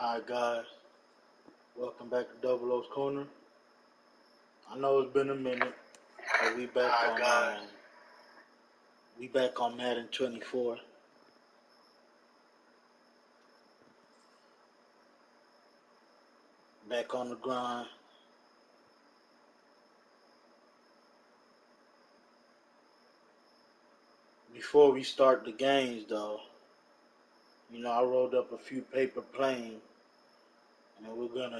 Alright guys, welcome back to Double O's Corner. I know it's been a minute, but we back on Madden 24. Back on the grind. Before we start the games though, I rolled up a few paper planes and we're gonna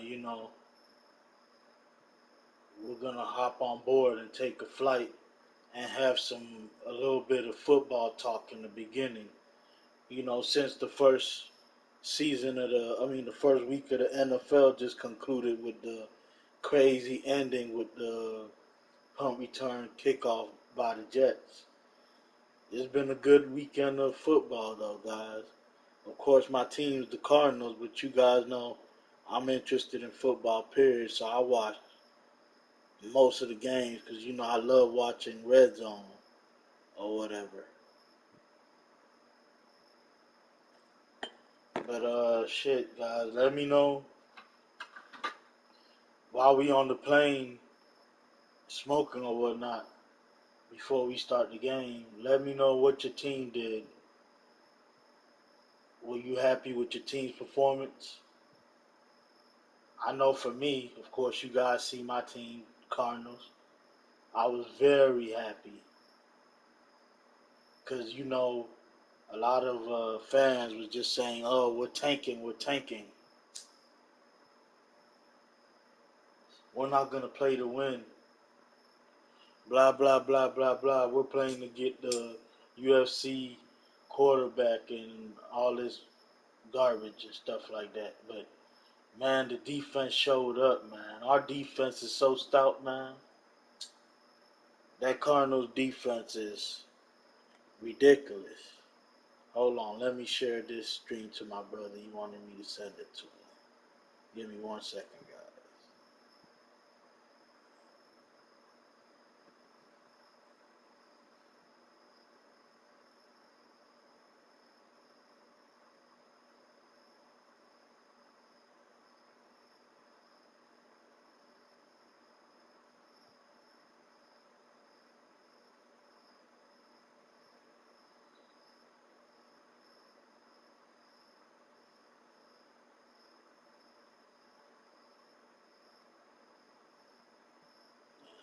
hop on board and take a flight and have a little bit of football talk in the beginning. Since the first the first week of the NFL just concluded with the crazy ending with the punt return kickoff by the Jets. It's been a good weekend of football though, guys. Of course, my team's the Cardinals, but you guys know I'm interested in football, period, so I watch most of the games because, I love watching Red Zone or whatever. But, shit, guys, let me know while we on the plane smoking or whatnot before we start the game. Let me know what your team did. Were you happy with your team's performance? I know for me, of course, you guys see my team, Cardinals. I was very happy because, a lot of fans was just saying, oh, we're tanking. We're not going to play to win. Blah, blah, blah, blah, blah. We're playing to get the UFC quarterback and all this garbage and stuff like that. But, man, the defense showed up, man. Our defense is so stout, man. That Cardinals defense is ridiculous. Hold on, let me share this stream to my brother. He wanted me to send it to him. Give me 1 second, guys.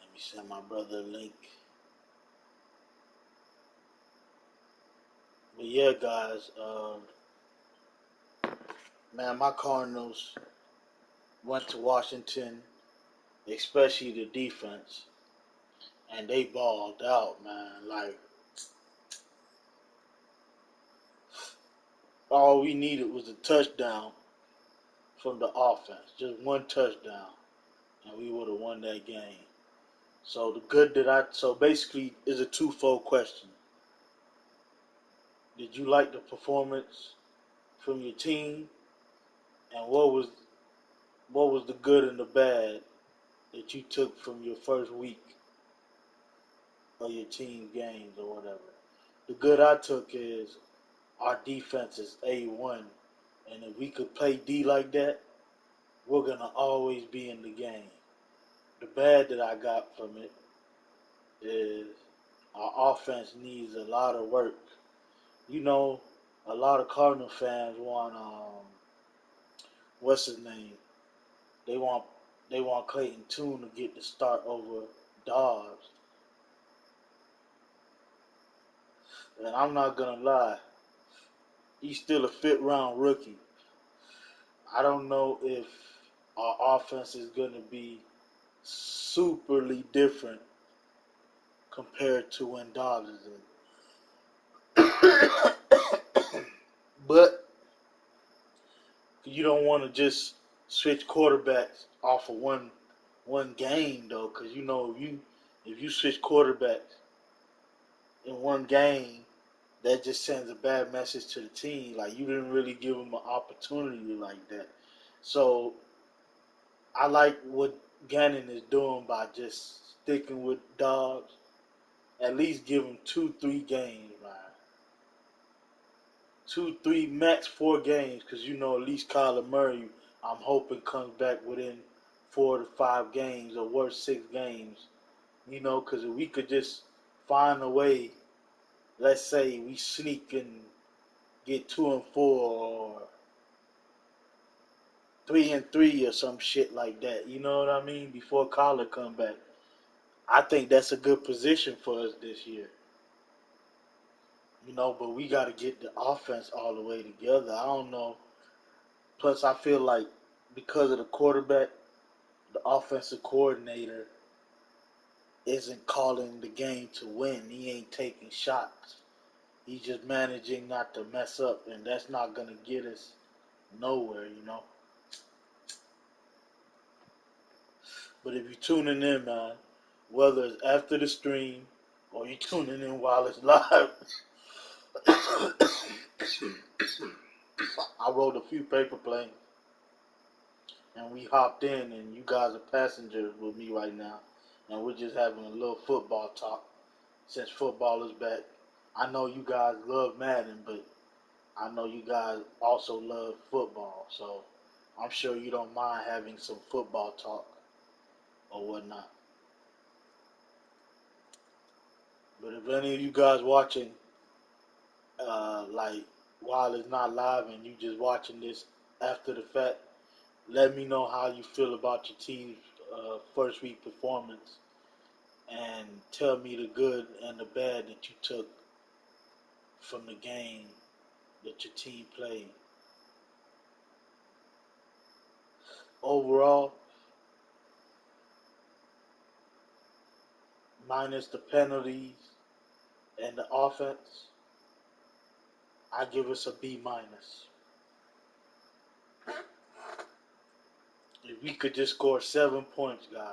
Let me send my brother a link. But yeah, guys, man, my Cardinals went to Washington, especially the defense, and they balled out, man. Like, all we needed was a touchdown from the offense, just one touchdown, and we would have won that game. So basically, is a twofold question. Did you like the performance from your team, and what was the good and the bad that you took from your first week of your team games or whatever? The good I took is our defense is A1, and if we could play D like that, we're gonna always be in the game. The bad that I got from it is our offense needs a lot of work. You know, a lot of Cardinal fans want what's his name? They want they want Clayton Tune to get the start over Dobbs. And I'm not gonna lie, he's still a fifth round rookie. I don't know if our offense is gonna be superly different compared to when Dobbs is in. But you don't want to just switch quarterbacks off of one game though, because if you switch quarterbacks in one game, that just sends a bad message to the team. Like, you didn't really give them an opportunity like that. So I like what Gannon is doing by just sticking with Dobbs. At least give him 2-3 games, man. 2, 3, max 4 games, because at least Kyler Murray, I'm hoping comes back within 4 to 5 games, or worst 6 games. Because if we could just find a way, let's say we sneak and get 2-4 or 3-3 or some shit like that. You know what I mean? Before Kyler come back, I think that's a good position for us this year. But we got to get the offense all the way together. I don't know. Plus, I feel like because of the quarterback, the offensive coordinator isn't calling the game to win. He ain't taking shots. He's just managing not to mess up, and that's not going to get us nowhere. But if you're tuning in, man, whether it's after the stream or you're tuning in while it's live, I wrote a few paper planes, and we hopped in, and you guys are passengers with me right now, and we're just having a little football talk since football is back. I know you guys love Madden, but I know you guys also love football, so I'm sure you don't mind having some football talk or whatnot. But if any of you guys watching, like while it's not live and you just watching this after the fact, let me know how you feel about your team's first week performance, and tell me the good and the bad that you took from the game that your team played. Overall, minus the penalties and the offense, I give us a B minus. If we could just score 7 points, guys,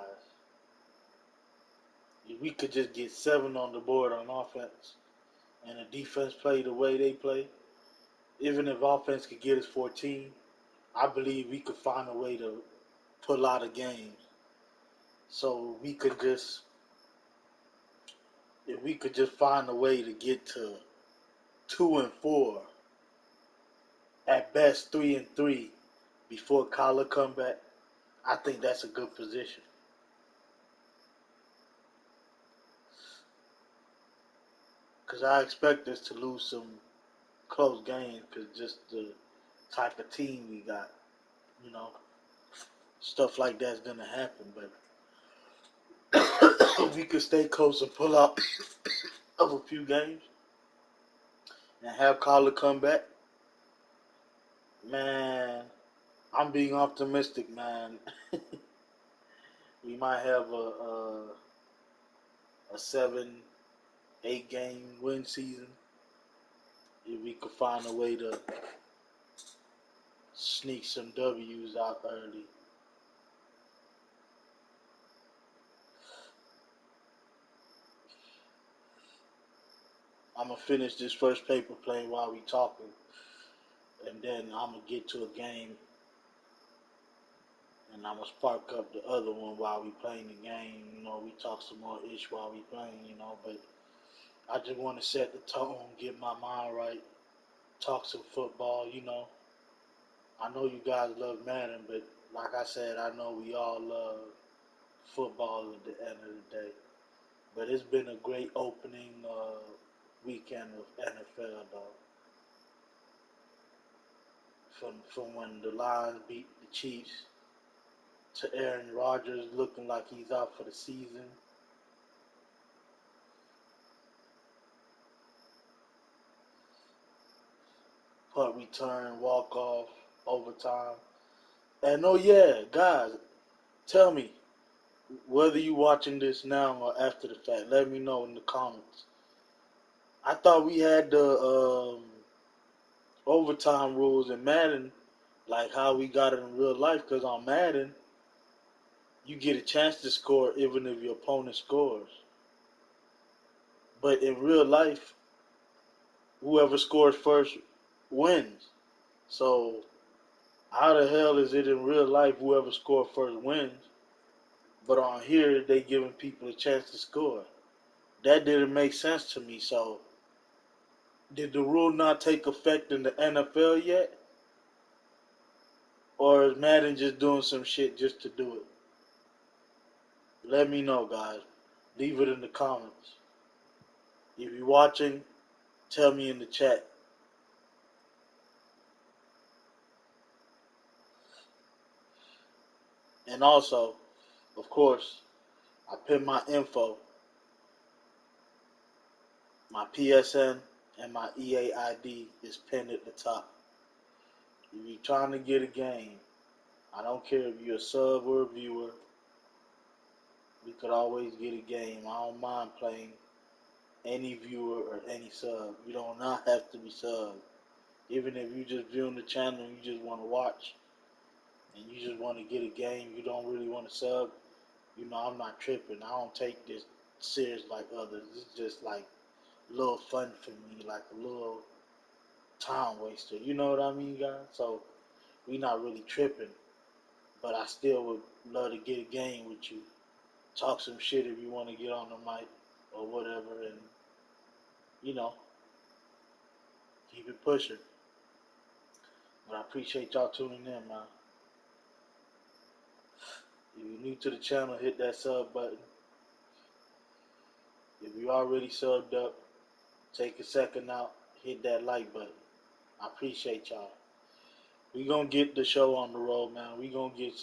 if we could just get 7 on the board on offense, and the defense play the way they play, even if offense could get us 14, I believe we could find a way to pull out of games. So we could just, if we could just find a way to get to 2-4, at best 3-3 before Kyler come back, I think that's a good position. Because I expect us to lose some close games, because just the type of team we got, you know, stuff like that's going to happen. But if we could stay close and pull out of a few games and have Kyler come back, man, I'm being optimistic, man. We might have a 7, 8 game win season if we could find a way to sneak some W's out early. I'm gonna finish this first paper plane while we talking, and then I'm gonna get to a game, and I'm gonna spark up the other one while we playing the game. We talk some more ish while we playing. But I just want to set the tone, get my mind right, talk some football. I know you guys love Madden, but like I said, I know we all love football at the end of the day. But it's been a great opening weekend of NFL, though. From when the Lions beat the Chiefs to Aaron Rodgers looking like he's out for the season. Punt return, walk off, overtime. And oh yeah, guys, tell me whether you watching this now or after the fact. Let me know in the comments. I thought we had the overtime rules in Madden, like how we got it in real life. Because on Madden, you get a chance to score even if your opponent scores. But in real life, whoever scores first wins. So how the hell is it in real life whoever scores first wins? But on here, they giving people a chance to score. That didn't make sense to me. So Did the rule not take effect in the NFL yet? Or is Madden just doing some shit just to do it? Let me know, guys. Leave it in the comments. If you're watching, tell me in the chat. And also, of course, I pin my info, my PSN, and my EA ID is pinned at the top. If you're trying to get a game, I don't care if you're a sub or a viewer, we could always get a game. I don't mind playing any viewer or any sub. You don't not have to be sub. Even if you just viewing the channel and you just want to watch and you just want to get a game, you don't really want to sub, I'm not tripping. I don't take this serious like others. It's just like a little fun for me, like a little time waster. You know what I mean, guys? So we not really tripping, but I still would love to get a game with you. Talk some shit if you want to get on the mic or whatever, and you know, keep it pushing. But I appreciate y'all tuning in, man. If you're new to the channel, hit that sub button. If you already subbed up, take a second out, hit that like button. I appreciate y'all. We gonna get the show on the road, man. We gonna get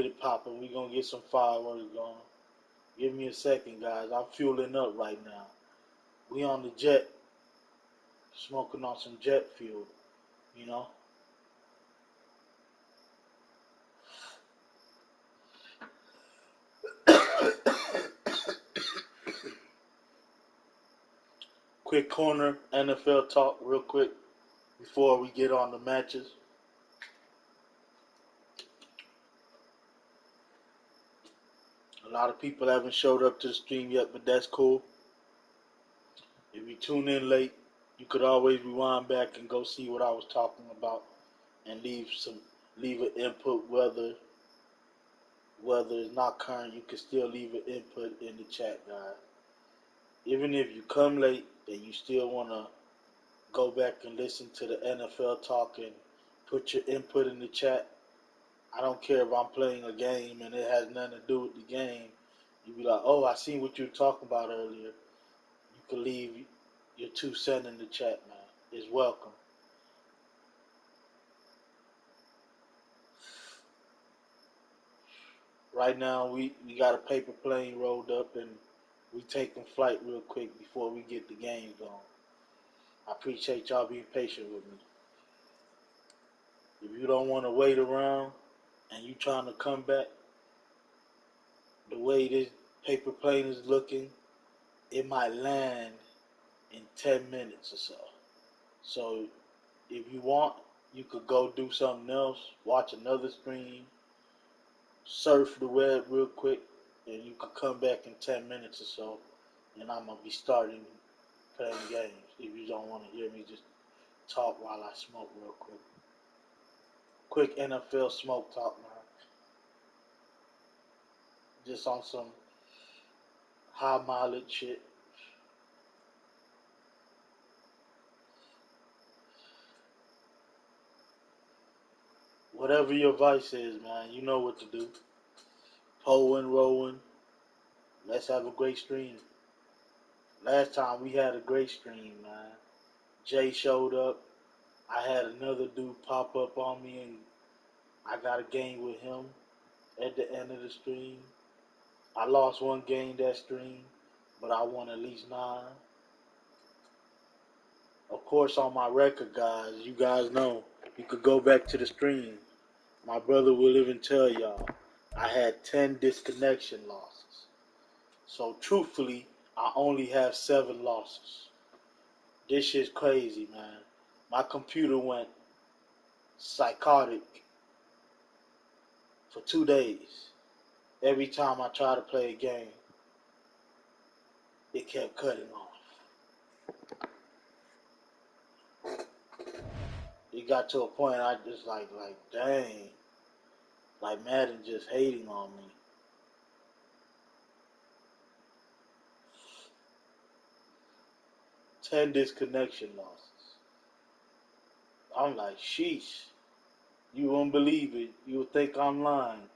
it popping. We gonna get some fireworks going. Give me a second, guys. I'm fueling up right now. We on the jet, smoking on some jet fuel, you know. Quick corner NFL talk, real quick, before we get on the matches. A lot of people haven't showed up to the stream yet, but that's cool. If you tune in late, you could always rewind back and go see what I was talking about and leave an input, whether it's not current, you can still leave an input in the chat, guys. Even if you come late and you still wanna go back and listen to the NFL talk and put your input in the chat, I don't care if I'm playing a game and it has nothing to do with the game. You be like, oh, I seen what you were talking about earlier. You can leave your 2 cents in the chat, man. It's welcome. Right now, we got a paper plane rolled up and we taking flight real quick before we get the game going. I appreciate y'all being patient with me. If you don't want to wait around and you trying to come back, the way this paper plane is looking, it might land in 10 minutes or so. So if you want, you could go do something else, watch another stream, surf the web real quick, and you could come back in 10 minutes or so, and I'm going to be starting playing games if you don't want to hear me just talk while I smoke real quick. Quick NFL smoke talk, man. Just on some high mileage shit. Whatever your vice is, man, you know what to do. Hoeing, rolling. Let's have a great stream. Last time we had a great stream, man. Jay showed up. I had another dude pop up on me, and I got a game with him at the end of the stream. I lost one game that stream, but I won at least 9. Of course, on my record, guys, you guys know, you could go back to the stream. My brother will even tell y'all, I had 10 disconnection losses. So truthfully, I only have 7 losses. This shit's crazy, man. My computer went psychotic for 2 days. Every time I tried to play a game, it kept cutting off. It got to a point I just like dang, like Madden just hating on me. 10 disconnection losses. I'm like, sheesh. You won't believe it. You'll think I'm lying.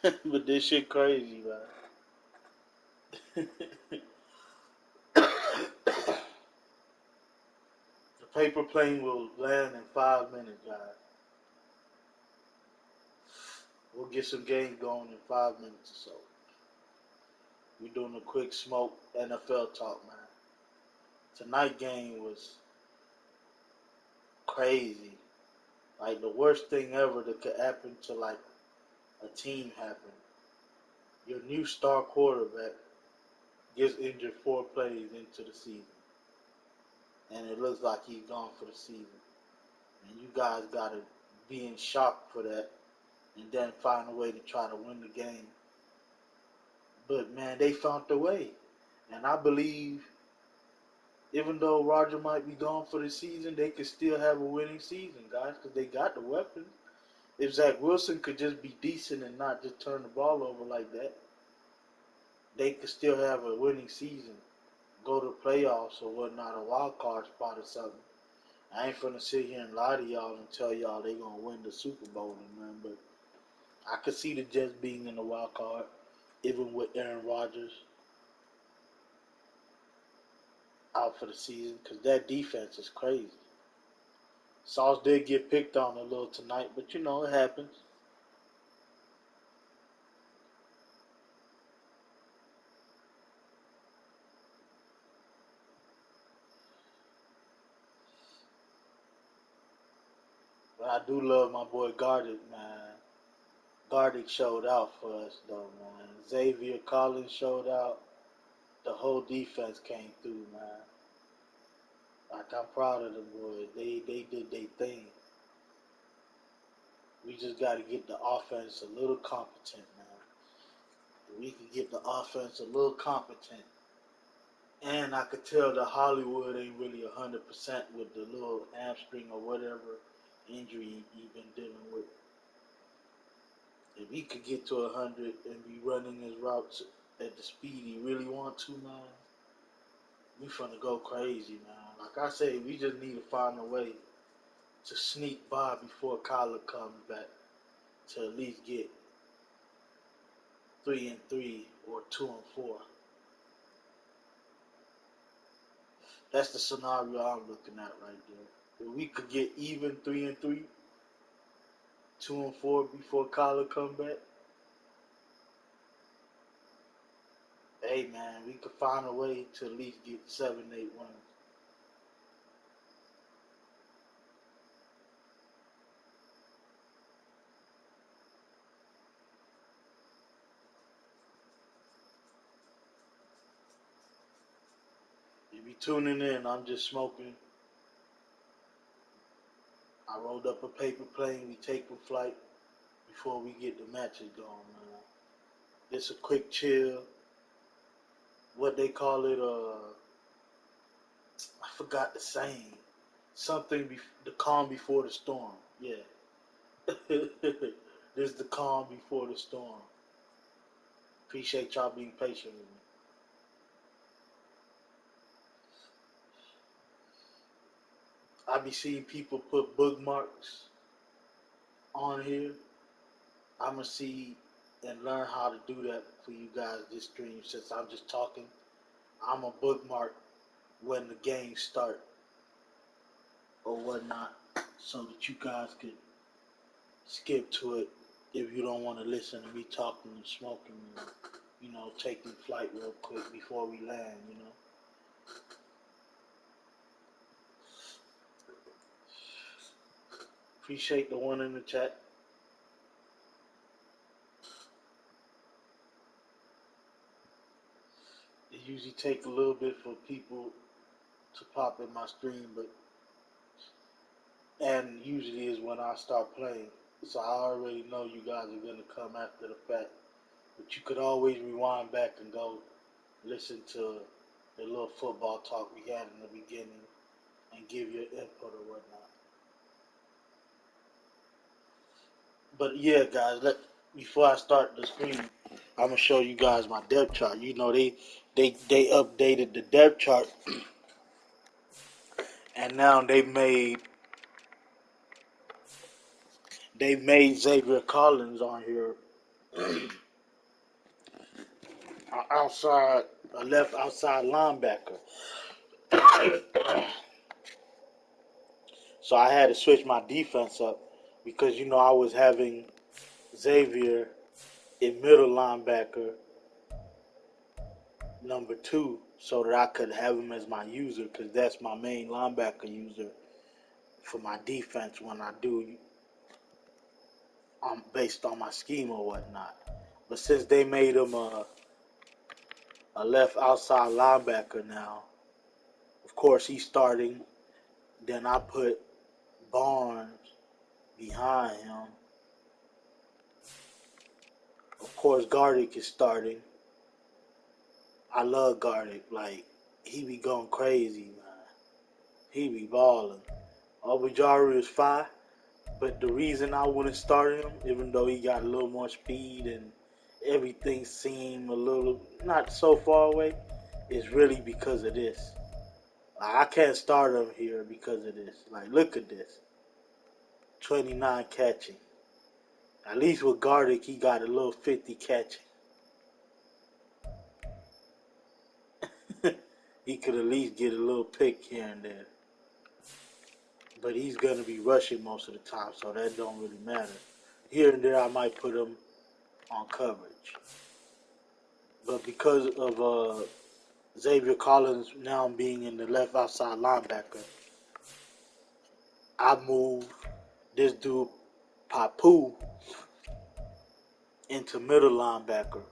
But this shit crazy, man. The paper plane will land in 5 minutes, guys. We'll get some games going in 5 minutes or so. We're doing a quick smoke NFL talk, man. Tonight game was crazy. Like the worst thing ever that could happen to like a team happened. Your new star quarterback gets injured 4 plays into the season, and it looks like he's gone for the season. And you guys gotta be in shock for that, and then find a way to try to win the game. But man, they found a way, and I believe even though Roger might be gone for the season, they could still have a winning season, guys, because they got the weapons. If Zach Wilson could just be decent and not just turn the ball over like that, they could still have a winning season, go to playoffs or whatnot, a wild card spot or something. I ain't finna sit here and lie to y'all and tell y'all they gonna win the Super Bowl, man. But I could see the Jets being in the wild card, even with Aaron Rodgers out for the season, because that defense is crazy. Sauce did get picked on a little tonight, but you know it happens. But I do love my boy Gardick, man. Gardick showed out for us, though, man. Xavier Collins showed out. The whole defense came through, man. Like I'm proud of them boys. They did their thing. We just got to get the offense a little competent, man. If we can get the offense a little competent, and I could tell that Hollywood ain't really 100% with the little hamstring or whatever injury he been dealing with. If he could get to 100 and be running his routes at the speed he really want to, man, we finna go crazy, man. Like I say, we just need to find a way to sneak by before Kyler comes back to at least get 3-3 or 2-4. That's the scenario I'm looking at right there. If we could get even 3-3, 2-4 before Kyler come back, hey man, we could find a way to at least get 7-8 wins. If you tuning in, I'm just smoking. I rolled up a paper plane. We take a flight before we get the matches going, man. It's a quick chill. What they call it, I forgot the saying. Something, the calm before the storm. Yeah. This is the calm before the storm. Appreciate y'all being patient with me. I be seeing people put bookmarks on here. I'ma see and learn how to do that for you guys this stream since I'm just talking. I'm a bookmark when the games start or whatnot so that you guys could skip to it if you don't want to listen to me talking and smoking and, taking flight real quick before we land. Appreciate the one in the chat. It usually take a little bit for people to pop in my stream, but and usually is when I start playing. So I already know you guys are gonna come after the fact. But you could always rewind back and go listen to the little football talk we had in the beginning and give your input or whatnot. But yeah, guys, before I start the stream, I'm gonna show you guys my depth chart. They updated the depth chart and now they made Xavier Collins on here outside a left outside linebacker. So I had to switch my defense up because I was having Xavier in middle linebacker number 2 so that I could have him as my user because that's my main linebacker user for my defense when I do based on my scheme or whatnot. But since they made him a left outside linebacker now, of course he's starting. Then I put Barnes behind him. Of course Gardick is starting. I love Gardick. Like, he be going crazy, man. He be balling. Obajaru is fine, but the reason I wouldn't start him, even though he got a little more speed and everything seemed a little not so far away, is really because of this. Like, I can't start him here because of this. Like, look at this. 29 catching. At least with Gardick, he got a little 50 catching. He could at least get a little pick here and there. But he's going to be rushing most of the time, so that don't really matter. Here and there, I might put him on coverage. But because of Xavier Collins now being in the left outside linebacker, I moved this dude, Papu, into middle linebacker.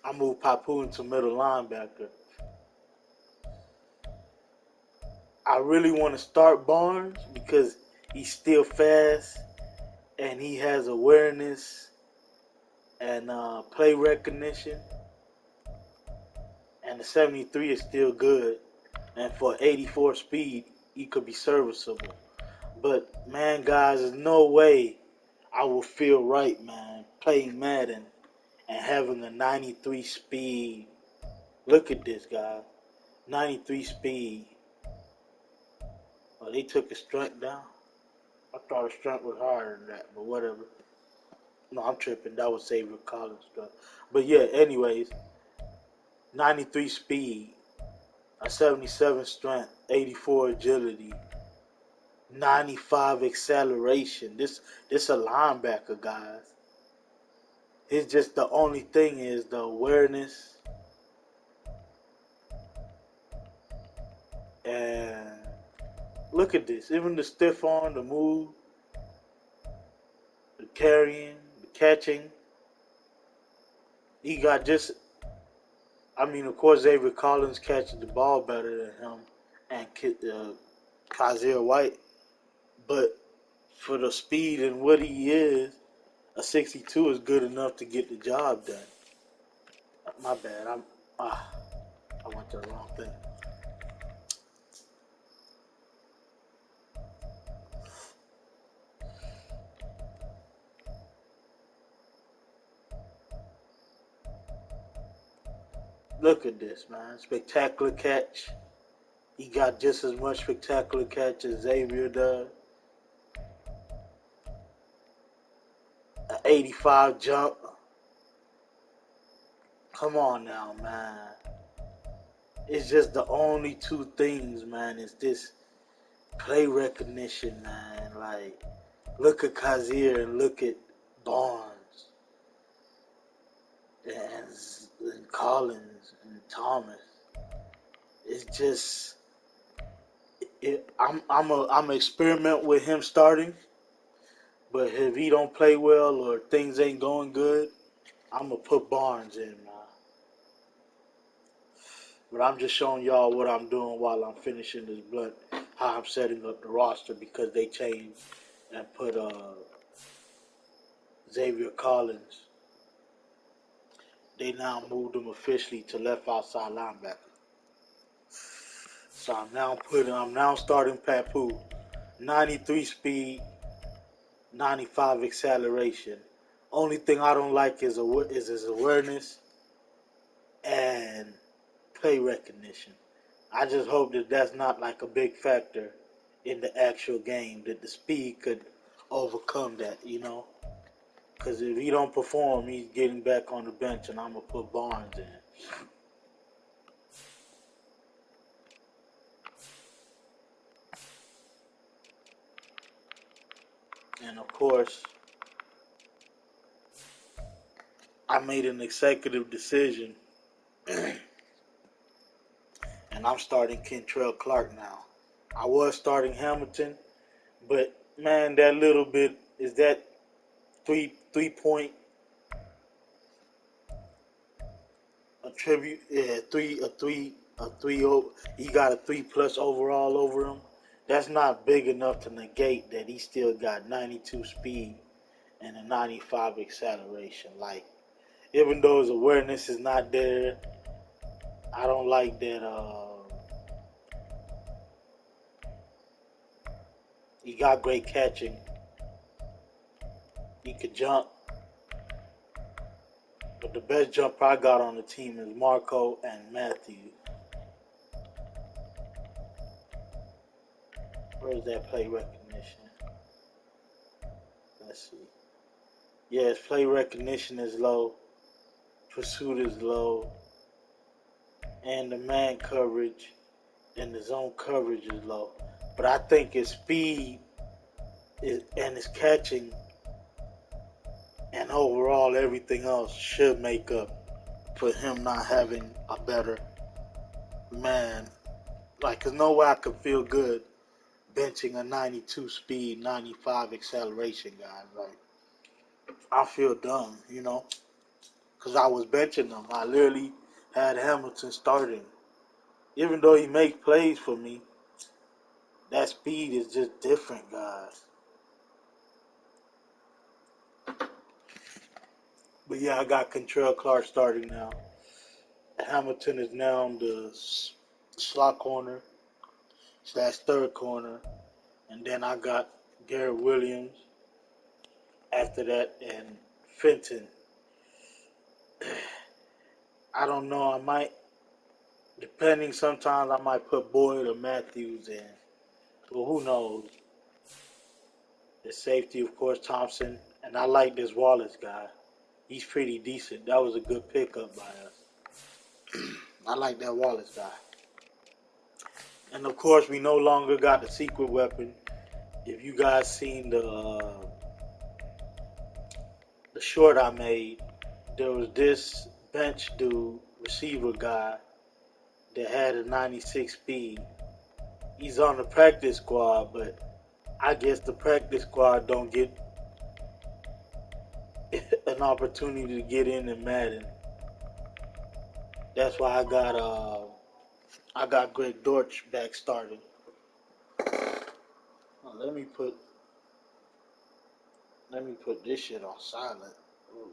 I moved Papu into middle linebacker. I really want to start Barnes because he's still fast and he has awareness and play recognition. And the 73 is still good. And for 84 speed, he could be serviceable. But, man, guys, there's no way I will feel right, man, playing Madden and having a 93 speed. Look at this, guy. 93 speed. Oh, they took his strength down. I thought his strength was higher than that, but whatever. No, I'm tripping. That was Xavier Collins stuff. But yeah, anyways, 93 speed, a 77 strength, 84 agility, 95 acceleration. This a linebacker, guys. It's just the only thing is the awareness and look at this. Even the stiff arm, the move, the carrying, the catching. He got just. I mean, of course, Xavier Collins catches the ball better than him and Kaiser White, but for the speed and what he is, a 62 is good enough to get the job done. My bad. I went to the wrong thing. Look at this, man. Spectacular catch. He got just as much spectacular catch as Xavier does. An 85 jump. Come on now, man. It's just the only two things, man. It's this play recognition, man. Like, look at Kaiser and look at Barnes and Collins and Thomas. It's just, I'm experiment with him starting, but if he don't play well or things ain't going good, I'm gonna put Barnes in, man. But I'm just showing y'all what I'm doing while I'm finishing this blunt, how I'm setting up the roster because they changed and put Xavier Collins. They now moved him officially to left outside linebacker. So I'm now starting Papu. 93 speed, 95 acceleration. Only thing I don't like is his awareness and play recognition. I just hope that that's not like a big factor in the actual game, that the speed could overcome that, you know? Because if he don't perform, he's getting back on the bench, and I'm going to put Barnes in. And of course, I made an executive decision, and I'm starting Kentrell Clark now. I was starting Hamilton, but man, that little bit is that 3 point attribute. Yeah, he got a 3+ overall over him. That's not big enough to negate that he still got 92 speed and a 95 acceleration. Like, even though his awareness is not there, I don't like that. He got great catching. He could jump, but the best jumper I got on the team is Marco and Matthew. Where's that play recognition? Let's see. Yeah, his play recognition is low, pursuit is low, and the man coverage and the zone coverage is low. But I think his speed and his catching and overall everything else should make up for him not having a better man. Like, there's no way I could feel good benching a 92 speed, 95 acceleration guy. Like, I feel dumb, you know, because I was benching him. I literally had Hamilton starting. Even though he makes plays for me, that speed is just different, guys. But yeah, I got Kentrell Clark starting now. Hamilton is now on the slot corner slash third corner. And then I got Garrett Williams after that, and Fenton. I don't know. I might, depending, sometimes I might put Boyd or Matthews in. But who knows? The safety, of course, Thompson. And I like this Wallace guy. He's pretty decent. That was a good pickup by us. I like that Wallace guy. And of course, we no longer got the secret weapon. If you guys seen the short I made, there was this bench dude, receiver guy, that had a 96 speed. He's on the practice squad, but I guess the practice squad don't get an opportunity to get in Madden. That's why I got Greg Dortch back starting. Oh, let me put this shit on silent. Ooh.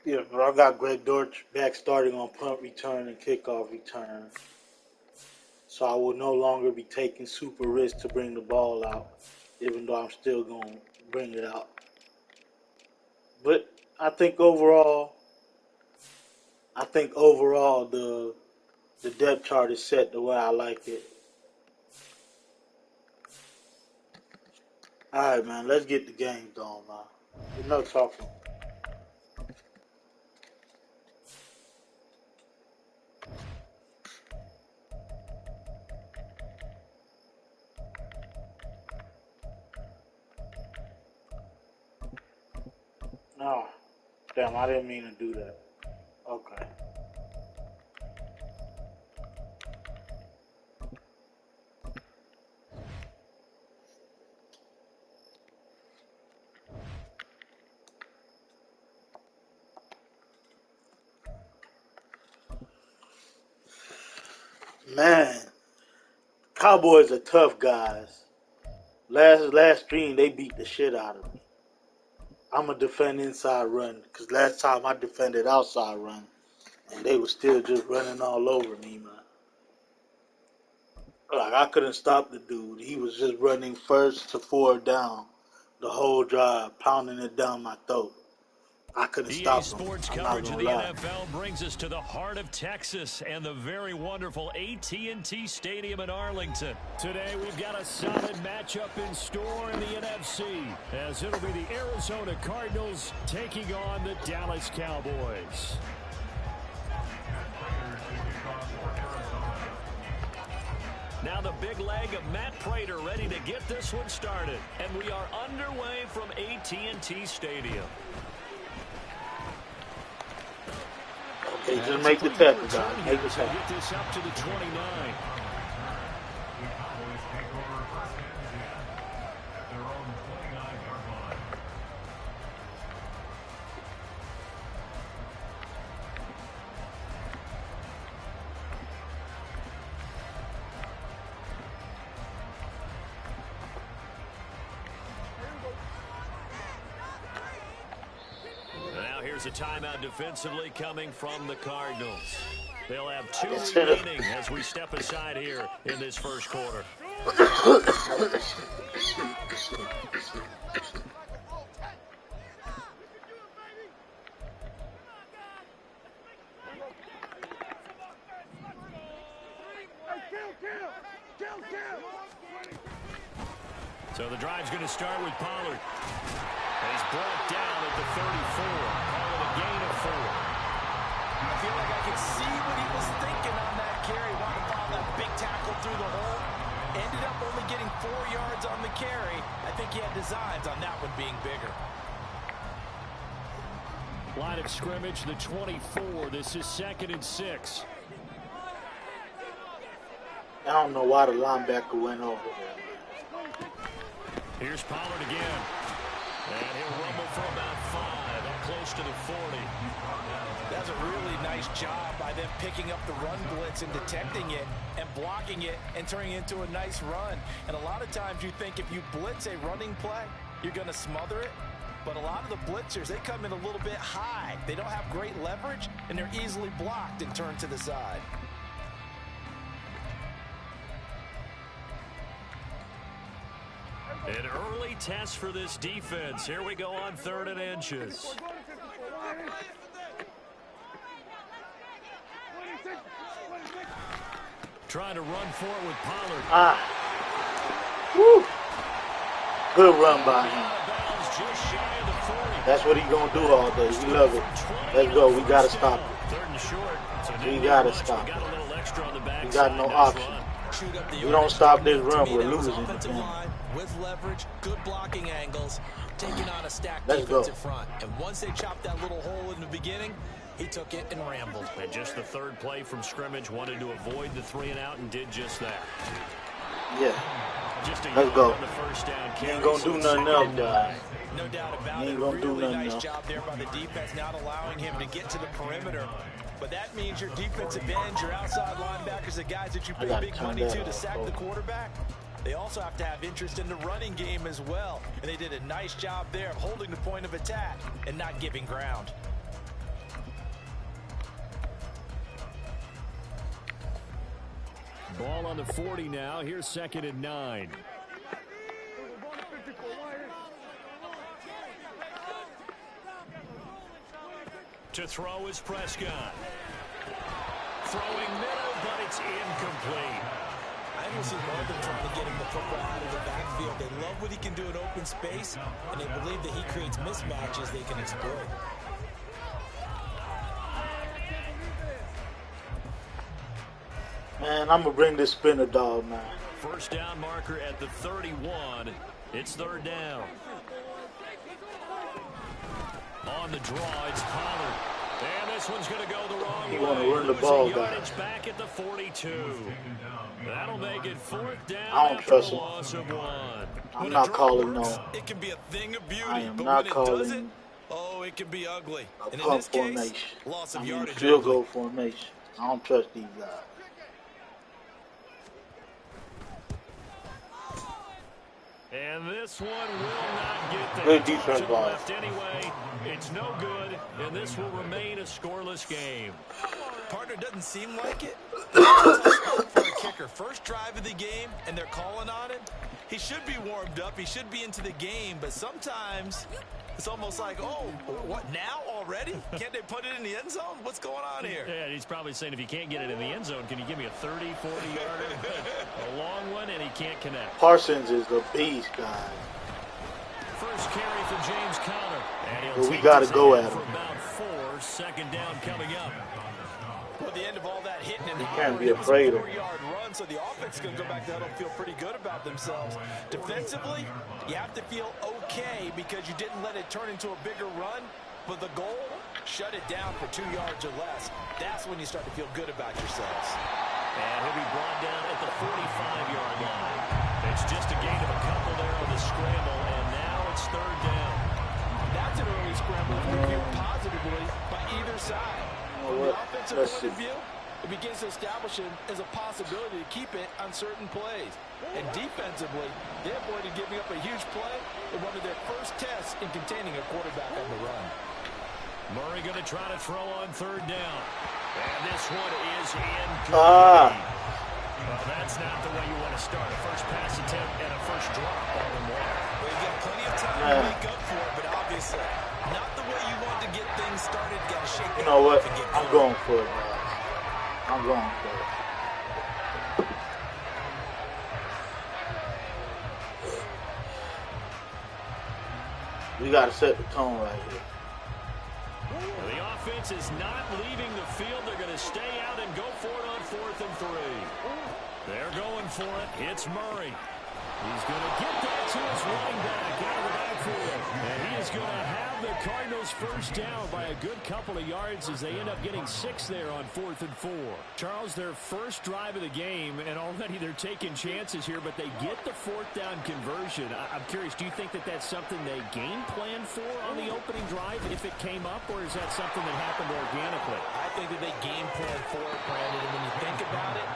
Yeah, but I got Greg Dortch back starting on punt return and kickoff return. So I will no longer be taking super risks to bring the ball out, even though I'm still going to bring it out. But I think overall, the depth chart is set the way I like it. All right, man, let's get the game going, man. Enough talking. Oh, damn, I didn't mean to do that. Okay. Man, Cowboys are tough guys. Last stream, they beat the shit out of me. I'm a defend inside run because last time I defended outside run and they were still just running all over me, man. Like I couldn't stop the dude. He was just running first to fourth down the whole drive, pounding it down my throat. I couldn't EA stop him. Sports I'm not coverage of gonna the lie. NFL brings us to the heart of Texas and the very wonderful AT&T Stadium in Arlington. Today we've got a solid matchup in store in the NFC, as it'll be the Arizona Cardinals taking on the Dallas Cowboys. Now the big leg of Matt Prater ready to get this one started. And we are underway from AT&T Stadium. Okay, just make the tackle, guys. Make the tackle. Get this up to the 29. Here's a timeout defensively coming from the Cardinals. They'll have 2 remaining as we step aside here in this first quarter. So the drive's going to start with Pollard. He's brought down at the 34. Call it a gain of 4. I feel like I could see what he was thinking on that carry. Wanted to follow that big tackle through the hole. Ended up only getting 4 yards on the carry. I think he had designs on that one being bigger. Line of scrimmage, the 24. This is 2nd and 6. I don't know why the linebacker went over there. Here's Pollard again. And he'll rumble for about 5, up close to the 40. That's a really nice job by them picking up the run blitz and detecting it and blocking it and turning it into a nice run. And a lot of times you think if you blitz a running play, you're going to smother it. But a lot of the blitzers, they come in a little bit high. They don't have great leverage, and they're easily blocked and turned to the side. An early test for this defense. Here we go on 3rd and inches. Trying to run for it with Pollard. Woo. Good run by him. That's what he's going to do all day. We love it. Let's go. We got to stop it. We got to stop it. We got no option. We don't stop this run, we're losing the game. With leverage, good blocking angles, taking on a stacked defensive front. And once they chopped that little hole in the beginning, he took it and rambled. And just the 3rd play from scrimmage, wanted to avoid the 3-and-out and did just that. Yeah. Let's go. He ain't gonna do nothing else, guys. No doubt about it. A really nice job there by the defense, not allowing him to get to the perimeter. But that means your defensive ends, your outside linebackers, the guys that you pay big money to sack the quarterback, they also have to have interest in the running game as well. And they did a nice job there of holding the point of attack and not giving ground. Ball on the 40 now. Here's 2nd and 9. To throw is Prescott. Throwing middle, but it's incomplete. I don't see more than trying to get him the football out of the backfield. They love what he can do in open space, and they believe that he creates mismatches they can exploit. Man, I'm going to bring this spinner dog, man. First down marker at the 31. It's 3rd down. On the draw, it's Pollard. And this one's going to go the wrong way. You want to run the ball, guys. Back at the 42. That'll make it 4th down. I don't trust him. Loss of 1. I'm not calling no. It can be a thing of beauty, I am but not when it calling doesn't, oh, it can be ugly. a And in punt this case, formation. loss of I mean, yardage. field goal formation. I don't trust these guys. And this one will not get there. Good defense ball. Left anyway, It's no good, and this will remain a scoreless game. Partner, doesn't seem like it. It's a tough spot for a kicker. First drive of the game, and they're calling on him. He should be warmed up. He should be into the game, but sometimes it's almost like, oh, what, now already? Can't they put it in the end zone? What's going on here? Yeah, he's probably saying, if you can't get it in the end zone, can you give me a 30, 40-yarder? A long one, and he can't connect. Parsons is the beast, guys. First carry for James Conner. Well, we got to go at him. For about 4, second down coming up. Well, at the end of all that hitting and you can't be afraid of it. 4-yard run, so the offense is going to go back to huddle and feel pretty good about themselves. Defensively, you have to feel okay because you didn't let it turn into a bigger run, but the goal, shut it down for 2 yards or less. That's when you start to feel good about yourselves. And he'll be brought down at the 45-yard line. It's just a gain of a couple there on the scramble, and now it's third down. That's an early scramble viewed positively by either side. From the offensive point of view, it begins to establish it as a possibility to keep it on certain plays. And defensively, they avoided giving up a huge play in one of their first tests in containing a quarterback on the run. Murray going to try to throw on third down. And this one is incomplete. Well, that's not the way you want to start a first pass attempt and a first drop all in one. Well, you got plenty of time to make up for it, but obviously not the way you want to get things started. Got to shake. You know what? I'm going for it, man. I'm going for it. We got to set the tone right here. The offense is not leaving the field. They're going to stay out and go for it on 4th and 3. They're going for it. It's Murray. He's going to get that to his running back out of the backfield. And he is going to have the Cardinals first down by a good couple of yards as they end up getting 6 there on 4th and 4. Charles, their first drive of the game, and already they're taking chances here, but they get the 4th down conversion. I'm curious, do you think that that's something they game planned for on the opening drive if it came up, or is that something that happened organically? I think that they game planned for it, Brandon, and when you think about it,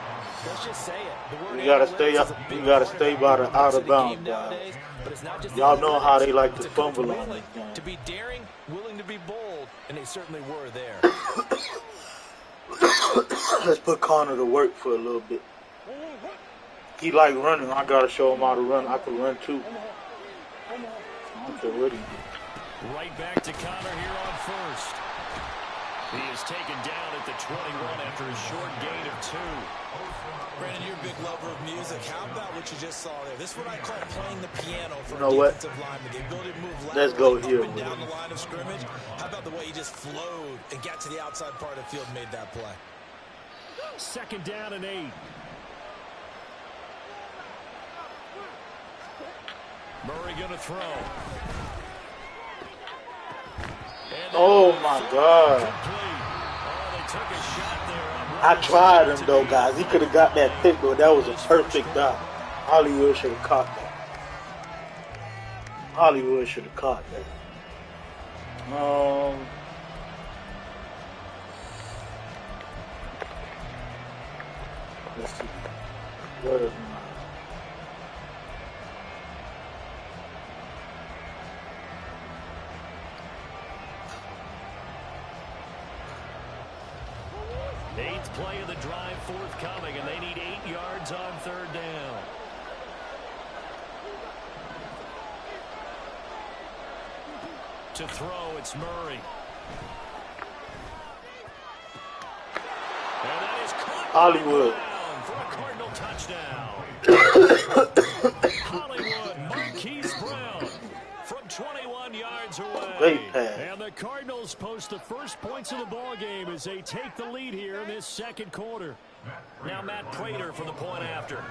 let's just say it. The word you gotta stay up. You gotta stay by the out of bounds, guys. Y'all know how they like to fumble on this game. To be daring, willing to be bold, and they certainly were there. Let's put Connor to work for a little bit. He like running. I gotta show him how to run. I can run too. I don't care what he do. Right back to Connor here on first. He is taken down at the 21 after a short gain of 2. Brandon, you're a big lover of music. How about what you just saw there? This is what I call playing the piano for you know a defensive lineman. The ability to move Let's go here up and down the line of scrimmage. How about the way he just flowed and got to the outside part of the field and made that play? Second down and 8. Murray going to throw. Oh my God. I tried him though, guys. He could have got that pick, but that was a perfect dot. Hollywood should have caught that. Hollywood should have caught that. Let's see. Where is my... Eighth play of the drive forthcoming, and they need 8 yards on third down. To throw, it's Murray. And that is caught Hollywood for a Cardinal touchdown. Hollywood, Marquise Brown from 21 yards away. Great pass. And the Cardinals post the first points of the ball game as they take the lead here in this second quarter. Now Matt Prater for the point after.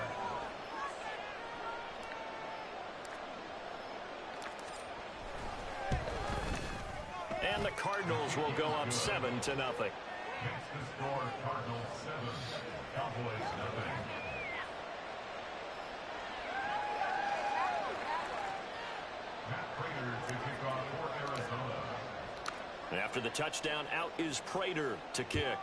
And the Cardinals will go up 7-0. Next to score, Cardinals 7, Cowboys 0. Matt Prater to kick off for Arizona. After the touchdown, out is Prater to kick.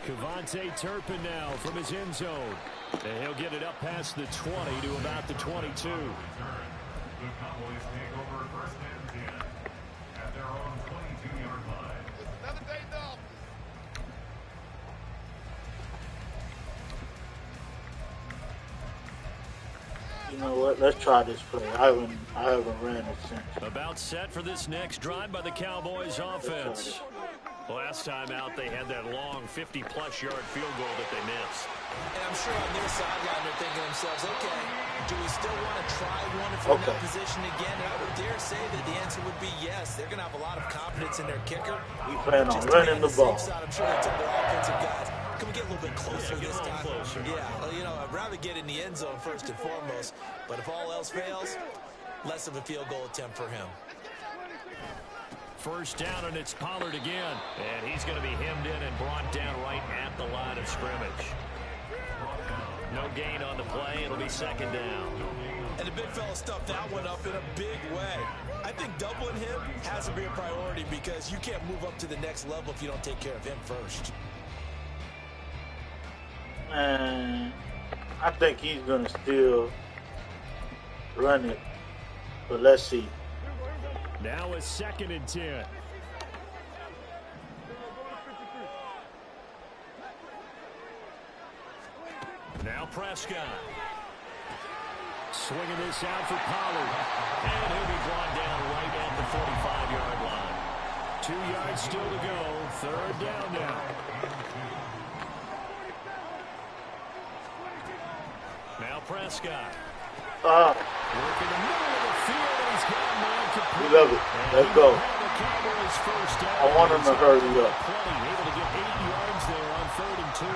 Cavante Turpin now from his end zone. And he'll get it up past the 20 to about the 22. The Cowboys take over first and 10 at their own 22-yard line. Another day dog. You know what? Let's try this play. I haven't ran it since. About set for this next drive by the Cowboys offense. Last time out, they had that long 50-plus yard field goal that they missed. And I'm sure on their sideline they're thinking to themselves, okay, do we still want to try one if we're in that position again? And I would dare say that the answer would be yes. They're going to have a lot of confidence in their kicker. We plan on running the ball. Side, I'm sure they told their offensive guys, can we get a little bit closer this time? Closer. Yeah, well, you know, I'd rather get in the end zone first and foremost. But if all else fails, less of a field goal attempt for him. First down, and it's Pollard again. And he's going to be hemmed in and brought down right at the line of scrimmage. No gain on the play. It'll be second down. And the big fella stuffed that one up in a big way. I think doubling him has to be a priority because you can't move up to the next level if you don't take care of him first. And I think he's going to still run it. But let's see. Now it's second and 10. Now Prescott. Swinging this out for Pollard. And he'll be brought down right at the 45-yard line. 2 yards still to go. Third down now. Now Prescott. Working the middle of the field. He's got a man complete. We love it. Let's go. I want him to hurry up. Able to get 8 yards there on 3rd and 2.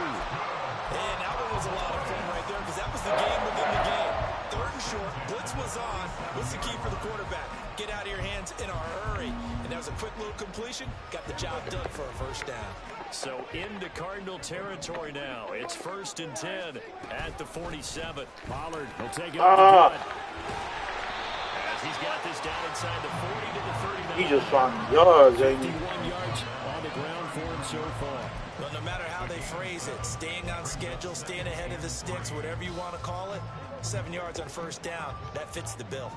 And that one was a lot of fun right there because that was the game within the game. 3rd and short, blitz was on. What's the key for the quarterback? Get out of your hands in a hurry. And that was a quick little completion. Got the job done for a first down. So into Cardinal territory now. It's 1st and 10 at the 47. Pollard will take it up the gut. As he's got this down inside the 40 to the 39. He just found yards, ain't he? 51 yards on the ground for him so far. Well, no matter how they phrase it, staying on schedule, staying ahead of the sticks, whatever you want to call it, 7 yards on first down, that fits the bill.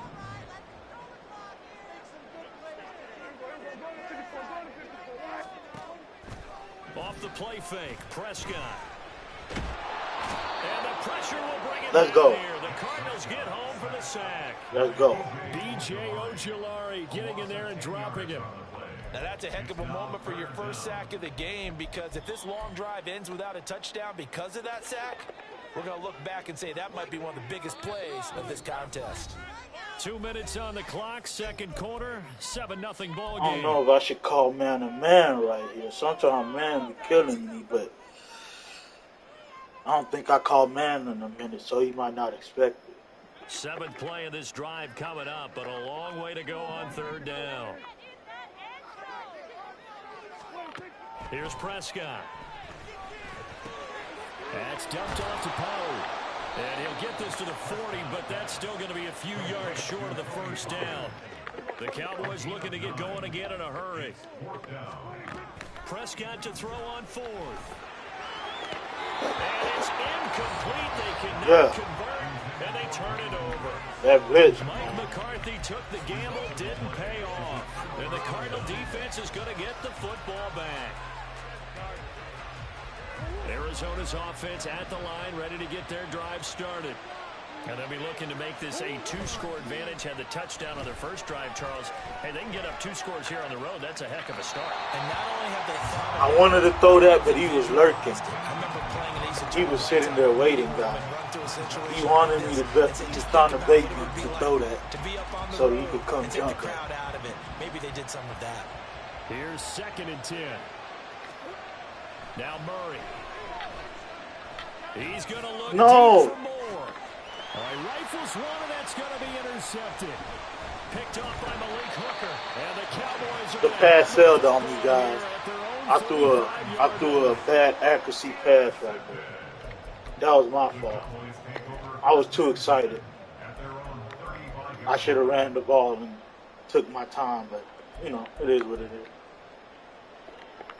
Off the play fake, Prescott. And the pressure will bring it Let's go. here. The Cardinals get home for the sack. Let's go. B.J. Ojulari getting in there and dropping him. Now that's a heck of a moment for your first sack of the game because if this long drive ends without a touchdown because of that sack, we're going to look back and say that might be one of the biggest plays of this contest. 2 minutes on the clock, second quarter, 7-0 ball game. I don't know if I should call man a man right here. Sometimes man be killing me, but I don't think I call man in a minute, so he might not expect it. 7th play of this drive coming up, but a long way to go on 3rd down. Here's Prescott. That's dumped off to Pollard. And he'll get this to the 40, but that's still going to be a few yards short of the first down. The Cowboys looking to get going again in a hurry. Prescott to throw on 4th. And it's incomplete. They cannot convert, and they turn it over. That blitz. Mike McCarthy took the gamble, didn't pay off. And the Cardinal defense is going to get the football back. Arizona's offense at the line, ready to get their drive started. And they'll be looking to make this a 2-score advantage. Had the touchdown on their first drive, Charles. Hey, they can get up 2 scores here on the road. That's a heck of a start. And not only have they thought I wanted to throw that, but he was lurking. I remember playing in East He was sitting there waiting, guys. He wanted me to bet. He was trying to bait me to throw that so he could come jump. crowd out of it. Maybe they did some of that. Here's 2nd and 10. Now Murray. He's going to look deep for more. All right, rifles one, and that's going to be intercepted. Picked off by Malik Hooker. And the Cowboys are The pass sailed on me, guys. I threw a bad accuracy pass right there. That was my fault. I was too excited. I should have ran the ball and took my time, but, you know, it is what it is.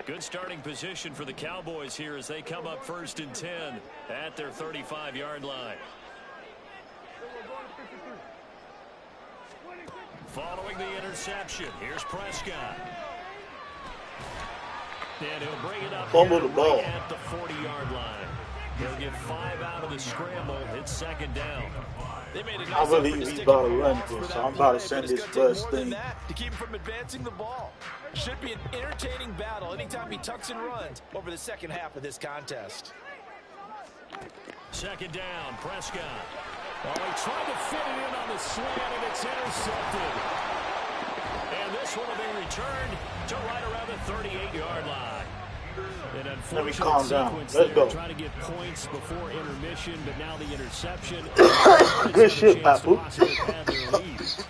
Good starting position for the Cowboys here as they come up 1st and 10 at their 35-yard line. Following the interception, here's Prescott. And he'll bring it up Fumble the ball. right at the 40-yard line. He'll get 5 out of the scramble. It's 2nd down. They made a nice I believe effort to he's stick about to him run for this, that so I'm about to play, send but this it's gonna take first more than thing. that to keep him from advancing the ball. Should be an entertaining battle anytime he tucks and runs over the second half of this contest. 2nd down, Prescott. Well, he tried to fit it in on the slant, and it's intercepted. And this one will be returned to right around the 38-yard line. An Let me calm down. sequence Let's there, go. trying to get points before intermission, but now the interception. Good shit, Papu.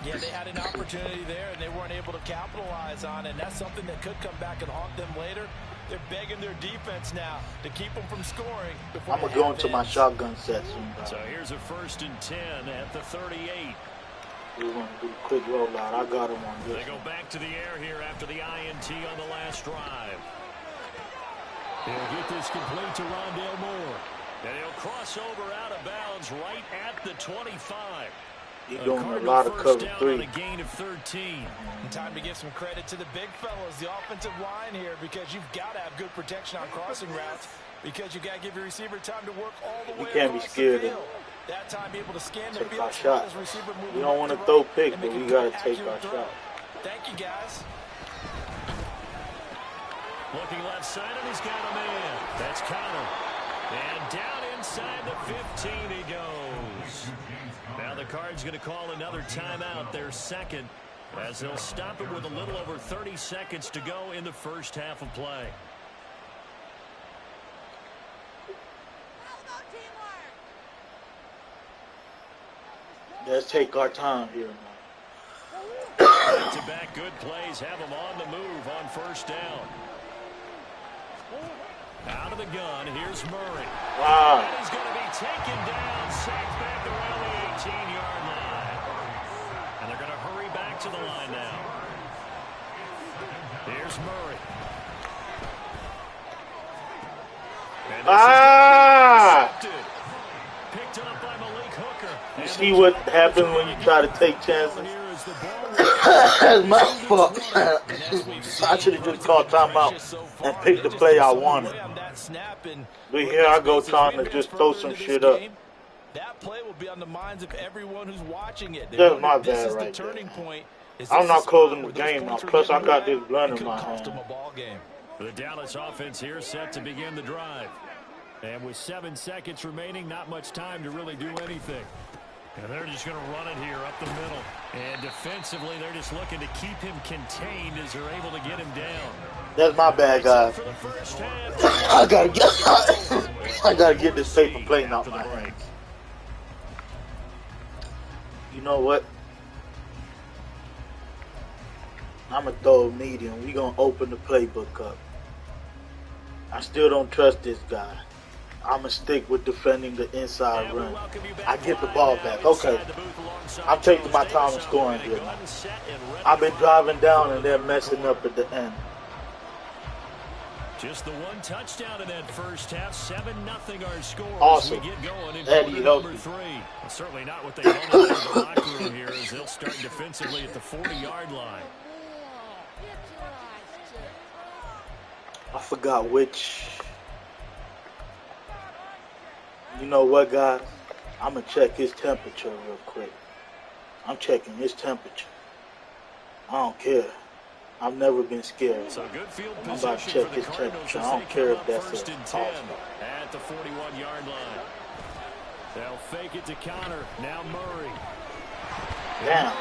Yeah, they had an opportunity there, and they weren't able to capitalize on it. And that's something that could come back and haunt them later. They're begging their defense now to keep them from scoring. I'm going to go into my shotgun set soon. So here's a 1st and 10 at the 38. We're going to do a quick rollout. I got him on this. They go back to the air here after the INT on the last drive. He'll get this complete to Rondale Moore. And he'll cross over out of bounds right at the 25. He's doing a lot of cover 3. On a gain of 13. And time to give some credit to the big fellas, the offensive line here, because you've got to have good protection on crossing routes, because you've got to give your receiver time to work all the way can't be across scared the of field. That time be able to scan the take field, our shot. his receiver moving We don't left want to to throw right, pick, and but make we a got to good, take our accurate throw. shot. Thank you, guys. Looking left side, and he's got a man. That's Connor. And down inside the 15 he goes. Now the Cards going to call another timeout, their second, as they'll stop it with a little over 30 seconds to go in the first half of play. Let's take our time here, man. Back-to-back good plays have him on the move on 1st down. Out of the gun, here's Murray. Wow. And he's going to be taken down, sacked back around the 18-yard line. And they're going to hurry back to the line now. Here's Murray. Picked up by Malik Hooker. You see what happens when you try to take chances? That's my fault. I should have just called timeout and picked the play I wanted. But here I go trying to just throw some shit up. That play will be on the minds of everyone who's watching it. That's my bad right there. I'm not closing the game now. Plus, I got this blunt in my hand. The Dallas offense here set to begin the drive. And with 7 seconds remaining, not much time to really do anything. And they're just going to run it here up the middle. And defensively, they're just looking to keep him contained as they're able to get him down. That's my bad, guys. I gotta get this paper plane out my hands. You know what? I'm gonna throw a medium. We gonna open the playbook up. I still don't trust this guy. I'm going to stick with defending the inside run. I get the ball back. Okay. I'm taking my time and scoring here now. I've been driving down and they're messing up at the end. Just the one touchdown in that first half. 7-0 our score. Awesome. We get going in Eddie, quarter number 3. Well, certainly not what they wanted in the locker room here as they'll start defensively at the 40-yard line. I forgot which. You know what, guys? I'm going to check his temperature real quick. I'm checking his temperature. I don't care. I've never been scared. So good field I'm about to check his temperature. I don't care if that's an all-star. At the 41-yard line. They'll fake it to Connor. Now Murray. Damn.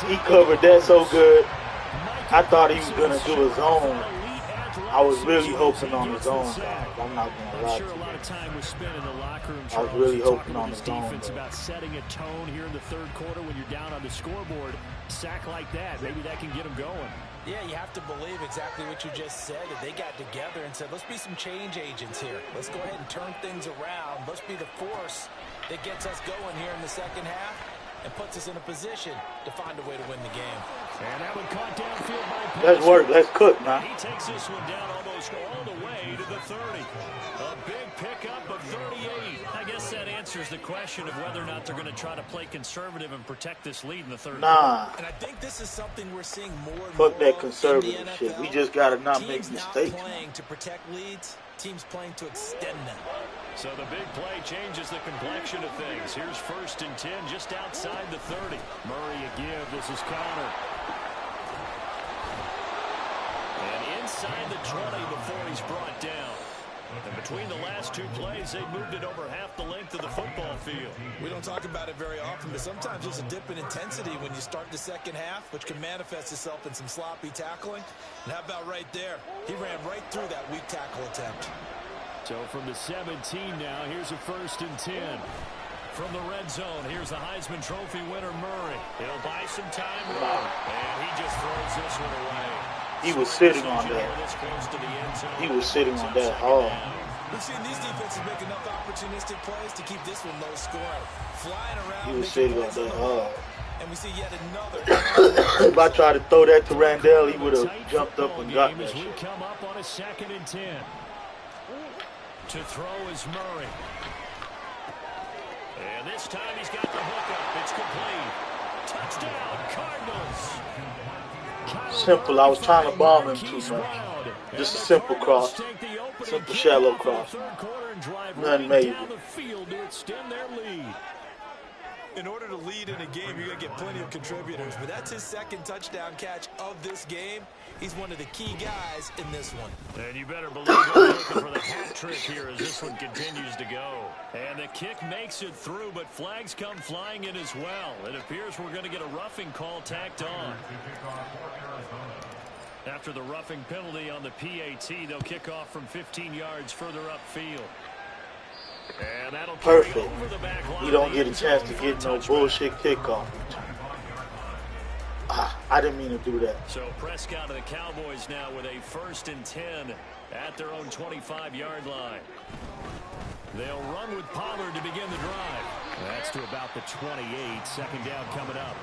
He covered that so good. I thought he was going to do his own. I was really hoping on his own, guys. I'm not going to lie to you. I was really hoping on his own. Defense about setting a tone here in the third quarter when you're down on the scoreboard. Sack like that, maybe that can get them going. Yeah, you have to believe exactly what you just said, that they got together and said, let's be some change agents here. Let's go ahead and turn things around. Let's be the force that gets us going here in the second half. and puts us in a position to find a way to win the game. And that one caught downfield by Let's work. Let's cook, man. He takes this one down almost all the way to the 30. A big pickup of 38. I guess that answers the question of whether or not they're going to try to play conservative and protect this lead in the third Nah. And I think this is something we're seeing more and Fuck more that of conservative in the shit. NFL. We just gotta not make Teams mistakes. not playing to protect leads, teams playing to extend them. So the big play changes the complexion of things. Here's 1st and 10 just outside the 30. Murray a give. This is Connor. And inside the 20 before he's brought down. And between the last two plays, they moved it over half the length of the football field. We don't talk about it very often, but sometimes there's a dip in intensity when you start the second half, which can manifest itself in some sloppy tackling. And how about right there? He ran right through that weak tackle attempt. So from the 17 now, here's a 1st and 10. From the red zone, here's the Heisman Trophy winner, Murray. He'll buy some time, and he just throws this one away. He was sitting on that. He was sitting on that hard. We've seen these defenses make enough opportunistic plays to keep this one low scoring. Flying around, He was sitting on that hard. and we see yet another. If I tried to throw that to Randall, he would have jumped up and got that We shit. come up on a 2nd and 10. To throw is Murray. And this time he's got the hookup. It's complete. Touchdown, Cardinals. Simple. I was trying to bomb him too much. Just a simple cross. Simple shallow cross. Nothing major. In order to lead in a game, you're going to get plenty of contributors. But that's his 2nd touchdown catch of this game. He's one of the key guys in this one. And you better believe they're looking for the hat trick here as this one continues to go. And the kick makes it through, but flags come flying in as well. It appears we're going to get a roughing call tacked on. After the roughing penalty on the PAT, they'll kick off from 15 yards further upfield. And that'll Perfect. over the back line. You don't get a chance to get no bullshit kickoff. I didn't mean to do that. So Prescott and the Cowboys now with a 1st and 10 at their own 25-yard line. They'll run with Pollard to begin the drive. That's to about the 28. 2nd down coming up.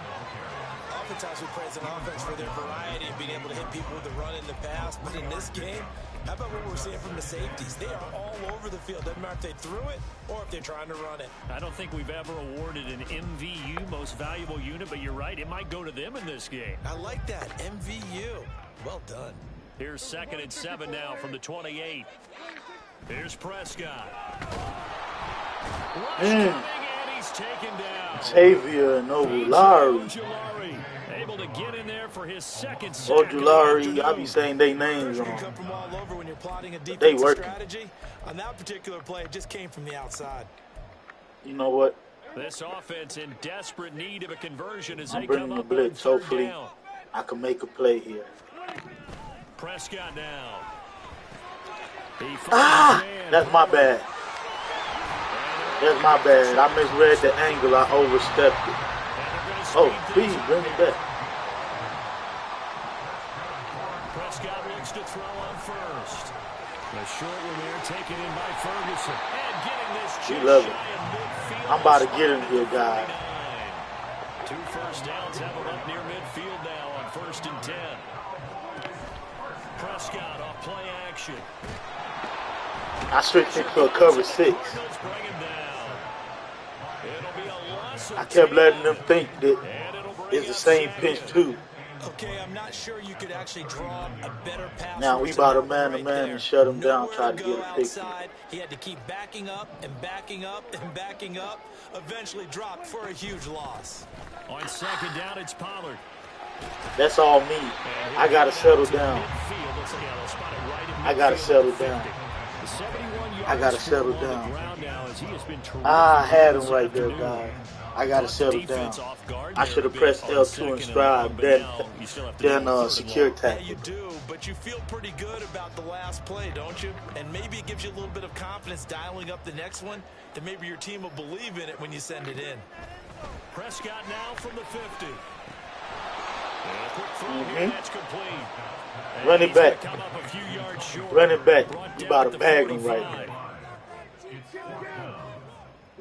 Oftentimes we praise an offense for their variety of being able to hit people with the run in the pass. But in this game, how about what we're seeing from the safeties? They are all over the field. Doesn't matter if they threw it or if they're trying to run it. I don't think we've ever awarded an MVU, most valuable unit, but you're right. It might go to them in this game. I like that. MVU. Well done. Here's 2nd and 7 now from the 28. Here's Prescott. Rush coming, and he's taken down. Xavier and Ojulari. Able to get in there for his 2nd sack. Ojulari, I be saying they names wrong. Come from all over when you're plotting a They defensive working. strategy. On that particular play, it just came from the outside. You know what? This offense in desperate need of a conversion as I'm they bringing come the up on blitz. 3rd Hopefully, down. I can make a play here. Prescott now. That's my bad. That's my bad. I misread the angle. I overstepped it. Oh, please bring it back. Prescott looks to throw on 1st. The short one there taken in by Ferguson. And getting this just love it. shy of midfield. I'm about to get him here, guys. 2 first downs have him up near midfield now on 1st and 10. Prescott off play action. I switched into a cover 6. Cardinals bring him down. It'll be a loss of I kept 10. letting them think that And it'll bring it's the up same 2nd. pitch too. Okay, I'm not sure you could actually draw a better pass. Now we about to man-to-man and shut him down, try to get a pick. Outside. He had to keep backing up and backing up and backing up. Eventually dropped for a huge loss. On 2nd down, it's Pollard. That's all me. I gotta settle down. I gotta settle down. I gotta settle down. I had him right there, guys. I gotta settle down. I should have pressed L2 and stride, then secure tackle. You do, but you feel pretty good about the last play, don't you? And maybe it gives you a little bit of confidence dialing up the next one, that maybe your team will believe in it when you send it in. Prescott now from the 50. And a quick throw here, that's complete. And Run it he's back. gonna come up a few yards short. Run it back. Brought You down about at to the bag him 45. right now.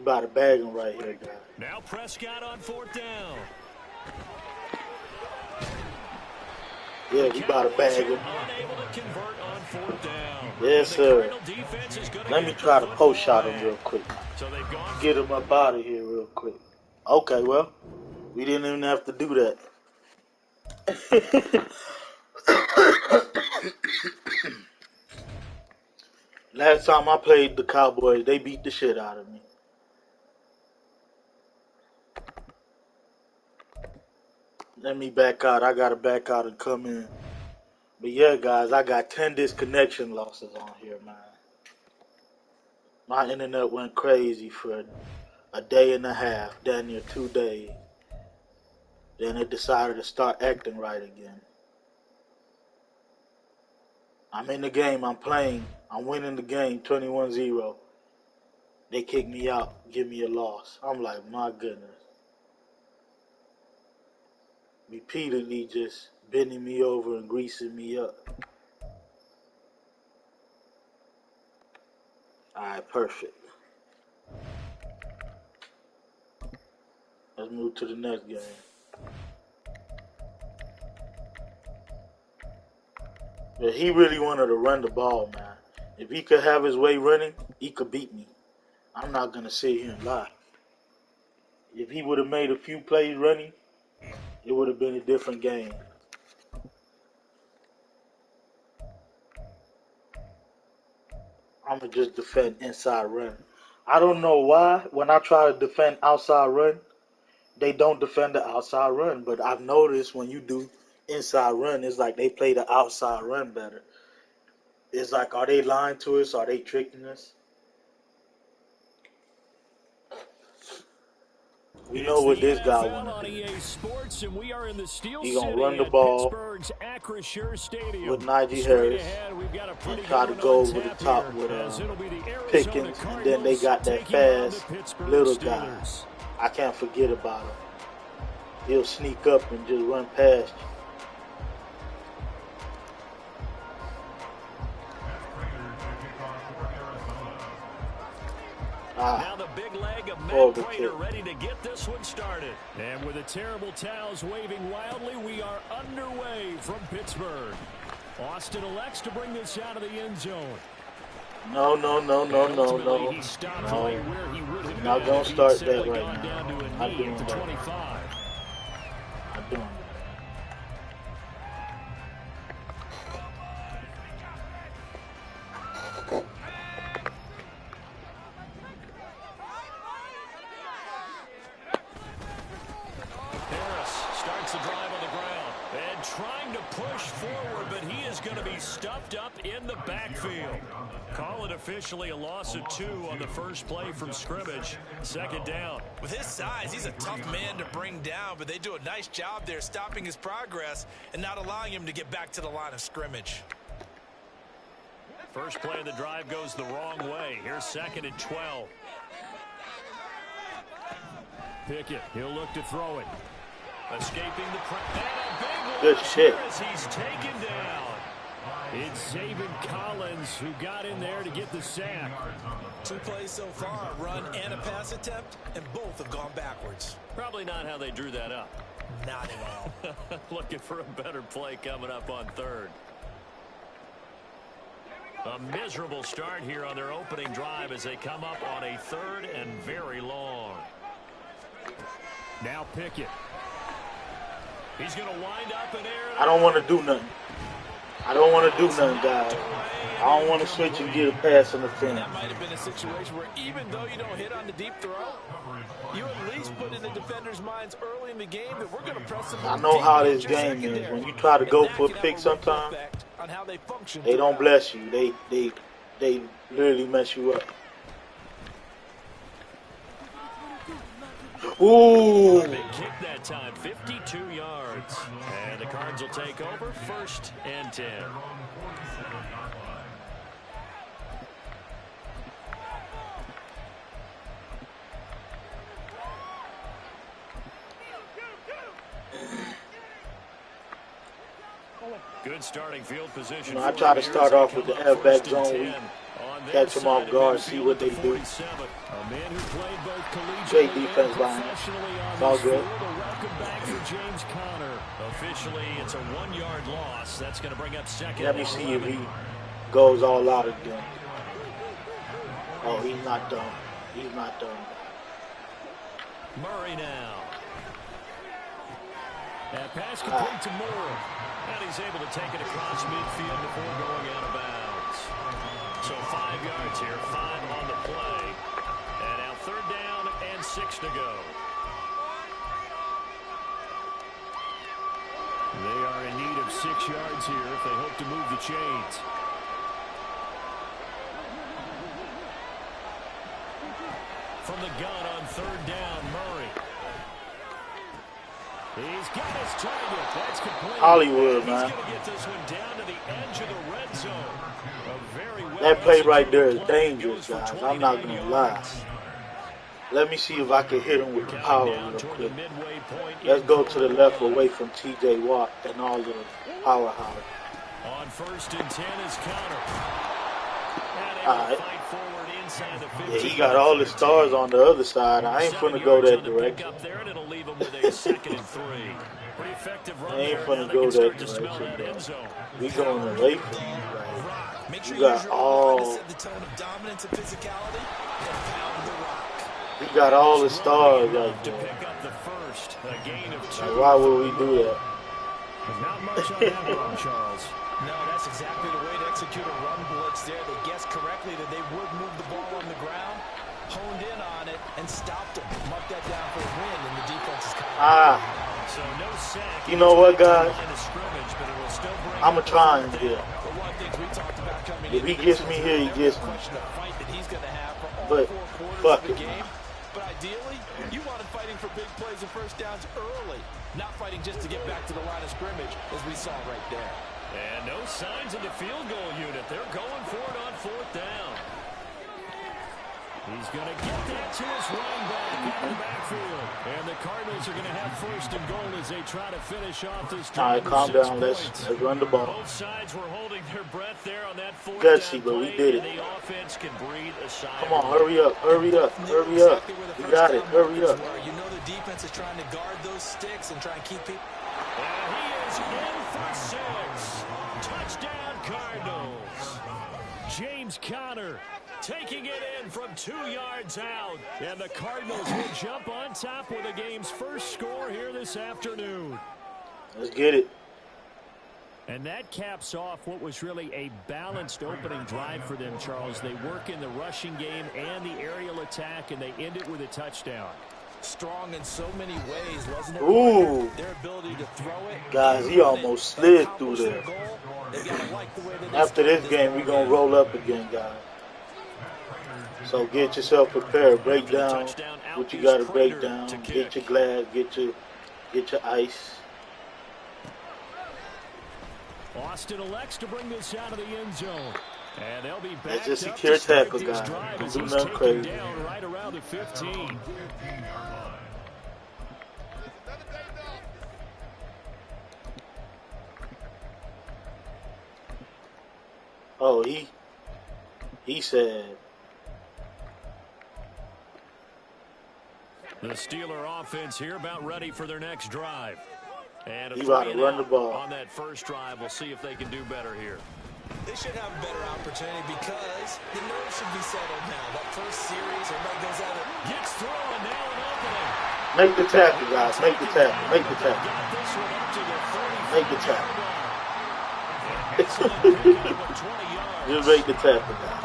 about to bag him right here, guys. Now Prescott on 4th down. Yeah, we about to bag him. Unable to convert on 4th down. Yes, sir. Let me try to to post shot him real quick. So they've gone. Get him up out of here real quick. Okay, well, we didn't even have to do that. Last time I played the Cowboys, they beat the shit out of me. Let me back out. I gotta back out and come in. But yeah, guys, I got 10 disconnection losses on here, man. My internet went crazy for a day and a half, damn near 2 days. Then it decided to start acting right again. I'm in the game, I'm playing, I'm winning the game 21-0. They kick me out, give me a loss. I'm like, my goodness. Repeatedly just bending me over and greasing me up. Alright, perfect. Let's move to the next game. But he really wanted to run the ball, man. If he could have his way running, he could beat me. I'm not going to sit here and lie. If he would have made a few plays running, it would have been a different game. I'm going to just defend inside run. I don't know why when I try to defend outside run, they don't defend the outside run. But I've noticed when you do inside run, it's like they play the outside run better. It's like, are they lying to us? Are they tricking us? We know what this guy want to do. He gonna run the ball with Najee Harris and try to go over the top with Pickens, and then they got that fast little guy. I can't forget about him. He'll sneak up and just run past you. Now the big leg of Matt Prater ready to get this one started. And with the terrible towels waving wildly, we are underway from Pittsburgh. Austin elects to bring this out of the end zone. No. He's stopped right where he would have Not been gonna if start he'd simply that right gone now. down to a Not knee doing at the that. 25. Not doing that. Trying to push forward, but he is going to be stuffed up in the backfield. Call it officially a loss of 2 on the first play from scrimmage. 2nd down. With his size, he's a tough man to bring down, but they do a nice job there stopping his progress and not allowing him to get back to the line of scrimmage. First play of the drive goes the wrong way. Here's 2nd and 12. Pickett, he'll look to throw it. Escaping the pressure. Good shit. He's taken down. It's Zaven Collins who got in there to get the sack. 2 plays so far, a run and a pass attempt, and both have gone backwards. Probably not how they drew that up. Not at all. Looking for a better play coming up on 3rd. A miserable start here on their opening drive as they come up on a 3rd and very long. Now Pickett. He's going to wind up in air. I don't want to do nothing. I don't want to do nothing, guys. I don't want to switch and get a pass on the fence. That might have been a situation where even though you don't hit on the deep throw, you at least put in the defender's minds early in the game that we're going to press them. I know how this game is. When you try to go for a pick sometimes, they don't bless you. They literally mess you up. Ooh. Big kick that time, 52 yards. And the Cards will take over, 1st and 10. Good starting field position. I try to start off with the halfback zone. their catch them off side of guard, see midfield what at the they do. 47. A man who played both Great collegiately and defense by him. professionally on It's all this good. field. A welcome back for James Conner. Officially, it's a 1-yard loss. That's going to bring up second. Let me see if he goes all out again. Oh, he's not done. He's not done. Murray now. That pass complete to Moore. And he's able to take it across midfield before going out of bounds. So 5 yards here, 5 on the play. And now 3rd down and 6 to go. They are in need of 6 yards here if they hope to move the chains. From the gun on 3rd down, Murray. He's got his target. That's complete. Hollywood, man. He's going to get this one down to the edge of the red zone. A very well That play right there is play. dangerous, guys. I'm not going to lie. Let me see if I can hit him with the power real quick. Let's go to the left away from T.J. Watt and all the powerhouse. On 1st and 10 is Conner. All right. Yeah, he got all the stars on the other side. I ain't finna go that direction. I ain't finna go that direction, bro. We going away from him, right? You got all... He got all the stars right there. Like, why would we do that? Not much on that one, Charles. No, that's exactly the way to execute a run blitz there. They guessed correctly that they would move the ball on the ground, honed in on it, and stopped him. Marked that down for a win in the defense's column. So no sack. You know what, guys? I'm going to try him here. If he gets me here, he gets me. But, fuck it, man. But ideally, you want him fighting for big plays and first downs early, not fighting just to get back to the line of scrimmage, as we saw right there. And no signs in the field goal unit. They're going for it on 4th down. He's going to get that to his running back in the backfield. And the Cardinals are going to have 1st and goal as they try to finish off this drive. All right, calm down. Let's run the ball. Both sides were holding their breath there on that 4th Gutsy, down but we play, did it. and the offense can breathe a sigh. Come on, hurry up, hurry up, hurry up. We got it, hurry up. You know the defense is trying to guard those sticks and try and keep people. And he is in for 6. Touchdown, Cardinals. James Conner taking it in from 2 yards out. And the Cardinals will jump on top with the game's first score here this afternoon. Let's get it. And that caps off what was really a balanced opening drive for them, Charles. They work in the rushing game and the aerial attack, and they end it with a touchdown. Strong in so many ways, wasn't it? Ooh. Their ability to throw it. Guys, he almost slid through there. After this game, we're going to roll up again, guys. So get yourself prepared. Break down what you got to break down. Get your glass, get your ice. Austin elects to bring this out of the end zone. And they'll be back. That's just secure tackle, guys. Don't do nothing crazy. Down right around the 15. Oh, he said. The Steeler offense here about ready for their next drive. And He about to run the ball. On that first drive, we'll see if they can do better here. They should have a better opportunity because the nerves should be settled now. That first series, everybody goes at it. Gets through and now an opening. Make the tackle, guys. Make the tackle. Make the tackle. Make the tackle. Just make the tackle, guys.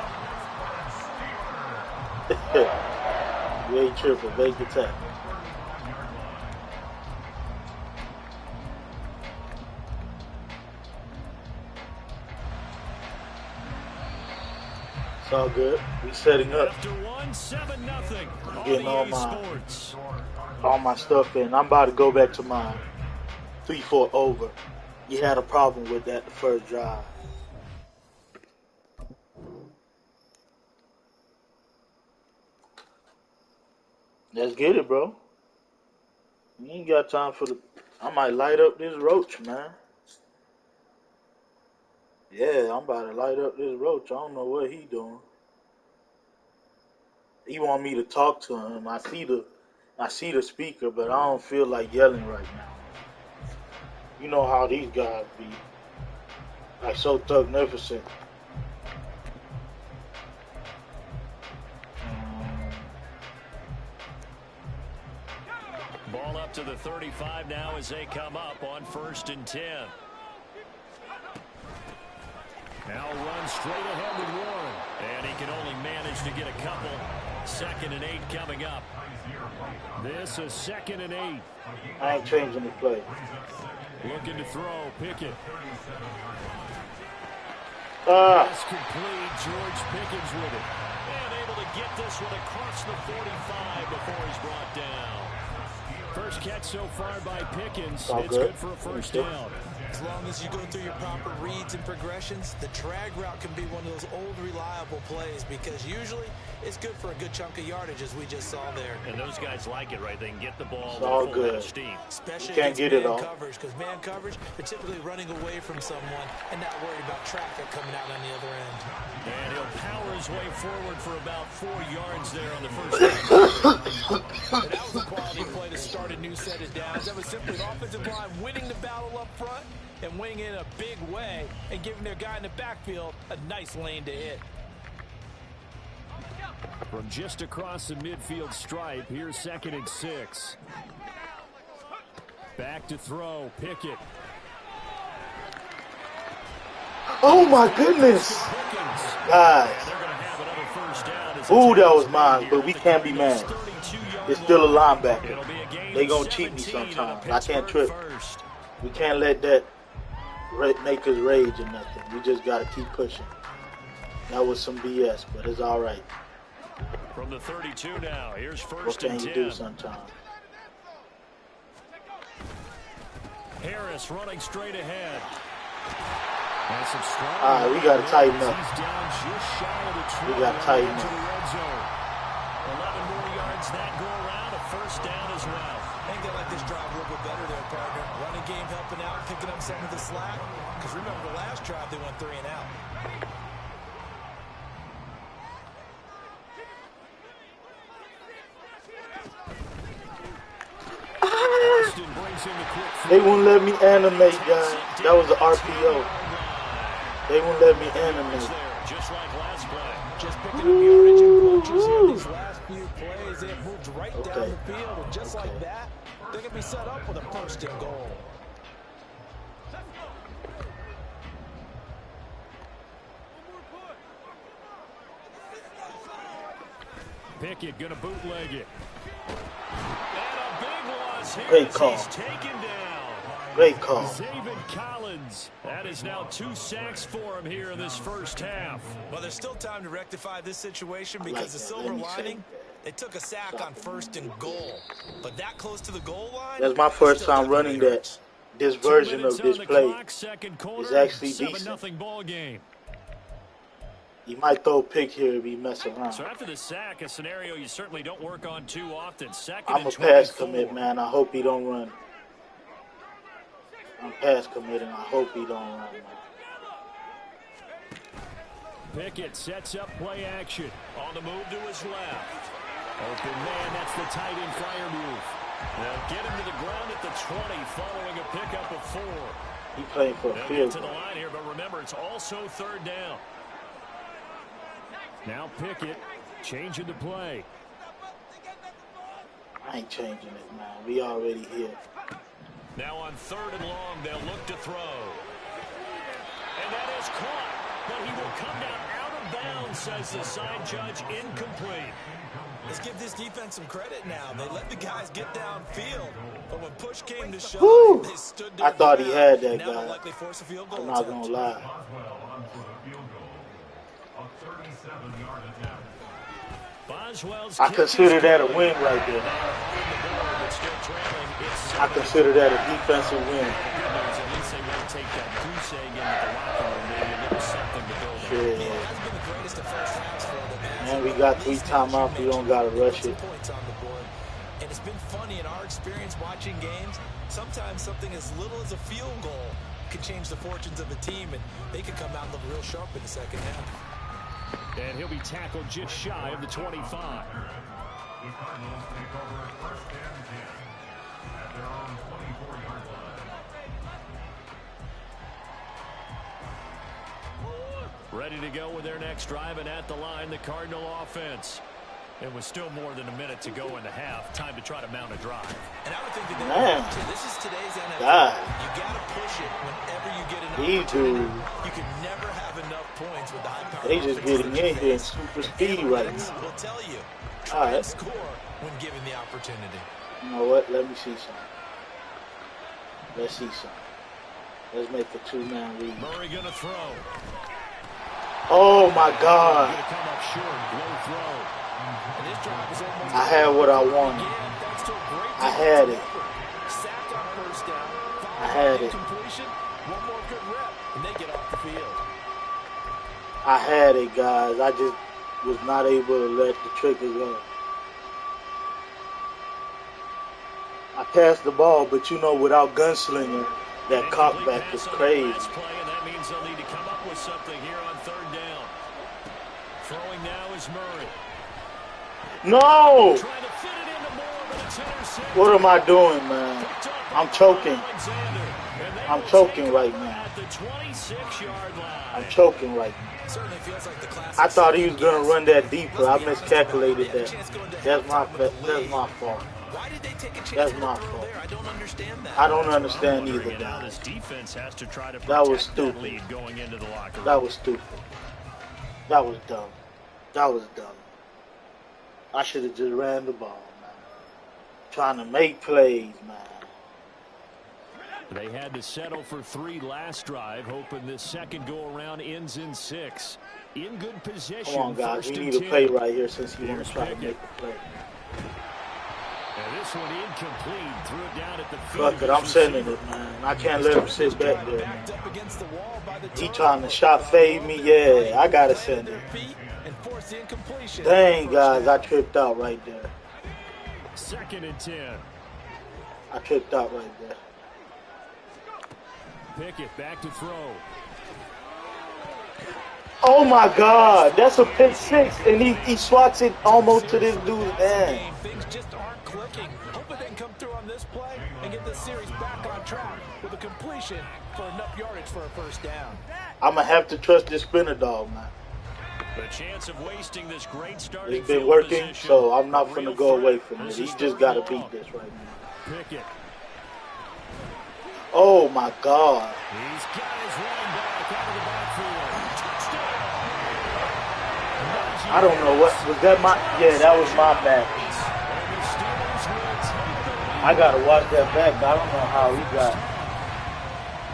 You ain't tripping. Make the tackle. It's all good. We setting up. After 1-7-0. I'm getting all my stuff in. I'm about to go back to my 3-4 over. You had a problem with that the first drive. Let's get it, bro. You ain't got time for the... I might light up this roach, man. Yeah, I'm about to light up this roach. I don't know what he doing. He want me to talk to him. I see the speaker, but I don't feel like yelling right now. You know how these guys be, like so thugnificent. Ball up to the 35 now as they come up on 1st and 10. Now run straight ahead with Warren. And he can only manage to get a couple. 2nd and 8 coming up. This is 2nd and 8. I ain't changing the play. Looking to throw. Pickett. Ah. Complete. George Pickens with it. And able to get this one across the 45 before he's brought down. First catch so far by Pickens. It's good for a first down. As long as you go through your proper reads and progressions, the drag route can be one of those old reliable plays because usually it's good for a good chunk of yardage as we just saw there. And those guys like it, right? They can get the ball with all full head of steam. Especially you can't get it all. Coverage, because man coverage, they're typically running away from someone and not worried about traffic coming out on the other end. And he'll power his way forward for about 4 yards there on the first down. And that was a quality play to start a new set of downs. That was simply the offensive line winning the battle up front and winning it in a big way and giving their guy in the backfield a nice lane to hit. From just across the midfield stripe, here's 2nd and 6. Back to throw, Pickett. Oh my goodness. Guys. Ooh, that was mine, but we can't be mad. It's still a linebacker. They gonna cheat me sometimes. I can't trip. We can't let that make us rage or nothing. We just gotta keep pushing. That was some BS, but it's all right. From the 32 now, here's 1st what can and 10. You do sometimes? Harris running straight ahead. All right, we got to tighten up. We got to tighten up. 11 more yards that go around, a first down as well. I think they like this drive a little bit better there, partner. Running game helping out, picking up some of the slack. Because remember the last drive, they went 3 and out. They wouldn't let me animate, guys. That was an RPO. They won't let me animate. Just like last play. Just picking up yardage and punches here these last few plays. They have moved right down the field. And just like that, they're going to be set up with a 1st and goal. Pickett going to bootleg it. And a big loss here. Great call. He's taken down. Great call. David Collins. That is now 2 sacks for him here in this first half. Well, there's still time to rectify this situation because the silver lining, they took a sack on 1st and goal. But that close to the goal line. That's my first time running that. This version of this play is actually decent. Ball game. He might throw a pick here if he mess around. So after the sack, a scenario you certainly don't work on too often. 2nd I'm a and pass 24. commit, man. I hope he don't run. I'm pass committing. I hope he don't run, man. Pickett sets up play action. On the move to his left. Open man, that's the tight end fire move. They'll get him to the ground at the 20 following a pickup of 4. He playing for a They'll field get to goal. the line here, but remember, it's also 3rd down. Now Pickett changing the play. I ain't changing it, man. We already here. Now on 3rd and long, they'll look to throw. And that is caught, but he will come down out of bounds, says the side judge, incomplete. Let's give this defense some credit now. They let the guys get downfield, but when push came to shove, Woo! they stood there. I thought he had that now guy. they'll likely force a field goal I'm not going to lie. I consider that a win right there. I consider that a defensive win. Yeah. Man, we got 3 timeouts. We don't got to rush it. And it's been funny in our experience watching games. Sometimes something as little as a field goal can change the fortunes of a team, and they can come out and look real sharp in the second half. And he'll be tackled just shy of the 25. The Cardinals take over first and 10 at their own 24-yard line. Ready to go with their next drive, and at the line, the Cardinal offense. And with still more than a minute to go in the half, time to try to mount a drive. And I would think that this is today's NFL. God. You got to push it whenever you get an These opportunity. dudes, You can never have enough points with the high power. they just getting in here in super speed right now. Will tell you, All try and right. score when given the opportunity. You know what? Let me see something. Let's see something. Let's make a two-man read. Murray going to throw. Oh my God! Going to come up short. Low throw. And this drive was almost I had what I wanted. thanks to a great I had it. sacked on first down. I had it. Completion. One more good rep, and they get off the field. I had it, guys. I just was not able to let the trigger go. I passed the ball, but you know, without gunslinger, that cockback is crazy. Play, and that means they'll need to come up with something here on third down. Throwing now is Murray. No! Trying to fit it into Moore, but it's intercepted. What am I doing, man? I'm choking. I'm choking right now. At the 26-yard line. I'm choking right now. Certainly feels like the classic. I thought he was gonna run that deeper. I miscalculated that. That's my fault. Why did they take a chance? That's my fault. I don't understand that. I don't understand either, Figuring it out, guys. his defense has to try to That was protect stupid. lead going into the locker room. That was stupid. That was dumb. That was dumb. I should have just ran the ball, man. Trying to make plays, man. They had to settle for 3 last drive, hoping this second go-around ends in 6. In good position. Come on, guys. First We and need a 10. play right here since you want Here's to try to Pickett. make a play. And this one incomplete. Threw it down at the feet Fuck of it. his I'm sending receiver. it, man. I can't let him sit back there, man. Backed up against the wall by the He target. trying to shot fade me. Yeah, I got to send it. And force the incompletion. Dang, guys. I tripped out right there. Second and 10. I tripped out right there. Pickett back to throw. Oh, my God. That's a pick six, and he swats it almost to this dude's hand. Things just aren't clicking. Hoping they can come through on this play and get this series back on track with a completion for enough yardage for a first down. I'm going to have to trust this spinner dog, man. The chance of wasting this great starting It's been field working, position. so I'm not A going to real go away threat. from it. This He is just third got to and beat long. this right now. Pickett. Oh, my God. He's got his running back out of the backfield. Touchdown. I don't know what was that. Yeah, that was my match. And the Steelers will take the lead. I gotta watch that back. I don't know how he got.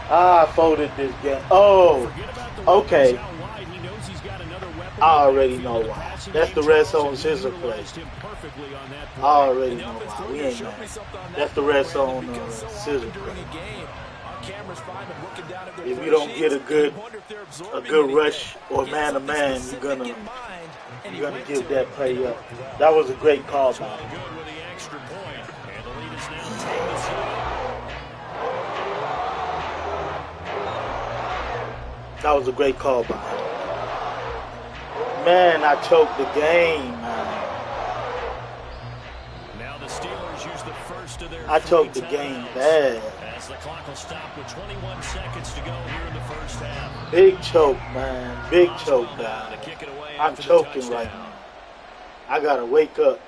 I folded this game. Oh, Forget about the okay. weapons out wide. He knows he's got another weapon I in the already backfield. know The why. passing That's the game red Charles, zone and scissor he play. utilized him perfectly on that play. I already And the know offense why. coordinator We ain't showed me mad. something on That's that the red play, zone because so scissor often during play. a game, our cameras find them looking down at their If play you don't get a sheets, good and wonder if they're a absorbing good anything. rush or Get man to something man, specific you're in mind, and he gonna went give to that it, play and it up. worked well. That was a great call by All him. good with the extra point. And the lead is now 10-7. That was a great call by him. Man, I choked the game, man. Now the Steelers use the first of their I three choked the game timeouts. bad. As the clock will stop with 21 seconds to go here in the first half. Big choke, man. Big choke, Boswell now guys. to kick it away I'm after the choking right touchdown. now. I gotta wake up.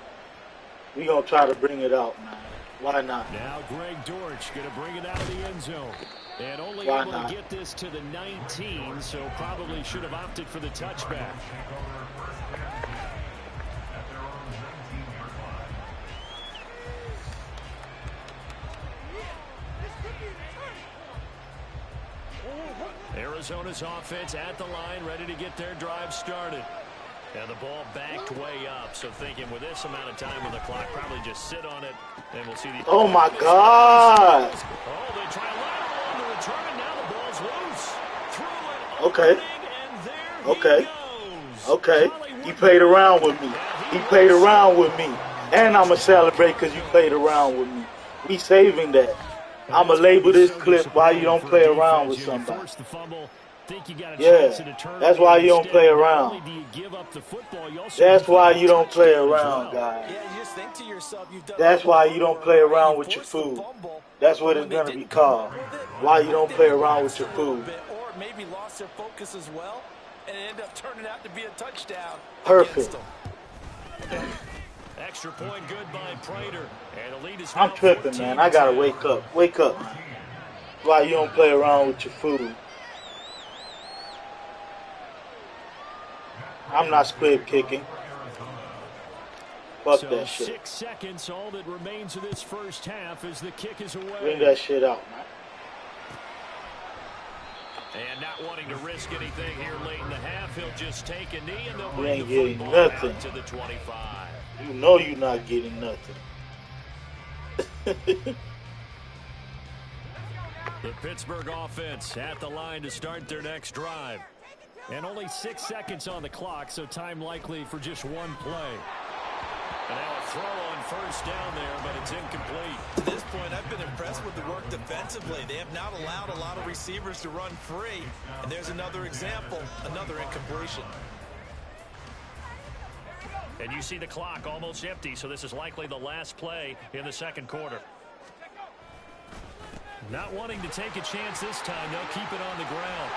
We gonna try to bring it out, man. Why not? Now Greg Dortch going to bring it out of the end zone. And only Why able not? to get this to the 19, so probably should have opted for the touchback. Arizona's offense at the line, ready to get their drive started. And the ball backed way up, so thinking with this amount of time on the clock, probably just sit on it, and we'll see the... Oh my God! Oh, they try lateral on the return, now the ball's loose. Through an Okay. opening, and there Okay. he goes. Okay. Hollywood You played around with me. He played around with me. And I'ma celebrate because you played around with me. We saving that. I'ma label this clip why you don't play around with somebody. Forced the fumble, think you got a Yeah, chance at a turnover. that's why you don't Instead, play not around. only do you give up the football, you also That's give up why a you don't play touchdown as around, well. guys. Yeah, you just think to yourself, you've done That's all the why hard you don't work, play right? around You with your forced the food. fumble, That's but what when it's they gonna be didn't come up called. with it, Why you don't they play around with relaxed your a little food. bit, or maybe lost their focus as well, and it ended up turning out to be a touchdown against Perfect. them. Extra point good by Prater. And the lead is I'm now tripping, man. I 14-10. gotta wake up. Wake up, man. Why you don't play around with your food? I'm not squib kicking. Fuck So that shit. 6 seconds, all that remains of this first half as the kick is away. Bring that shit out, man. And not wanting to risk anything here late in the half, he'll just take a knee and they'll You bring ain't the getting football nothing. out to the 25. You know you're not getting nothing. The Pittsburgh offense at the line to start their next drive. And only 6 seconds on the clock, so time likely for just one play. And now a throw on first down there, but it's incomplete. To this point, I've been impressed with the work defensively. They have not allowed a lot of receivers to run free. And there's another example, another incompletion. And you see the clock almost empty, so this is likely the last play in the second quarter. Not wanting to take a chance this time, they'll keep it on the ground.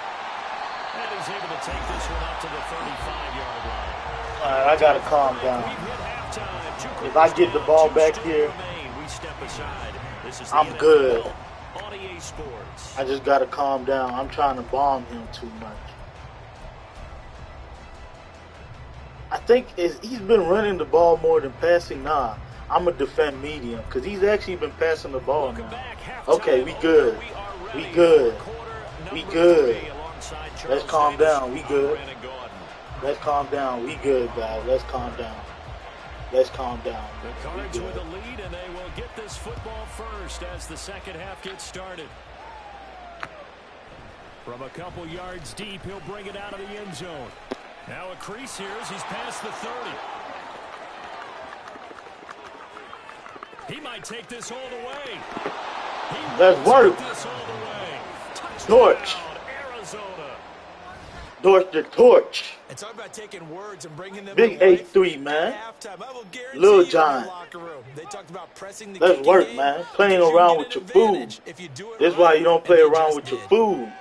And he's able to take this one up to the 35-yard line. All right, I gotta calm down. If I get the ball back here, I'm good. I just gotta calm down. I'm trying to bomb him too much. I think he's been running the ball more than passing. Nah, I'm gonna defend medium because he's actually been passing the ball now. Okay, we good. We good. We good. Let's calm down. We good. Let's calm down. We good, guys. Let's calm down. Let's calm down. The Cards with the lead, and they will get this football first as the second half gets started. From a couple yards deep, he'll bring it out of the end zone. Now a crease here as he's past the 30. He might take this all the way. Let's work. This all the way. Torch. Arizona. Torch the torch. And talk about taking words and bringing them Big to life. 8-3, man. Halftime, I will guarantee Lil you in John. the locker room, they talked about pressing the Let's kicking work, game man. Playing because you around get with an your food. advantage if you do it That's right, why you don't play and they around just with your did. food.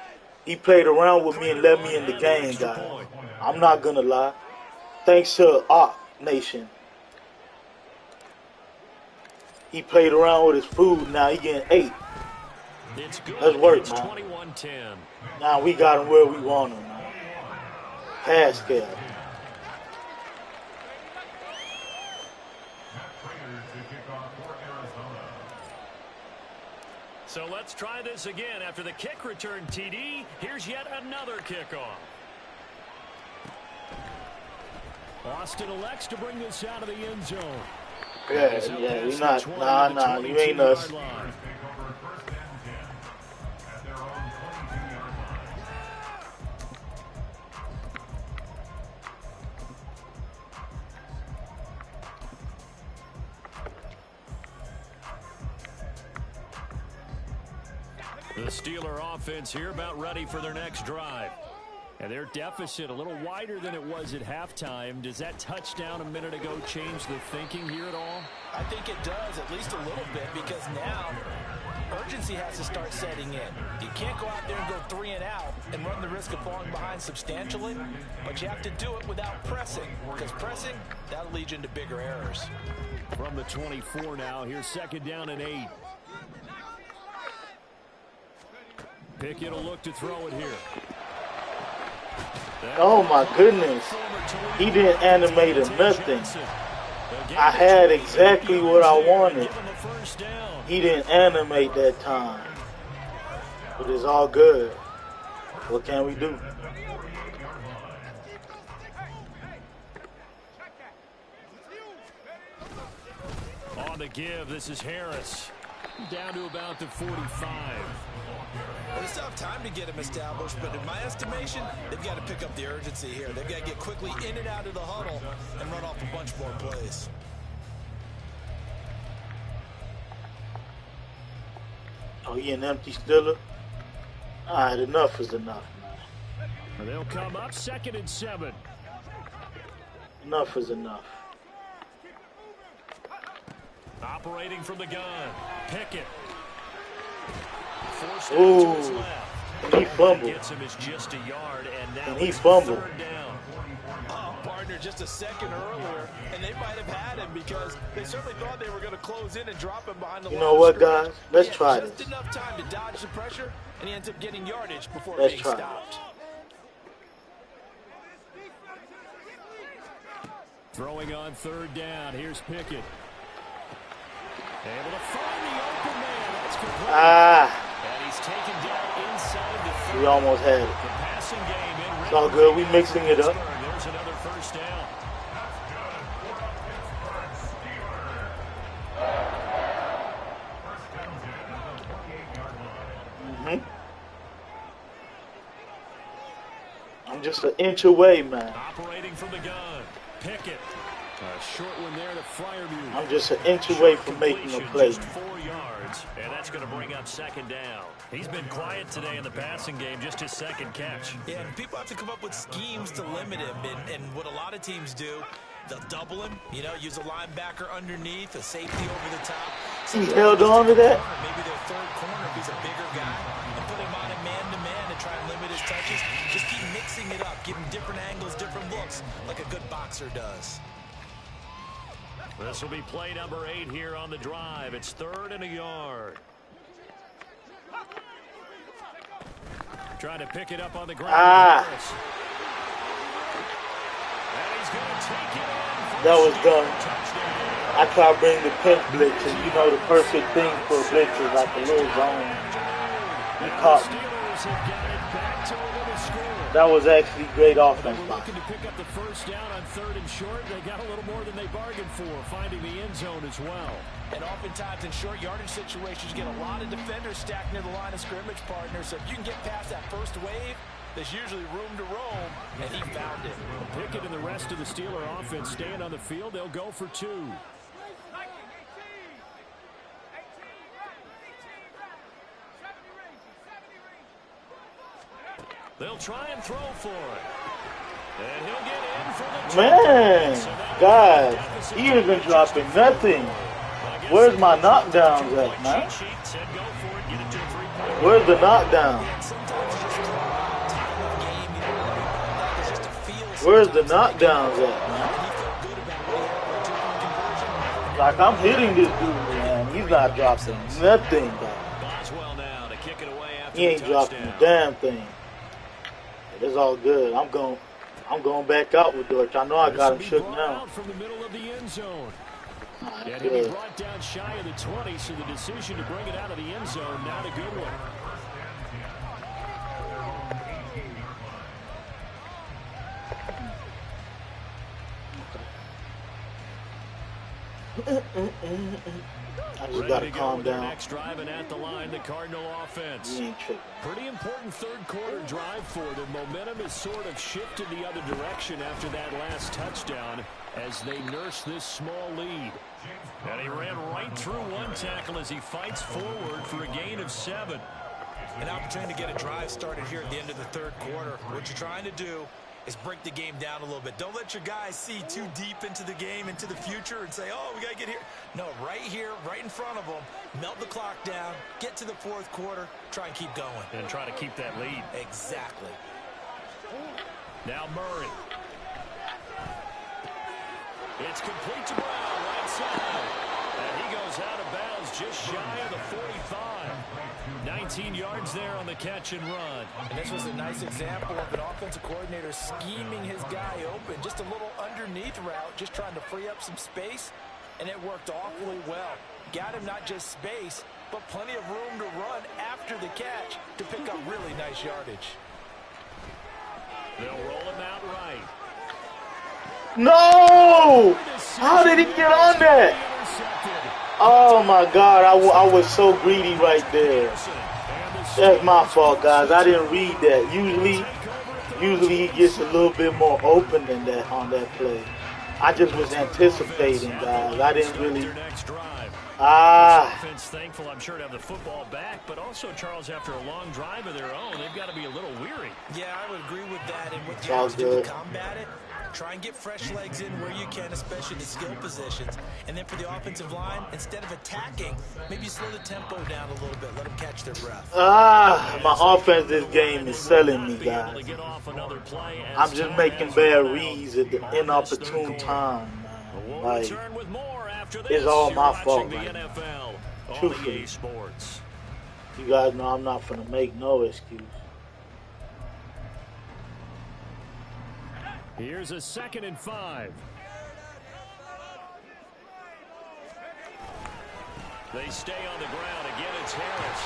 He played around with me and let me in the game, guys. I'm not gonna lie. Thanks to Ark Nation. He played around with his food. Now he getting 8. It's good. Let's work, It's man. 21-10. Now we got him where we want him, man. Pass scale. So let's try this again. After the kick return TD, here's yet another kickoff. Austin elects to bring this out of the end zone. Yeah, we not. Nah, you ain't us. The Steeler offense here about ready for their next drive. And their deficit a little wider than it was at halftime. Does that touchdown a minute ago change the thinking here at all? I think it does, at least a little bit, because now urgency has to start setting in. You can't go out there and go 3 and out and run the risk of falling behind substantially, but you have to do it without pressing, because pressing, that'll lead you into bigger errors. From the 24 now, here's second down and 8. Pickett will look to throw it here. Oh my goodness. He didn't animate or nothing. I had exactly what I wanted. He didn't animate that time. But it's all good. What can we do? On the give, this is Harris. Down to about the 45. Well, it's tough time to get him established, but in my estimation, they've got to pick up the urgency here. They've got to get quickly in and out of the huddle and run off a bunch more plays. Oh, he an empty stiller? Alright, enough is enough, man. They'll come up 2nd and 7. Enough is enough. Operating from the gun. Pickett. Ooh. And he fumbled. Gets him is just a yard, and now he fumbled. 3rd down. Oh, partner, just a second earlier, and they might have had him because they certainly thought they were going to close in and drop him behind the line. You know what, guys? Let's try this. Just enough time to dodge the pressure, and he ends up getting yardage before Let's being try stopped. Throwing on 3rd down. Here's Pickett. Able to find the open man. That's complete. And he's taken down inside the 30. We almost had it. The passing game in. It's all good. We mixing it up. There's another 1st down. I'm just an inch away, man. Operating from the gun. Pickett. A short one there to Freiermuth. I'm just an inch away from making a play. Just 4 yards, and that's going to bring up 2nd down. He's been quiet today in the passing game, just his 2nd catch. Yeah, and people have to come up with schemes to limit him, and what a lot of teams do, they'll double him, you know, use a linebacker underneath, a safety over the top. He held on to that? Maybe their 3rd corner if he's a bigger guy, and put him on a man-to-man to try and limit his touches. Just keep mixing it up, give him different angles, different looks, like a good boxer does. This will be play number 8 here on the drive. It's 3rd and a yard. Trying to pick it up on the ground. And he's going to take it in. That was done. I try to bring the pinch blitz, and you know the perfect thing for a blitz is like a little zone. He caught me. That was actually great offense. Looking to pick up the 1st down on 3rd and short. They got a little more than they bargained for, finding the end zone as well. And oftentimes in short yardage situations, you get a lot of defenders stacked near the line of scrimmage, partner. So if you can get past that first wave, there's usually room to roam, and he found it. Pickett and the rest of the Steeler offense staying on the field. They'll go for 2. They'll try and throw for it. And he'll get in for the Man, guys, he isn't dropping nothing. Where's my knockdowns at, man? Where's the knockdown? Where's the knockdowns at, man? Like, I'm hitting this dude, man. He's not dropping nothing, man. He ain't dropping a damn thing. It's all good. I'm going back out with George. I know I got him shook now. From the middle of the end zone. And good. he brought down shy of the 20, so the decision to bring it out of the end zone, not a good one. I just got to calm down. Next drive and at the line, the Cardinal offense. He ain't tripping. Pretty important 3rd quarter drive for them. Momentum has sort of shifted the other direction after that last touchdown as they nurse this small lead. And he ran right through one tackle as he fights forward for a gain of 7. An opportunity to get a drive started here at the end of the 3rd quarter. What you're trying to do is break the game down a little bit. Don't let your guys see too deep into the game, into the future, and say, oh, we got to get here. No, right here, right in front of them, melt the clock down, get to the 4th quarter, try and keep going. And try to keep that lead. Exactly. Now Murray. It's complete to Brown, right side. And he goes out of bounds just shy of the 45. 19 yards there on the catch and run. And this was a nice example of an offensive coordinator scheming his guy open. Just a little underneath route, just trying to free up some space, and it worked awfully well. Got him not just space, but plenty of room to run after the catch to pick up really nice yardage. They'll roll him out right. No! How did he get on that? Oh my God, I was so greedy right there. That's my fault, guys. I didn't read that. Usually he gets a little bit more open than that on that play. I just was anticipating, guys. I Ah. Offense thankful, I'm sure, to have the football back, but also, Charles, after a long drive of their own, they've got to be a little weary. Yeah, I would agree with that. And what It's you all have to do to good. combat it, try and get fresh legs in where you can, especially the skill positions. And then for the offensive line, instead of attacking, maybe slow the tempo down a little bit, let them catch their breath. My offense this game is selling me, guys. I'm just making bad reads at the inopportune time, man. Like, it's all my fault right now. Truthfully. You guys know I'm not finna make no excuse. Here's a 2nd and 5. They stay on the ground. Again, it's Harris.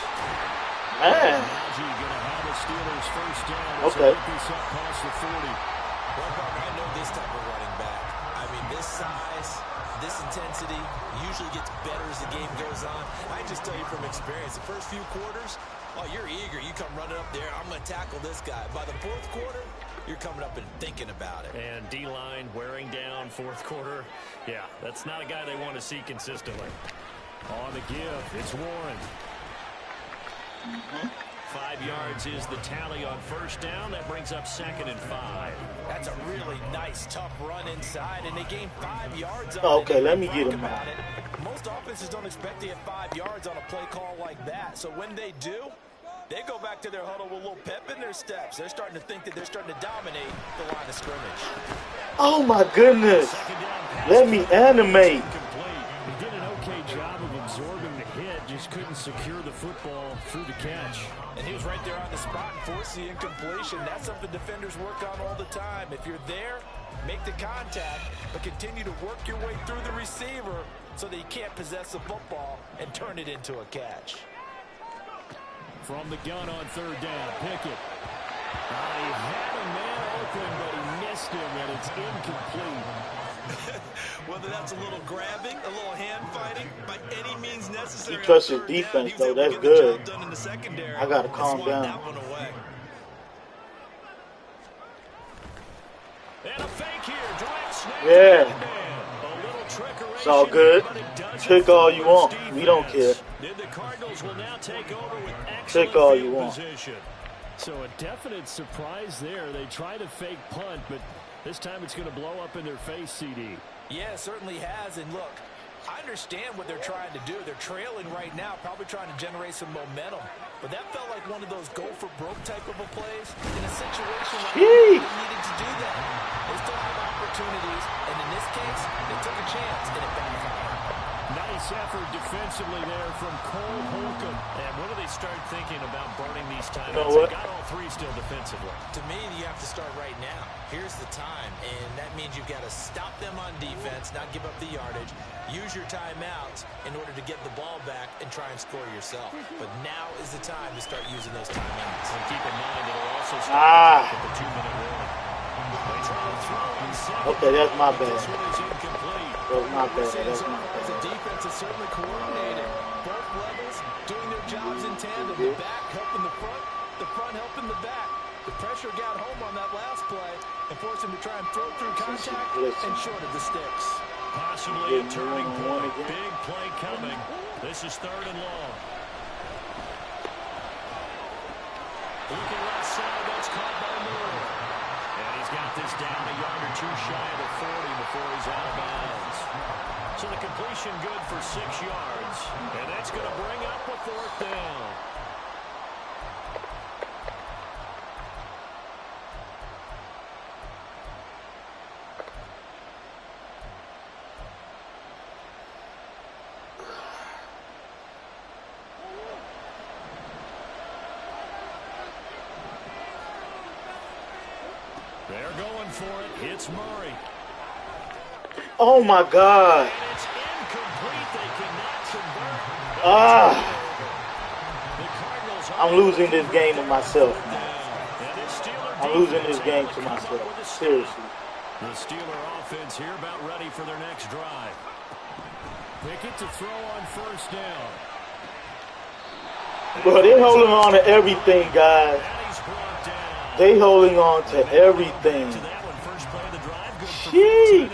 Man. Gonna have the Steelers first down. Okay. Past the 40. Well, Parker, I know this type of running back. I mean, this size, this intensity usually gets better as the game goes on. I just tell you from experience, the first few quarters, oh, you're eager. You come running up there. I'm going to tackle this guy. By the 4th quarter, you're coming up and thinking about it. And D-line wearing down 4th quarter. Yeah, that's not a guy they want to see consistently. On the give, it's Warren. 5 yards is the tally on first down. That brings up 2nd and 5. That's a really nice, tough run inside, and they gain 5 yards on it. Okay, let me get him out. Most offenses don't expect to get 5 yards on a play call like that. So when they do, they go back to their huddle with a little pep in their steps. They're starting to think that they're starting to dominate the line of scrimmage. Oh my goodness. Let me animate. He did an okay job of absorbing the hit, just couldn't secure the football through the catch. And he was right there on the spot and forced the incompletion. That's something defenders work on all the time. If you're there, make the contact, but continue to work your way through the receiver so that you can't possess the football and turn it into a catch. From the gun on 3rd down, Pickett. He had a man open, but he missed him, and it's incomplete. Whether that's a little grabbing, a little hand fighting, by any means necessary. He trusts his defense, though. That's good. I got to calm down. And a fake here. Direct snap. Yeah. It's all good. Trick all you want. We don't care. The Cardinals will now take over with Trick all you want. Position. So a definite surprise there. They try to fake punt, but this time it's going to blow up in their face, CD. Yeah, it certainly has. And look, I understand what they're trying to do. They're trailing right now, probably trying to generate some momentum. But that felt like one of those go-for-broke type of a plays in a situation where they needed to do that. They still have opportunities, and in this case, they took a chance, and it backfired. Nice effort defensively there from Cole Holcomb. And when do they start thinking about burning these timeouts? You know what? They got all 3 still defensively. To me, you have to start right now. Here's the time, and that means you've got to stop them on defense, not give up the yardage. Use your timeouts in order to get the ball back and try and score yourself. But now is the time to start using those timeouts. And keep in mind it'll also start at the 2-minute warning. Okay, that's my bad. That's my bad. That's my bad. The defense is certainly coordinated. Both levels doing their jobs in tandem. The back helping the front helping the back. The pressure got home on that last play and forced him to try and throw through contact and shorted the sticks. Possibly a turning point. Big play coming. This is 3rd and long. Looking left side, that's caught by Moore. And he's got this down a yard or 2 shy of the 40 before he's out of bounds. So the completion good for 6 yards. And that's going to bring up a 4th down. They're going for it. It's Murray. Oh my God. And it's incomplete. They cannot convert. The Cardinals I'm losing this game to myself, man. I'm losing this game to myself. Seriously. The Steeler offense here about ready for their next drive. Pickett to throw on 1st down. Bro, they're holding on to everything, guys. They holding on to everything. And Sheesh.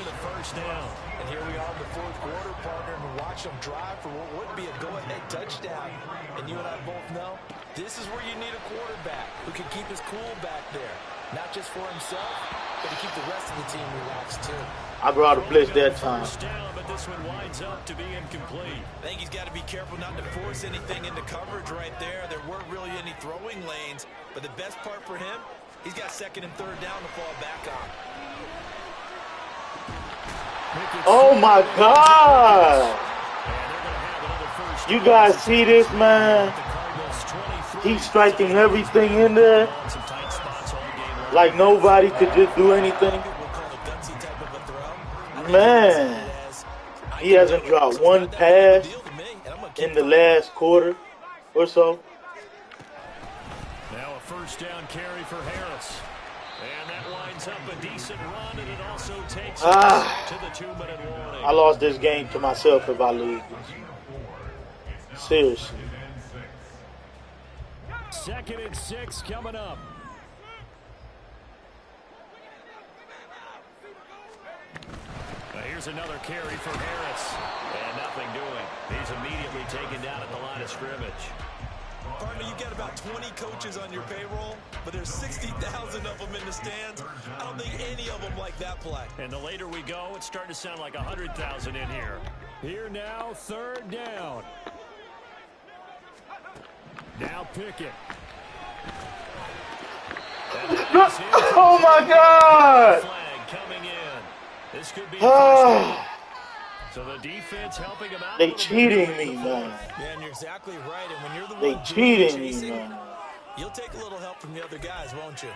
here we are in the 4th quarter, partner, and watch them drive for what would be a go-ahead touchdown. And you and I both know this is where you need a quarterback who can keep his cool back there. Not just for himself, but to keep the rest of the team relaxed too. I brought a blitz that time. Down, but this one winds up to be incomplete. I think he's got to be careful not to force anything into coverage right there. There weren't really any throwing lanes, but the best part for him, he's got second and third down to fall back on. Oh my God! You guys see this, man? He's striking everything in there. Like nobody could just do anything. Man, he hasn't dropped one pass in the last quarter or so. Now a first down carry for Harris. And that winds up a decent run, and it also takes us to the 2-minute warning. I lost this game to myself if I lose this. Seriously. 2nd and 6 coming up. Here's another carry for Harris. And nothing doing. He's immediately taken down at the line of scrimmage. Partner, you got about 20 coaches on your payroll, but there's 60,000 of them in the stands. I don't think any of them like that play. And the later we go, it's starting to sound like 100,000 in here. Here now, 3rd down. Now Pickett. Oh my God! Flag coming in. This could be so the defense helping him out. They cheating me, man. Yeah, and you're exactly right. And when you're the They one cheating chasing, me, man. you'll take a little help from the other guys, won't you?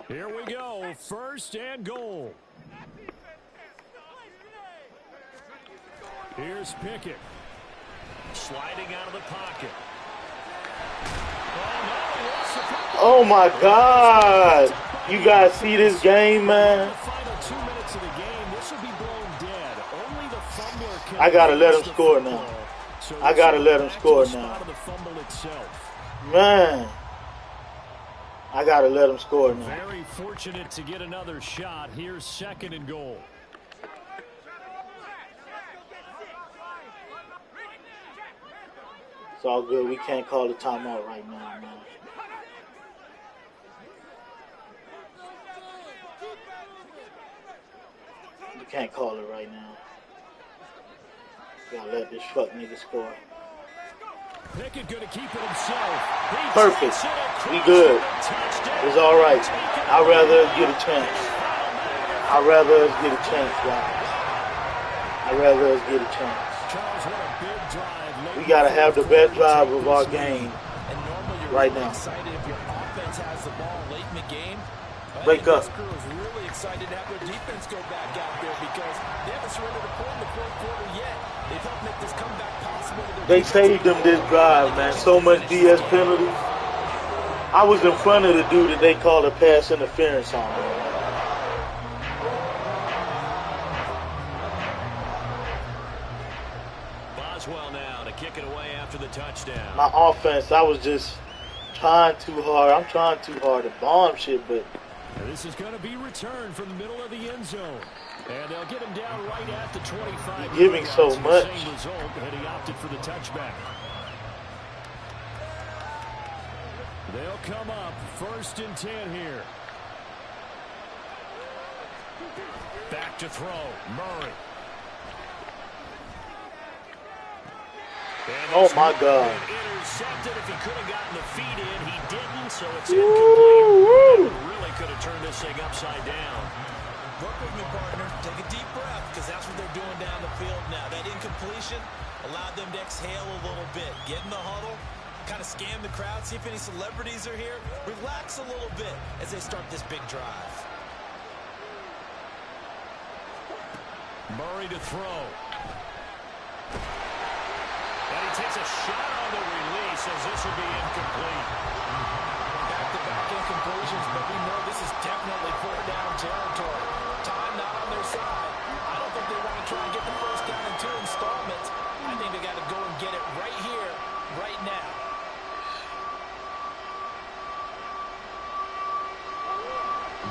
Here we go. 1st and goal. Here's Pickett. Sliding out of the pocket. Oh my God! You guys see this game, man? I gotta let him score now. I gotta let him score now. Man, I gotta let him score now. Very fortunate to get another shot. Here's 2nd and goal. It's all good. We can't call the timeout right now, man. We can't call it right now. Gotta let this fuck nigga score. Pickett gonna keep it himself. Perfect. We good. It's all right. I'd rather us get a chance. I'd rather us get a chance, guys. I'd rather us get a chance. We gotta have the best drive of our game right now. Break up. Really excited to have their defense go back out there because they haven't surrendered a point in the 4th quarter yet. They've helped make this comeback possible. They saved them this drive, man. So much DS penalties. I was in front of the dude that they called a pass interference on. Boswell now to kick it away after the touchdown. My offense, I was just trying too hard. I'm trying too hard to bomb shit, but this is going to be returned from the middle of the end zone. And they'll get him down right at the 25. You're giving so much. Same result, and he opted for the touchback. They'll come up 1st and 10 here. Back to throw. Murray. Oh my God. Intercepted. If he could have gotten the feet in, he didn't, so it's incomplete. Really could have turned this thing upside down. Work with me, partner. Take a deep breath, because that's what they're doing down the field now. That incompletion allowed them to exhale a little bit. Get in the huddle, kind of scan the crowd, see if any celebrities are here. Relax a little bit as they start this big drive. Murray to throw. And he takes a shot on the release as this will be incomplete. Back-to-back incompletions, but we know this is definitely 4th down territory. Time not on their side. I don't think they want to try and get the first down in 2 installments. I think they got to go and get it right here, right now.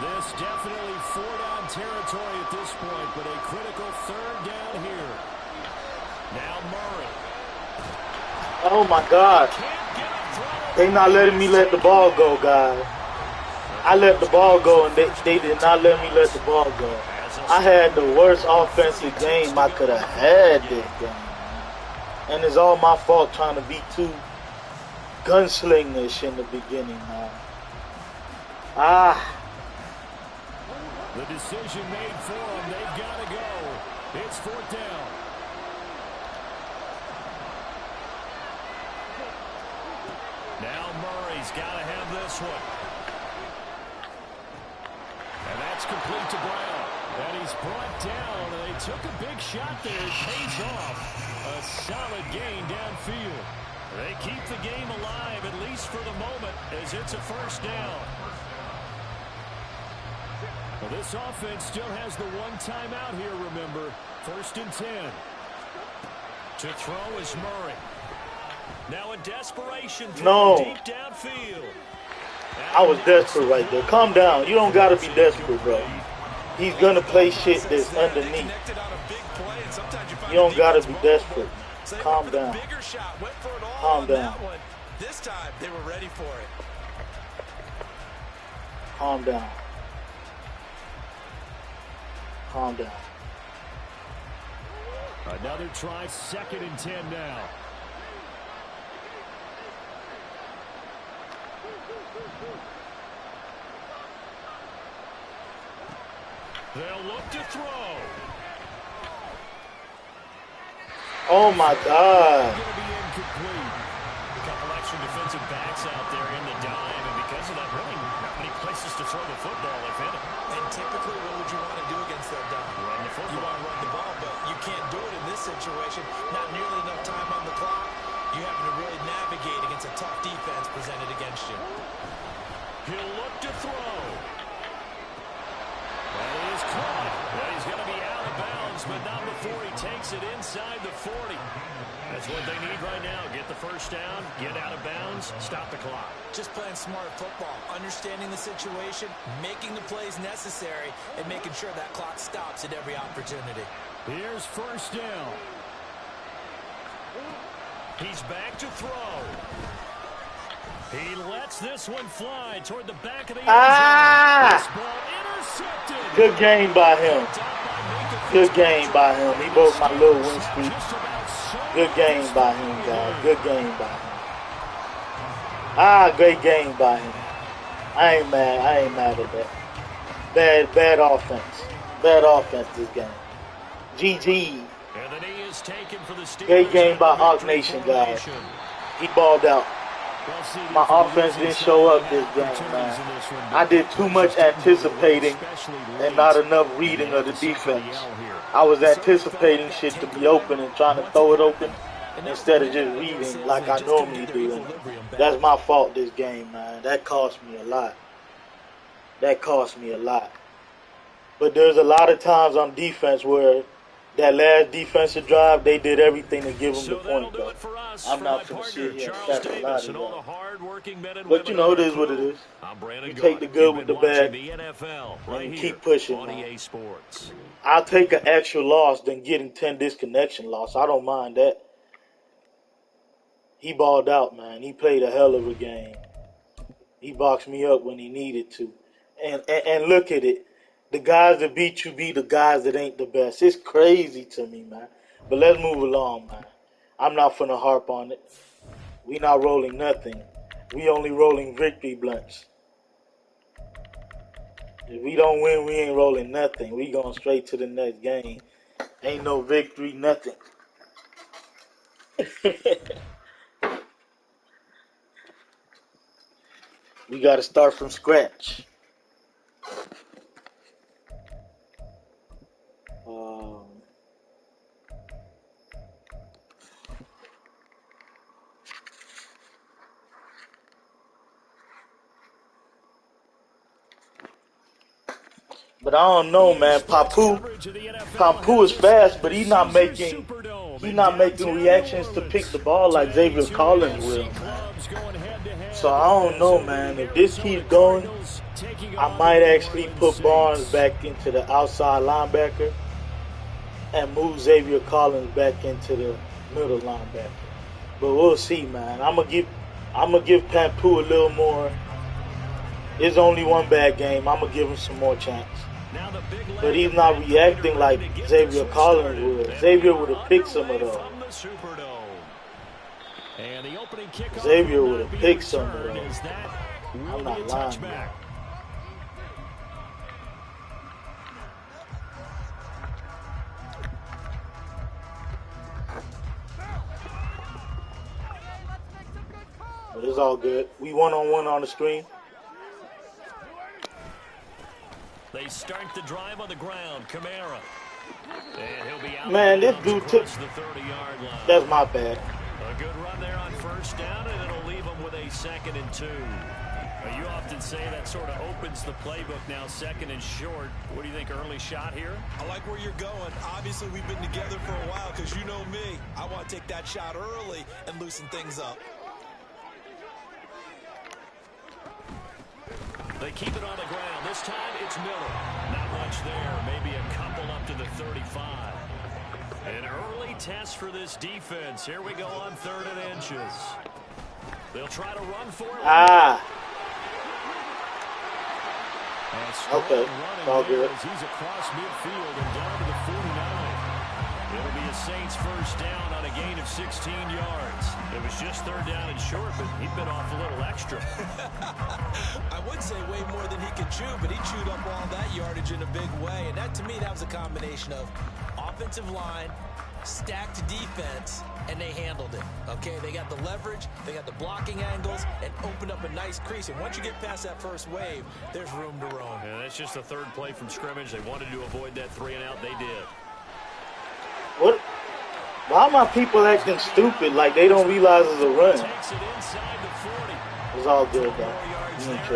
This definitely 4th down territory at this point, but a critical 3rd down here. Now Murray. Oh my God. They not letting me let the ball go, guys. I let the ball go, and they did not let me let the ball go. I had the worst offensive game I could have had this game. And it's all my fault trying to be too gunslingerish in the beginning, man. The decision made for them. They've got to go. It's 4th down. Now Murray's got to have this one. And that's complete to Brown. And he's brought down. And they took a big shot there. It pays off. A solid gain downfield. They keep the game alive, at least for the moment, as it's a 1st down. Well, this offense still has the one timeout here, remember. 1st and 10. To throw is Murray. Now in desperation, deep downfield. I was desperate right there. Calm down. You don't got to be desperate, bro. He's going to play shit that's underneath. You don't got to be desperate. Calm down. Calm down. This time they were ready for it. Calm down. Calm down. Another try, 2nd and 10 now. They'll look to throw. Oh my God. Going to be incomplete. A couple extra defensive backs out there in the dime, and because of that, really not many places to throw the football, if any. And typically, what would you want to do against that dime? Run the football. You want to run the ball, but you can't do it in this situation. Not nearly enough time on the clock. You having to really navigate against a tough defense presented against you. He'll look to throw. That is caught. Well, he's going to be out of bounds, but not before he takes it inside the 40. That's what they need right now. Get the 1st down, get out of bounds, stop the clock. Just playing smart football, understanding the situation, making the plays necessary, and making sure that clock stops at every opportunity. Here's 1st down. He's back to throw. He lets this one fly toward the back of the end zone. This ball intercepted. Good game by him. Good game by him. He broke my little win streak. Good game by him, guys. Good game by him. Great game by him. I ain't mad at that. Bad offense. Bad offense this game. GG. Great game by Hawk Nation, guys. He balled out. My offense didn't show up this game, man. I did too much anticipating and not enough reading of the defense. I was anticipating shit to be open and trying to throw it open instead of just reading like I normally do. And that's my fault this game, man. That cost me a lot. That cost me a lot. But there's a lot of times on defense where that last defensive drive, they did everything to give them the point, though. I'm not going to sit here and catch a lot of that. But, you know, it is what it is. You take the good with the bad and keep pushing, man. I'll take an extra loss than getting 10 disconnection loss. I don't mind that. He balled out, man. He played a hell of a game. He boxed me up when he needed to. And look at it. The guys that beat you be the guys that ain't the best. It's crazy to me, man. But let's move along, man. I'm not finna harp on it. We not rolling nothing. We only rolling victory blunts. If we don't win, we ain't rolling nothing. We going straight to the next game. Ain't no victory, nothing. We got to start from scratch. But I don't know, man. Papu is fast, but he's not making reactions to pick the ball like Xavier Collins will. So I don't know, man. If this keeps going, I might actually put Barnes back into the outside linebacker and move Xavier Collins back into the middle linebacker. But we'll see, man. I'm gonna give Pampu a little more. It's only one bad game. I'm gonna give him some more chance. But he's not reacting like Xavier Collins would. Xavier would have picked some of those. Xavier would have picked some of those. I'm not lying. But it's all good. We one-on-one on the screen. They start the drive on the ground. Kamara. And he'll be out. Man, this dude took the 30-yard line. That's my bad. A good run there on first down, and it'll leave them with a 2nd and 2. You often say that sort of opens the playbook now, 2nd and short. What do you think, early shot here? I like where you're going. Obviously, we've been together for a while because you know me. I want to take that shot early and loosen things up. They keep it on the ground. This time it's Miller. Not much there. Maybe a couple up to the 35. An early test for this defense. Here we go on 3rd and inches. They'll try to run for it. Okay. All good. He's across midfield and down to the 49. It'll be a Saints first down on a gain of 16 yards. It was just 3rd down and short, but he bit off a little extra. I would say way more than he could chew, but he chewed up all that yardage in a big way. And that, to me, that was a combination of offensive line, stacked defense, and they handled it. Okay, they got the leverage, they got the blocking angles, and opened up a nice crease. And once you get past that first wave, there's room to roam. Yeah, that's just the 3rd play from scrimmage. They wanted to avoid that 3-and-out. They did. What? Why are my people acting stupid like they don't realize it's a run? It's all good, though.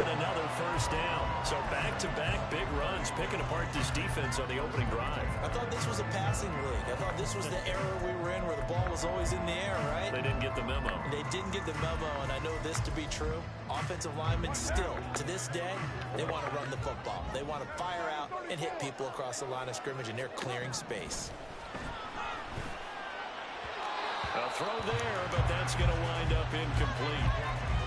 Another first down. So back-to-back big runs, picking apart this defense on the opening drive. I thought this was a passing league. I thought this was the era we were in where the ball was always in the air, right? They didn't get the memo. They didn't get the memo, and I know this to be true. Offensive linemen still, to this day, they want to run the football. They want to fire out and hit people across the line of scrimmage, and they're clearing space. A throw there, but that's going to wind up incomplete.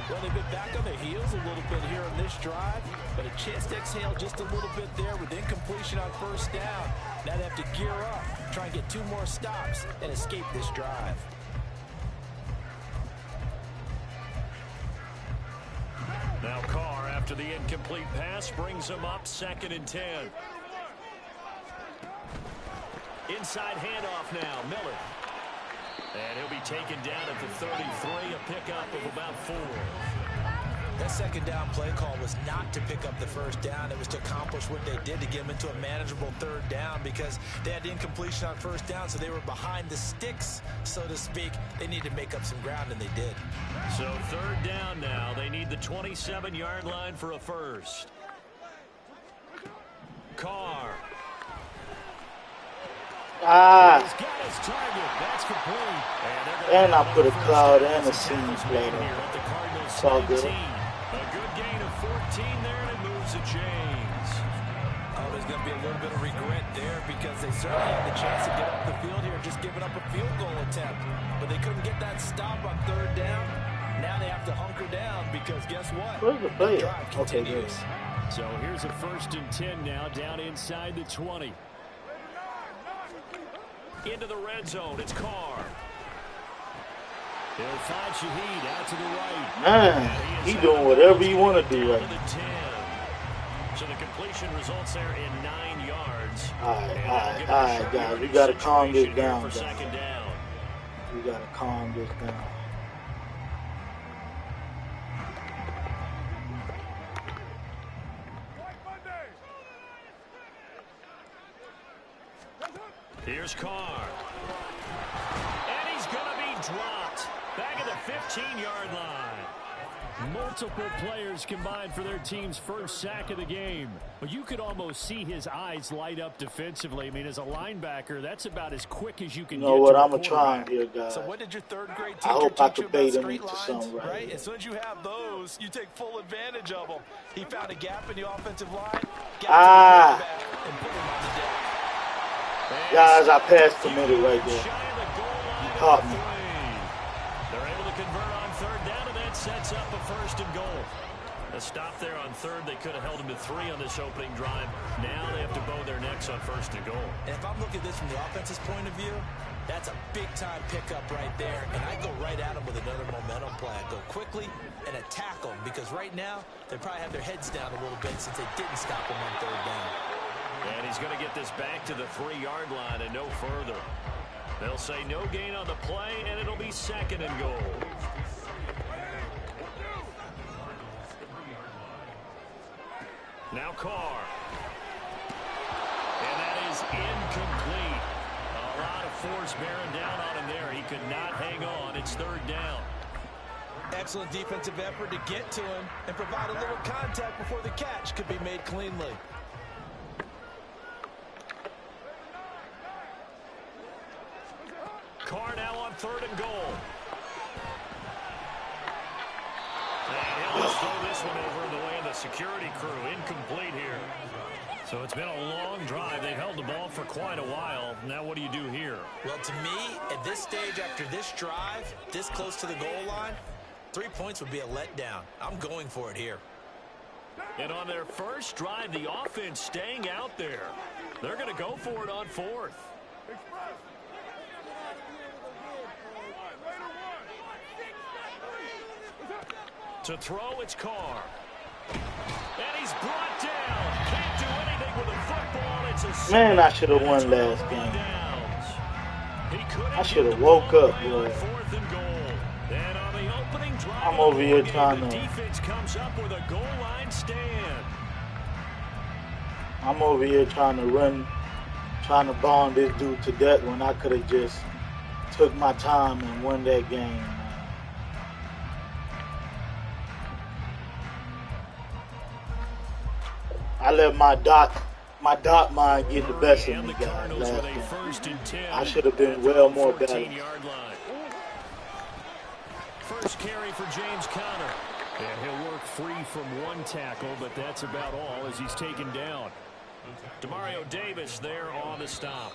Well, they've been back on their heels a little bit here on this drive, but a chance to exhale just a little bit there with incompletion on first down. Now they have to gear up, try and get 2 more stops, and escape this drive. Now Carr, after the incomplete pass, brings them up 2nd and 10. Inside handoff now, Miller. And he'll be taken down at the 33, a pickup of about 4. That 2nd down play call was not to pick up the first down. It was to accomplish what they did to get them into a manageable 3rd down because they had incompletion on first down, so they were behind the sticks, so to speak. They needed to make up some ground, and they did. So 3rd down now. They need the 27-yard line for a first. Carr. He's got his target. That's complete. And I put a cloud and a seam plate on. It's all good. A good gain of 14 there, and it moves the chains. Oh, there's going to be a little bit of regret there because they certainly had the chance to get up the field here, just giving up a field goal attempt. But they couldn't get that stop on 3rd down. Now they have to hunker down because guess what? Where's the player? Drive continues. So here's a 1st and 10 now, down inside the 20. Into the red zone, it's Carr. He'll find Shaheed out to the right. Man, he doing whatever you want to do right now. So the completion results there in 9 yards. All right, guys. We got to calm this down, guys. We got to calm this down. Here's Carr. And he's going to be dropped. Back at the 15-yard line. Multiple players combined for their team's first sack of the game. But you could almost see his eyes light up defensively. I mean, as a linebacker, that's about as quick as you can get. You know what? I'm going to try here, guys. So what did your 3rd grade I teacher hope I teach you could bait about him straight into lines, something right here. As soon as you have those, you take full advantage of them. He found a gap in the offensive line, got to the quarterback, and put him on the deck. Guys, I passed committed right there. He caught me. They're able to convert on third down, and that sets up a first and goal. A stop there on third. They could have held him to 3 on this opening drive. Now they have to bow their necks on first and goal. And if I'm looking at this from the offense's point of view, that's a big-time pickup right there. And I go right at him with another momentum play. I go quickly and attack them because right now they probably have their heads down a little bit since they didn't stop him on third down. And he's going to get this back to the 3-yard line and no further. They'll say no gain on the play, and it'll be second and goal. Now Carr. And that is incomplete. A lot of force bearing down on him there. He could not hang on. It's third down. Excellent defensive effort to get to him and provide a little contact before the catch could be made cleanly. Carr now on third and goal. And he'll just throw this one over the way of the security crew. Incomplete here. So it's been a long drive. They've held the ball for quite a while. Now what do you do here? Well, to me, at this stage after this drive, this close to the goal line, 3 points would be a letdown. I'm going for it here. And on their first drive, the offense staying out there. They're going to go for it on fourth. To throw, it's Carr. And he's brought down. Can't do anything with a football. It's a Man, I should have won last game. I should have woke up, boy. I'm over here trying to. Defense comes up with a goal line stand. I'm over here trying to run, trying to bond this dude to death when I could have just took my time and won that game. I let my dot mind get the best of me, guys, last game. I should have been well more balanced. First carry for James Conner. And he'll work free from one tackle, but that's about all as he's taken down. Demario Davis there on the stop.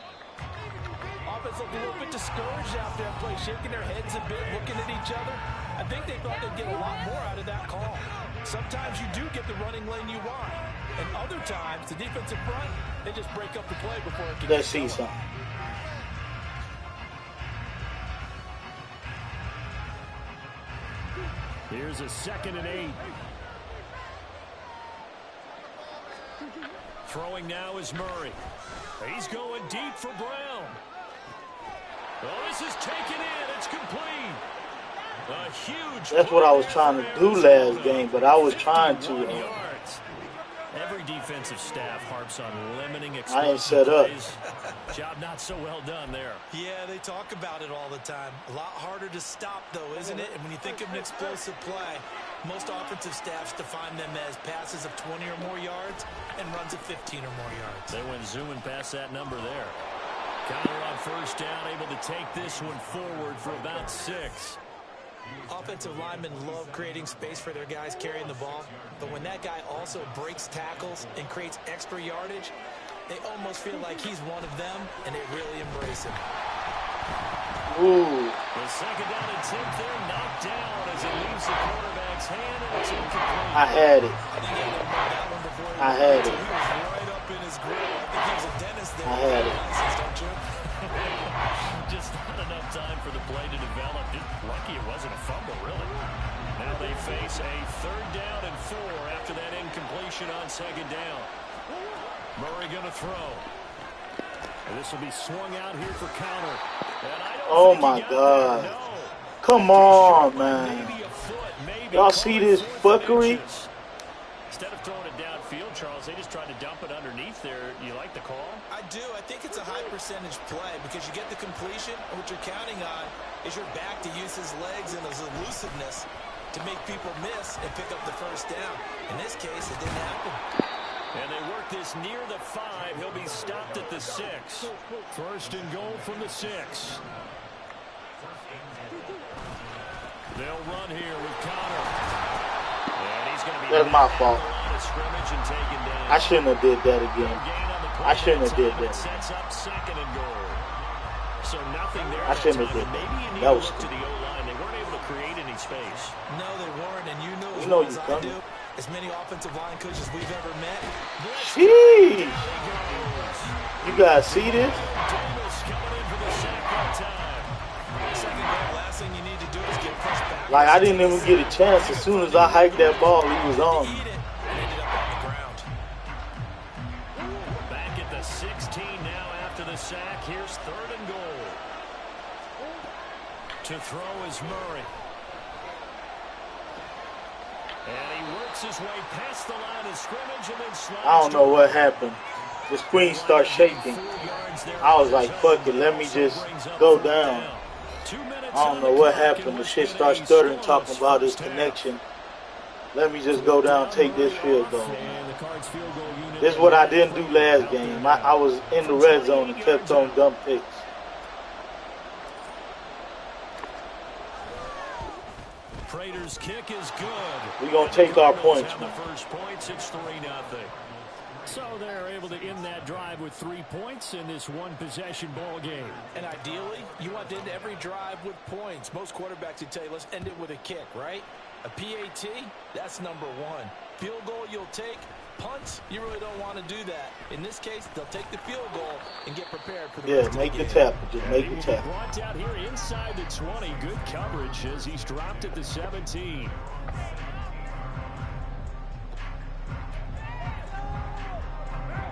Offense looked a little bit discouraged out there, play shaking their heads a bit, looking at each other. I think they thought they'd get a lot more out of that call. Sometimes you do get the running lane you want. And other times, the defensive front, they just break up the play before it can Let's see something. Here's a 2nd and 8. Throwing now is Murray. He's going deep for Brown. Oh, this is taken in. It's complete. A huge. That's what I was trying to do last game, but I was trying to. Every defensive staff harps on limiting I ain't explosive set up. plays. Job not so well done there. Yeah, they talk about it all the time. A lot harder to stop, though, isn't it? And when you think of an explosive play, most offensive staffs define them as passes of 20 or more yards and runs of 15 or more yards. They went zooming past that number there. Conner on first down, able to take this one forward for about 6. Offensive linemen love creating space for their guys carrying the ball, but when that guy also breaks tackles and creates extra yardage, they almost feel like he's one of them, and they really embrace him. The Ooh. 2nd down and 10 there, knocked down as it leaves the quarterback's hand, and it's incomplete. I had it. I had it. He was right up in his grill. I think he was a dentist there. I had it. Don't you? Just not enough time for the play to develop. Just lucky it wasn't a fumble, really. Now they face a 3rd down and 4 after that incompletion on 2nd down. Murray going to throw. And this will be swung out here for Conner. Oh my God. No. Come on, man. Maybe a foot, maybe. Y'all see this fuckery? Instead of throwing it downfield, Charles, they just tried to dump it underneath there. You like the call? I do. I think it's a high percentage play because you get the completion, and what you're counting on is your back to use his legs and his elusiveness to make people miss and pick up the first down. In this case, it didn't happen. And they work this near the 5. He'll be stopped at the 6. First and goal from the 6. They'll run here with Conner. And he's going to be That's my fault. scrimmage and taken down. I shouldn't have did that again. Gain on the I shouldn't have did It that. sets up second and goal. So nothing there. I shouldn't have did Maybe you need that. to look to the O-line. They weren't able to create any space. No, they weren't, and you know as You know well as you I coming. do, as many offensive line coaches we've ever met. Sheesh. You guys see this? Davis coming in for the sack that time. Second goal, last thing you need to do is get pushed back. Like, I didn't even get a chance. As soon as I hiked that ball, he was on me. Eat it, and ended up on the ground. Back at the 16 now after the sack. Here's third and goal. To throw is Murray. And he works his way past the line of scrimmage and then slides. I don't know what happened. The screen started shaking. I was like, fuck it, let me just go down. I don't know what happened. The shit started stuttering, talking about his connection. Let me just go down, take this field goal. This is what I didn't do last game. I was in the red zone and kept on dumb picks. Prater's kick is good. We're going to take our points, man. The first points, it's 3-0. So they're able to end that drive with 3 points in this one-possession ball game. And ideally, you want to end every drive with points. Most quarterbacks would tell you, let's end it with a kick, right? A PAT, that's number one. Field goal you'll take. Punts, you really don't want to do that. In this case, they'll take the field goal and get prepared for the rest of the game. Make the tackle. Just make the tackle. Brought out here inside the 20. Good coverage as he's dropped at the 17.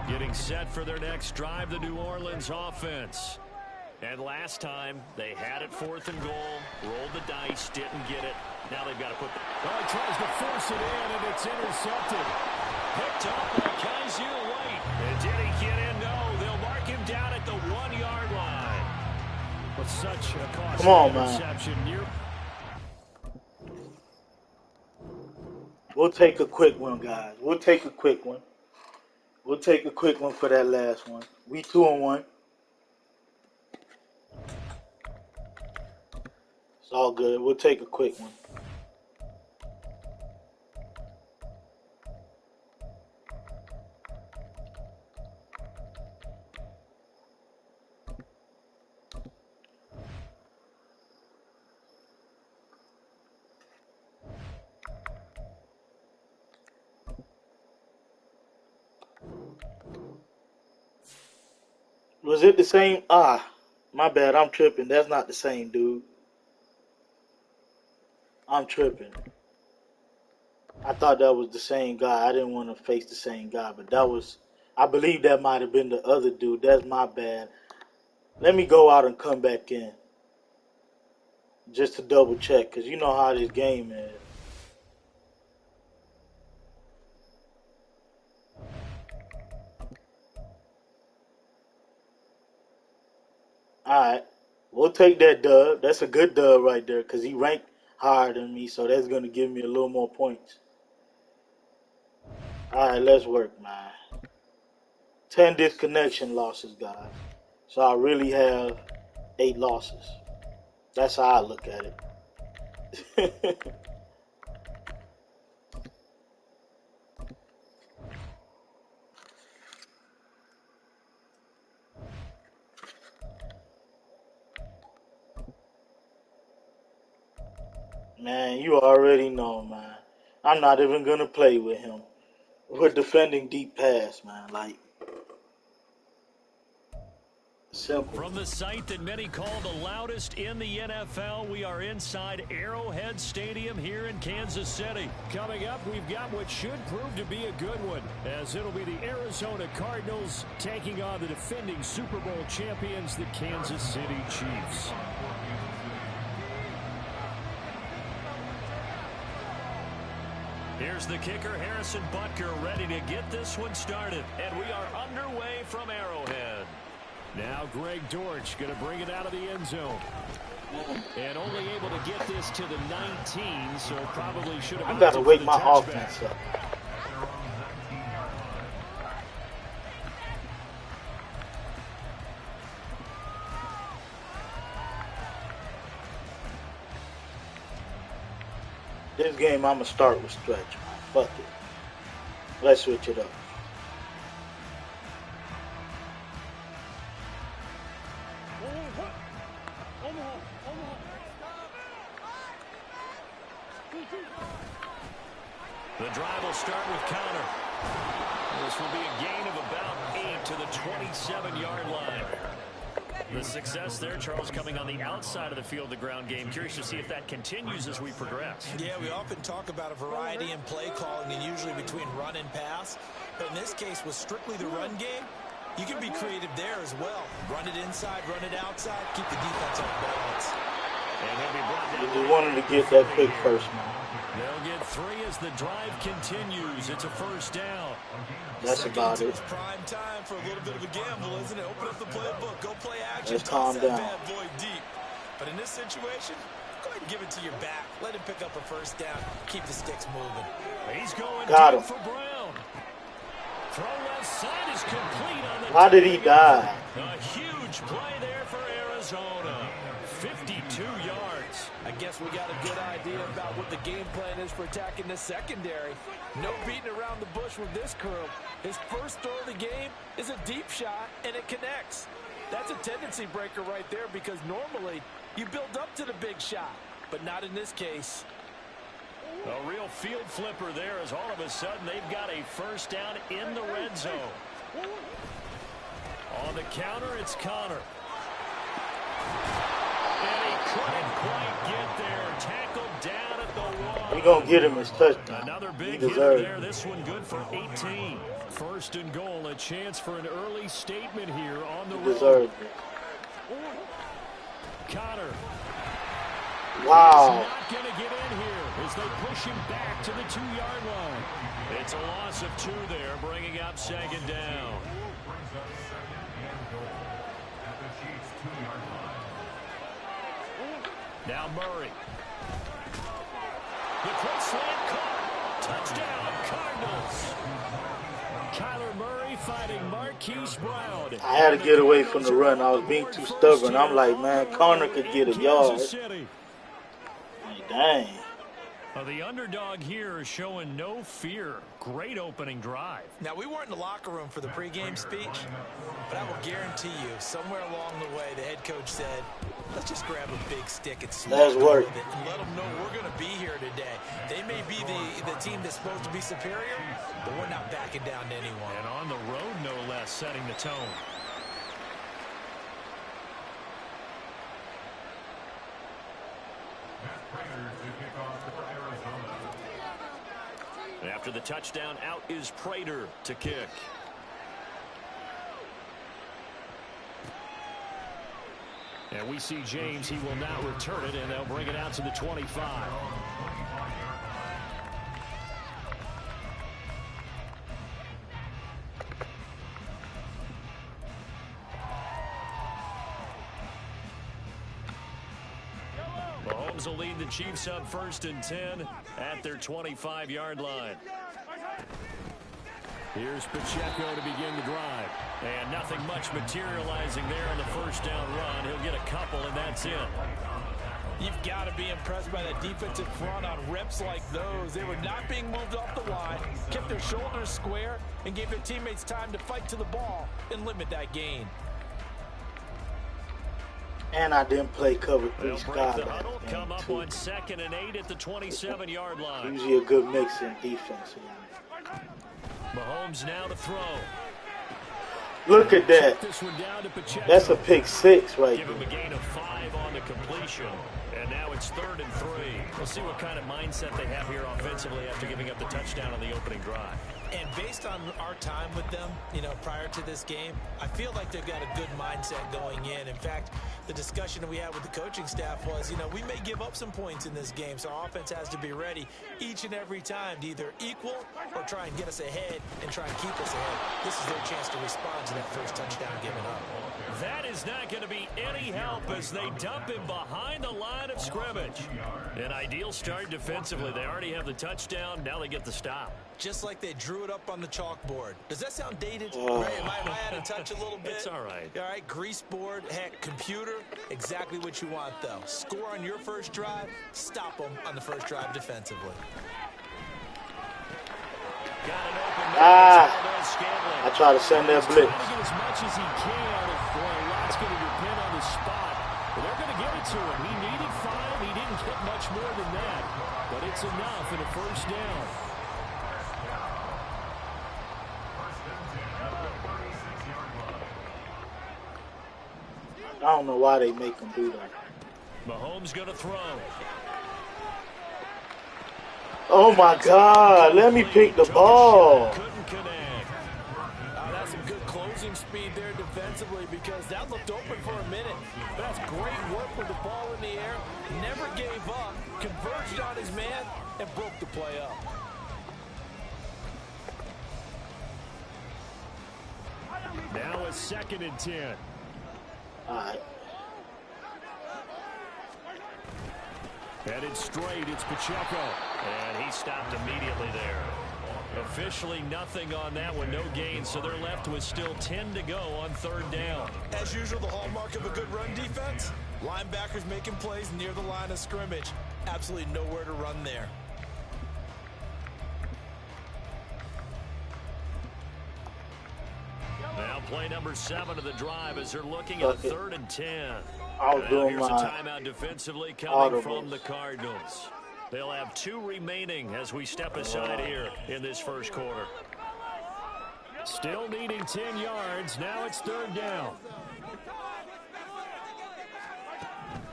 Getting set for their next drive, the New Orleans offense. And last time, they had it 4th and goal, rolled the dice, didn't get it. Now they've got to put the... Oh, he tries to force it in, and it's intercepted. Picked up by Kaiser White. And did he get in? No. They'll mark him down at the 1-yard line. But such a costly interception. We'll take a quick one, guys. We'll take a quick one. We'll take a quick one for that last one. We 2-1. It's all good. We'll take a quick one. Was it the same? My bad. I'm tripping. That's not the same, dude. I'm tripping. I thought that was the same guy. I didn't want to face the same guy, but that was... I believe that might have been the other dude. That's my bad. Let me go out and come back in. Just to double check, because you know how this game is. Alright. We'll take that dub. That's a good dub right there, because he ranked higher than me, so that's going to give me a little more points. Alright, let's work, man. 10 disconnection losses, guys. So I really have 8 losses. That's how I look at it. Man, you already know, man. I'm not even going to play with him. We're defending deep pass, man. Like, simple. From the site that many call the loudest in the NFL, we are inside Arrowhead Stadium here in Kansas City. Coming up, we've got what should prove to be a good one, as it'll be the Arizona Cardinals taking on the defending Super Bowl champions, the Kansas City Chiefs. Here's the kicker, Harrison Butker, ready to get this one started. And we are underway from Arrowhead. Now Greg Dortch going to bring it out of the end zone. And only able to get this to the 19, so probably should have... I got to wake my offense up. This game, I'm going to start with stretch, man. Fuck it. Let's switch it up. The drive will start with Connor. This will be a gain of about 8 to the 27-yard line. The success there, Charles, coming on the outside of the field, the ground game. Curious to see if that continues as we progress. Yeah, we often talk about a variety in play calling and usually between run and pass. But in this case, with strictly the run game, you can be creative there as well. Run it inside, run it outside, keep the defense on balance. And he'll be brought down. We wanted to get that pick first, man. They'll get 3 as the drive continues. It's a first down. That's about it. It's prime time for a little bit of a gamble, isn't it? Open up the playbook, go play action, Let's calm toss down. that bad boy deep. But in this situation, go ahead and give it to your back. Let him pick up a first down. Keep the sticks moving. He's going Got deep him. for Brown. Throw left side is complete on the Why did he die? A huge play there for Arizona. 52 yards. I guess we got a good idea about what the game plan is for attacking the secondary. No beating around the bush with this curl. His first throw of the game is a deep shot, and it connects. That's a tendency breaker right there because normally you build up to the big shot, but not in this case. A real field flipper there as all of a sudden they've got a first down in the red zone. On the counter, it's Connor. And he couldn't quite get there. Tackled down at the 1. We're going to get him his touchdown. Another He big hitter deserved there. it. This one good for 18. First and goal. A chance for an early statement here on the He road. deserved it. Connor. Wow. He's not going to get in here as they push him back to the 2-yard line. It's a loss of 2 there, bringing up second down. Brings up second and goal at the Chiefs' 2-yard line. Now Murray. The quick slant caught. Touchdown, Cardinals. Kyler Murray fighting Marquise Brown. I had to get away from the run. I was being too stubborn. I'm like, man, Connor could get a yard. Like, dang. The underdog here is showing no fear. Great opening drive. Now, we weren't in the locker room for the pregame speech, but I will guarantee you, somewhere along the way, the head coach said, let's just grab a big stick and smack them work. with it and let them know we're going to be here today. They may be the team that's supposed to be superior, but we're not backing down to anyone. And on the road, no less, setting the tone. After the touchdown, out is Prater to kick. And we see James. He will now return it, and they'll bring it out to the 25. Mahomes will lead the Chiefs up 1st and 10 at their 25-yard line. Here's Pacheco to begin the drive. And nothing much materializing there on the first down run. He'll get a couple, and that's it. You've got to be impressed by that defensive front on reps like those. They were not being moved off the line, kept their shoulders square, and gave their teammates time to fight to the ball and limit that gain. And I didn't play cover 3 They'll break Sky the that huddle, game, come up too. on 2nd and 8 at the 27-yard line. Usually a good mix in defense. Mahomes now to throw. Look at that. Check this one down to Pacheco. That's a pick 6 right Give him there. a gain of 5 on the completion. And now it's 3rd and 3. We'll see what kind of mindset they have here offensively after giving up the touchdown on the opening drive. And based on our time with them, prior to this game, I feel like they've got a good mindset going in. In fact, the discussion that we had with the coaching staff was, we may give up some points in this game, so our offense has to be ready each and every time to either equal or try and get us ahead and try and keep us ahead. This is their chance to respond to that first touchdown given up. That is not going to be any help as they dump him behind the line of scrimmage. An ideal start defensively. They already have the touchdown. Now they get the stop. Just like they drew it up on the chalkboard. Does that sound dated? Right? Am I out of touch a little bit? It's all right. All right, grease board, heck, computer, exactly what you want, though. Score on your first drive, stop them on the first drive defensively. Got an open I try to send that blitz. Trying to get as much as he can. Boy, a lot's going to depend on the spot. But they're going to give it to him. He needed 5. He didn't get much more than that. But it's That's enough and a first down. I don't know why they make them do that. Mahomes going to throw. Oh my God, let me pick the ball. Couldn't connect. That's some good closing speed there defensively because that looked open for a minute. But that's great work with the ball in the air. Never gave up, converged on his man, and broke the play up. Now a 2nd and 10. All right. Headed straight, it's Pacheco. And he stopped immediately there. Officially nothing on that one, no gain, so they're left with still 10 to go on 3rd down. As usual, the hallmark of a good run defense, linebackers making plays near the line of scrimmage. Absolutely nowhere to run there. Now play number 7 of the drive as they're looking at a 3rd and 10. I was doing here's a my timeout defensively coming audibles. from the Cardinals. They'll have 2 remaining as we step aside here in this first quarter. Still needing 10 yards. Now it's 3rd down.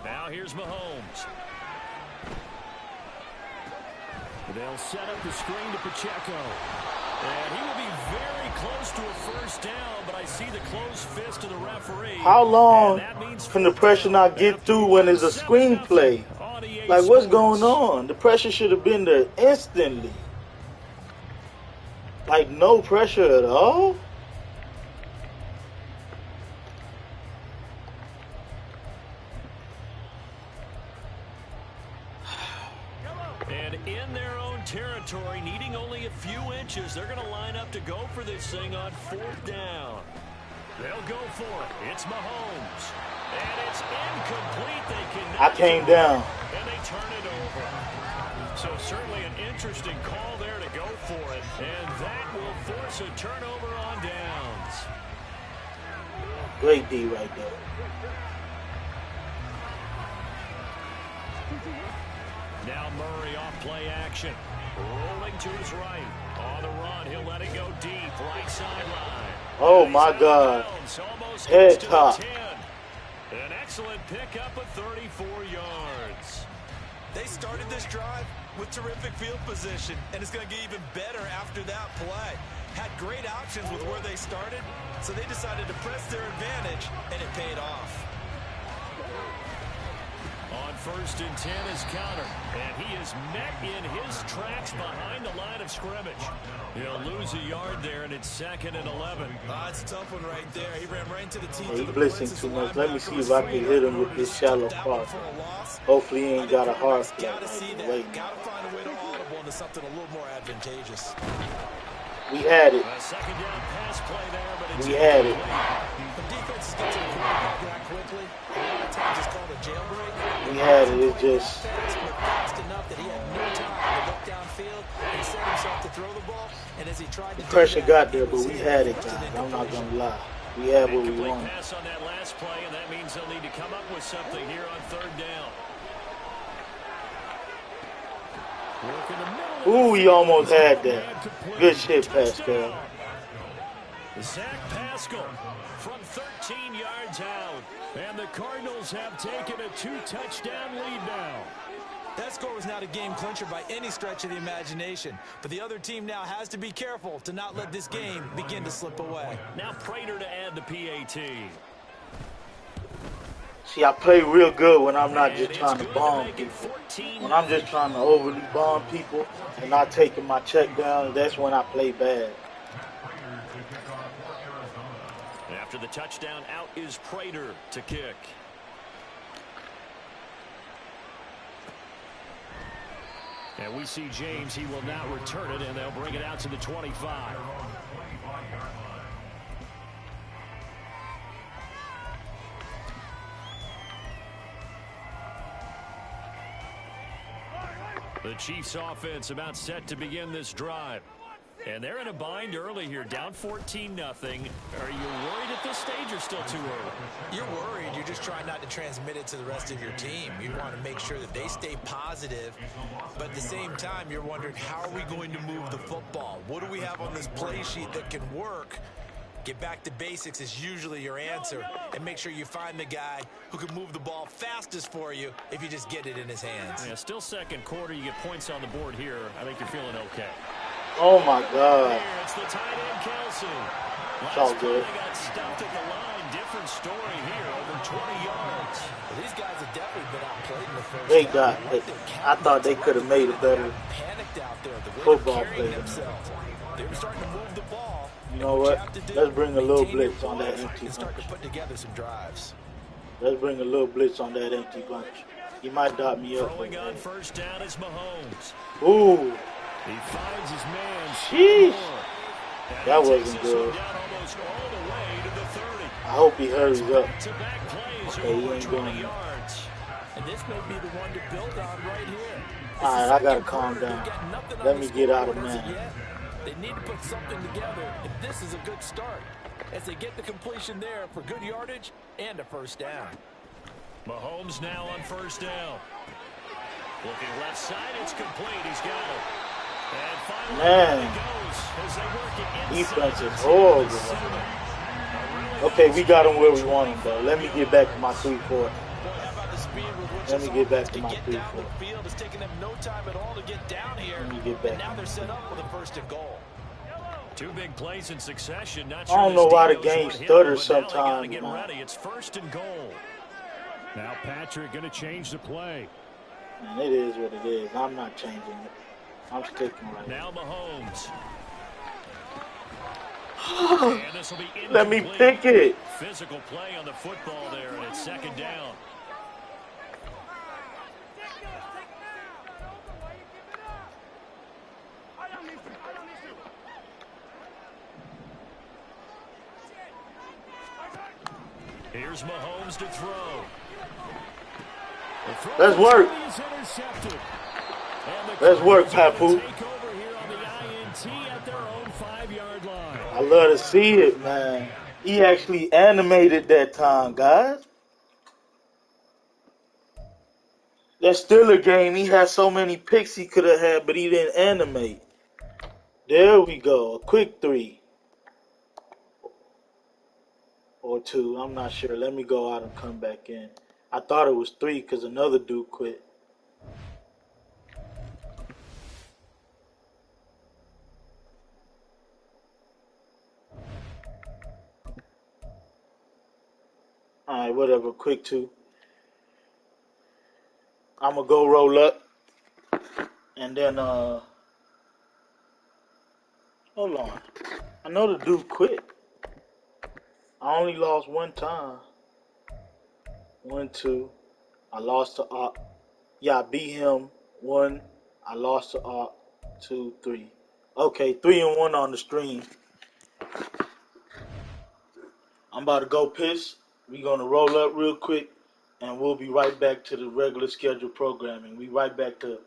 Now here's Mahomes. They'll set up the screen to Pacheco. And he will be very close to a first down, but I see the closed fist of the referee. How long can the pressure not get through when it's a screenplay? Like, what's going on? The pressure should have been there instantly. Like, no pressure at all? And in their own territory, needing only a few inches, they're going to line up to go for this thing on 4th down. They'll go for it. It's Mahomes. And it's incomplete. They can. I came down. And they turn it over. So certainly an interesting call there to go for it. And that will force a turnover on downs. Great D right there. Now Murray off play action. Rolling to his right. On the run, he'll let it go deep. Right sideline. Oh my God. Head top. An excellent pickup of 34 yards. They started this drive with terrific field position, and it's going to get even better after that play. Had great options with where they started, so they decided to press their advantage, and it paid off. On 1st and 10 is counter, and he is met in his tracks behind the line of scrimmage. He'll lose a yard there, and it's 2nd and 11. It's a tough one right there. He ran right into the teeth. He's blitzing too much. Let me see if I can hit him with this shallow cross. Hopefully he ain't got a hard flat. Gotta see that. Gotta find a way to audible into something a little more advantageous. We had it. A 2nd down pass play there, but it's We had it. The defenses get to the quarterback that quickly. A lot of times it's called a jailbreak. We had it. It's just fast enough that he had no time to look downfield and set himself to throw the ball. And as he tried to the pressure got there, but we had it, guys. I'm not gonna lie. We had what we wanted. Pass on that last play, and that means they'll need to come up with something here on 3rd down. Ooh, he almost had that. Good shit, Pascal. Zach Pascal from 13 yards out. And the Cardinals have taken a 2-touchdown lead now. That score was not a game clincher by any stretch of the imagination. But the other team now has to be careful to not let this game begin to slip away. Now Prater to add the PAT. See, I play real good when I'm not just trying to bomb people. When I'm just trying to overly bomb people and not taking my check down, that's when I play bad. After the touchdown, out is Prater to kick. And we see James. He will not return it, and they'll bring it out to the 25. The Chiefs offense about set to begin this drive. And they're in a bind early here, down 14-0. Are you worried at this stage or still too early? You're worried. You're just trying not to transmit it to the rest of your team. You want to make sure that they stay positive, but at the same time, you're wondering, how are we going to move the football? What do we have on this play sheet that can work? Get back to basics is usually your answer, and make sure you find the guy who can move the ball fastest for you if you just get it in his hands. Yeah, still second quarter. You get points on the board here. I think you're feeling okay. Oh my God. It's the tight end, Kelsey. It's all good. They got stuffed at the line. Different story here, over 20 yards. Well, these guys have definitely been outplayed in the first They half. got. I thought they could have made a better Panicked out there. The way football they're carrying play. themselves. They were starting to move the ball. You know what? Let's bring a little blitz on that empty and start bunch. to put together some drives. Let's bring a little blitz on that empty bunch. He might dot me up. Throwing on first down is Mahomes. Ooh. He finds his man. Sheesh. That wasn't good. I hope he hurries up. Okay, he ain't going. And this may be the one to build on right here. Alright, I gotta calm down. Let me get out of man. They need to put something together, and this is a good start as they get the completion there for good yardage and a first down. Mahomes now on first down. Looking left side, it's complete. He's got it. And finally, man, defense is horrible. Okay, we got him where we want him, though. Let me get back to my 3-4. Let me get back to my 3-4. Let me get back. Now they're set up with a first and goal. Two big plays in succession. Not I don't know why the game stutters sometimes. Get ready. It's first and goal. Now Patrick going to change the play. Man, it is what it is. I'm not changing it. I'm sticking right now. Mahomes. And this will be let me pick it. Physical play on the football there, and it's second down. Here's Mahomes to throw. Let's work. Let's work, Papu. I love to see it, man. He actually animated that time, guys. That's still a game. He had so many picks he could have had, but he didn't animate. There we go. A quick 3. Or 2. I'm not sure. Let me go out and come back in. I thought it was 3 because another dude quit. Alright, whatever. Quick 2. I'm going to go roll up. And then, hold on. I know the dude quit. I only lost one time. 1, 2. I lost to Op. Yeah, I beat him. 1. I lost to Op. 2, 3. Okay, 3 and 1 on the stream. I'm about to go piss. We're going to roll up real quick. And we'll be right back to the regular scheduled programming. We right back to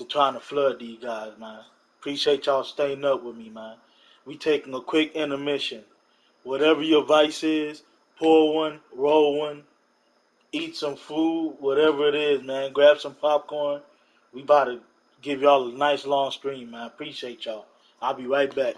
trying to flood these guys, man. Appreciate y'all staying up with me, man. We taking a quick intermission. Whatever your vice is, pour one, roll one, eat some food, whatever it is, man. Grab some popcorn. We about to give y'all a nice long stream, man. Appreciate y'all. I'll be right back.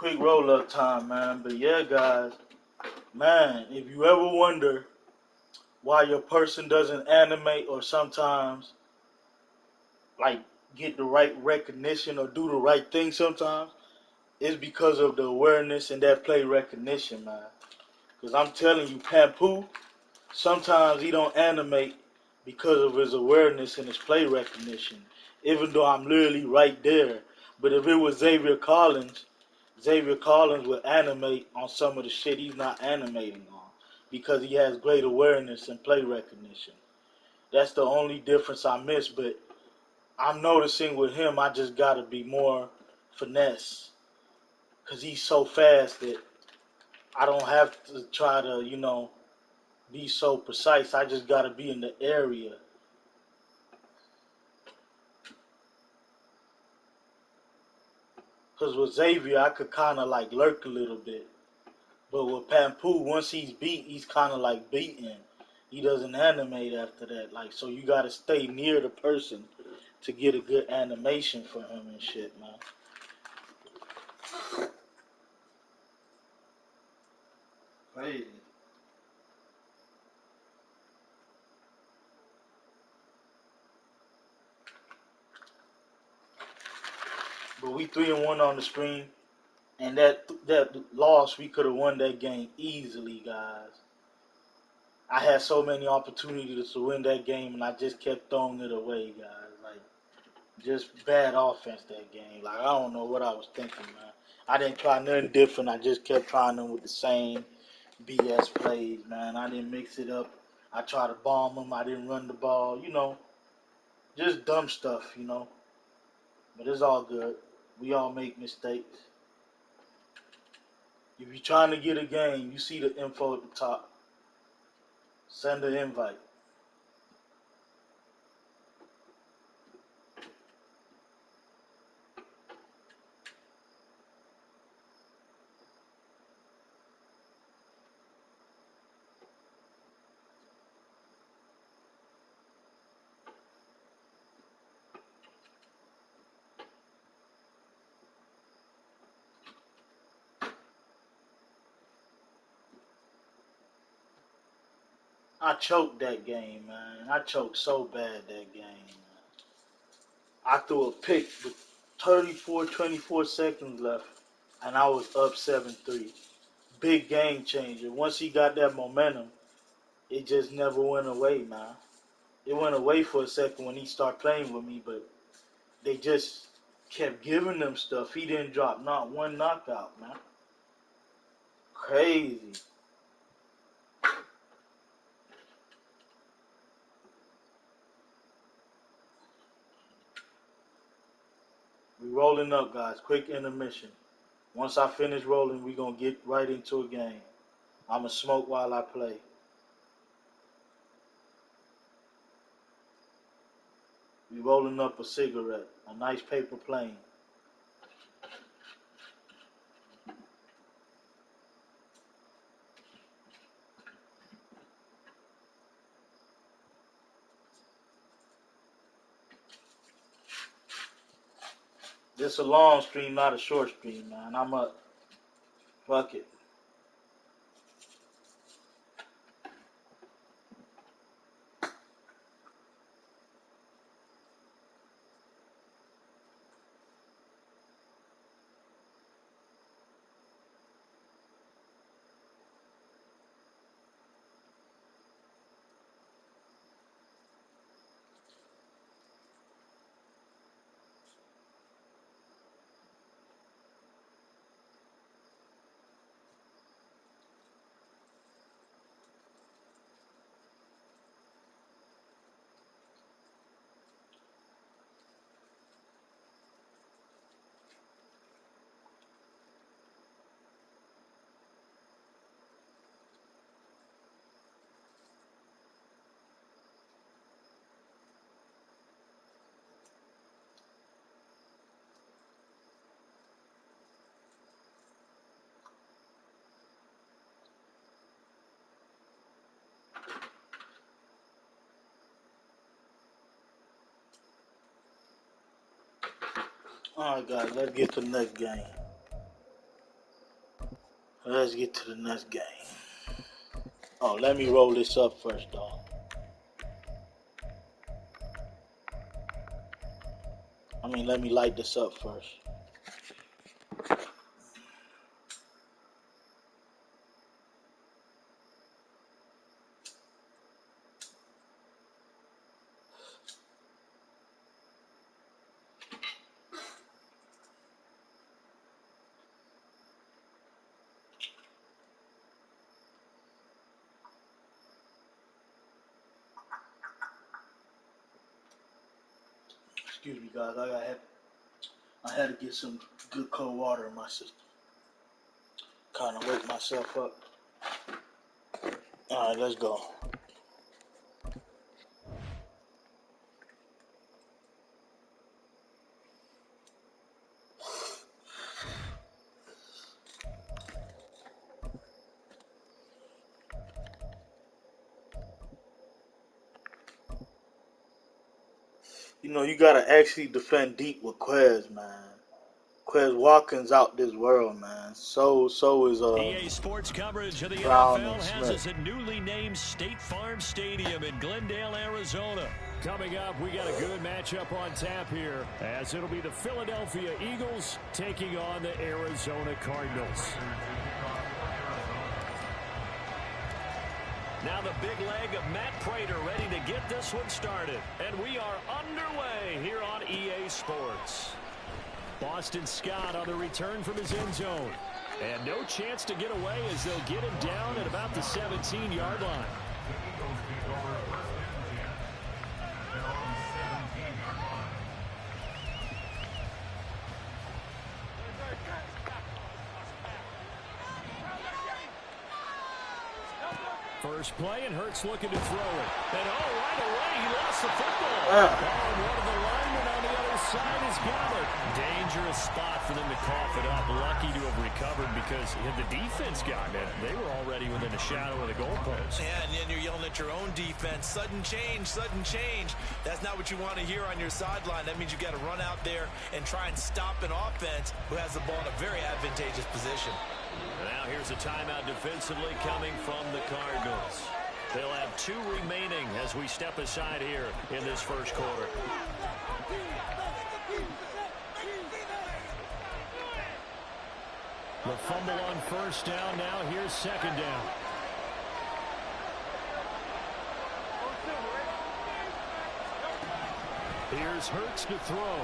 quick roll up time, man. But yeah, guys, man, if you ever wonder why your person doesn't animate or sometimes like get the right recognition or do the right thing sometimes, it's because of the awareness and that play recognition, man. Because I'm telling you, Pampu, sometimes he don't animate because of his awareness and his play recognition. Even though I'm literally right there. But if it was Xavier Collins would animate on some of the shit he's not animating on because he has great awareness and play recognition. That's the only difference I miss. But I'm noticing with him, I just gotta be more finesse because he's so fast that I don't have to try to, be so precise. I just gotta be in the area. Because with Xavier, I could kind of like lurk a little bit. But with Pampu, once he's beat, he's kind of like beaten. He doesn't animate after that. Like, so you gotta stay near the person to get a good animation for him and shit, man. Crazy. But we 3-1 on the screen, and that loss, we could have won that game easily, guys. I had so many opportunities to win that game, and I just kept throwing it away, guys. Like, just bad offense that game. Like, I don't know what I was thinking, man. I didn't try nothing different. I just kept trying them with the same BS plays, man. I didn't mix it up. I tried to bomb them. I didn't run the ball. Just dumb stuff. But it's all good. We all make mistakes. If you're trying to get a game, you see the info at the top. Send an invite. I choked that game, man. I choked so bad that game, man. I threw a pick with 24 seconds left, and I was up 7-3. Big game changer. Once he got that momentum, it just never went away, man. It went away for a second when he started playing with me, but they just kept giving them stuff. He didn't drop not one knockout, man. Crazy. We rolling up, guys. Quick intermission. Once I finish rolling, we gonna get right into a game. I'ma smoke while I play. We rolling up a cigarette, a nice paper plane. This a long stream, not a short stream, man. I'm up. Fuck it. All right, guys. Let's get to the next game. Let's get to the next game. Oh, let me roll this up first, dog. Let me light this up first. Excuse me, guys. I had to get some good cold water in my system. Kind of wake myself up. All right, let's go. You gotta actually defend deep with Quez, man. Quez Watkins out this world, man. So is EA Sports coverage of the Brown NFL and has Smith. us at newly named State Farm Stadium in Glendale, Arizona. Coming up, we got a good matchup on tap here, as it'll be the Philadelphia Eagles taking on the Arizona Cardinals. Now the big leg of Matt Prater ready to get this one started. And we are underway here on EA Sports. Boston Scott on the return from his end zone. And no chance to get away as they'll get him down at about the 17-yard line. First play, and Hurts looking to throw it. And right away, he lost the football. And one of the linemen on the other side has got it. Dangerous spot for them to cough it up. Lucky to have recovered because had the defense gotten it, they were already within a shadow of the goalpost. Yeah, and then you're yelling at your own defense. Sudden change, sudden change. That's not what you want to hear on your sideline. That means you got to run out there and try and stop an offense who has the ball in a very advantageous position. Now here's a timeout defensively coming from the Cardinals. They'll have 2 remaining as we step aside here in this first quarter. The fumble on first down. Now here's second down. Here's Hurts to throw.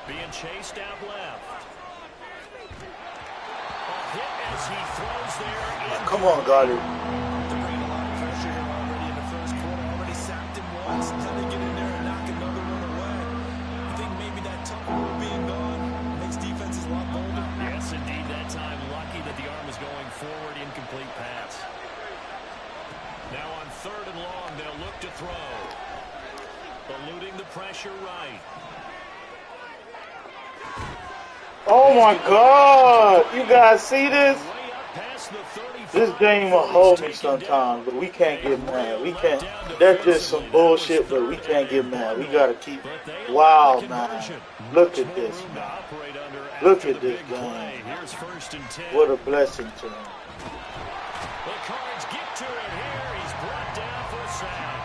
Being chased out left. Hit as he throws there. Come on, Goddard. They're bringing a lot of pressure here already in the first quarter. Already sacked him once. Can they get in there and knock another one away? I think maybe that Tucker rule being gone makes defenses a lot bolder. Yes, indeed. That time, lucky that the arm was going forward. Incomplete pass. Now on 3rd and long, they'll look to throw. Eluding the pressure right. Oh my God! You guys see this? This game will hold me sometimes, but we can't get mad. We can't. That's just some bullshit, but we can't get mad. We gotta keep. Wow, man! Look at this, man. Look at this game. What a blessing to him. The Cards get to it here. He's brought down for a sack.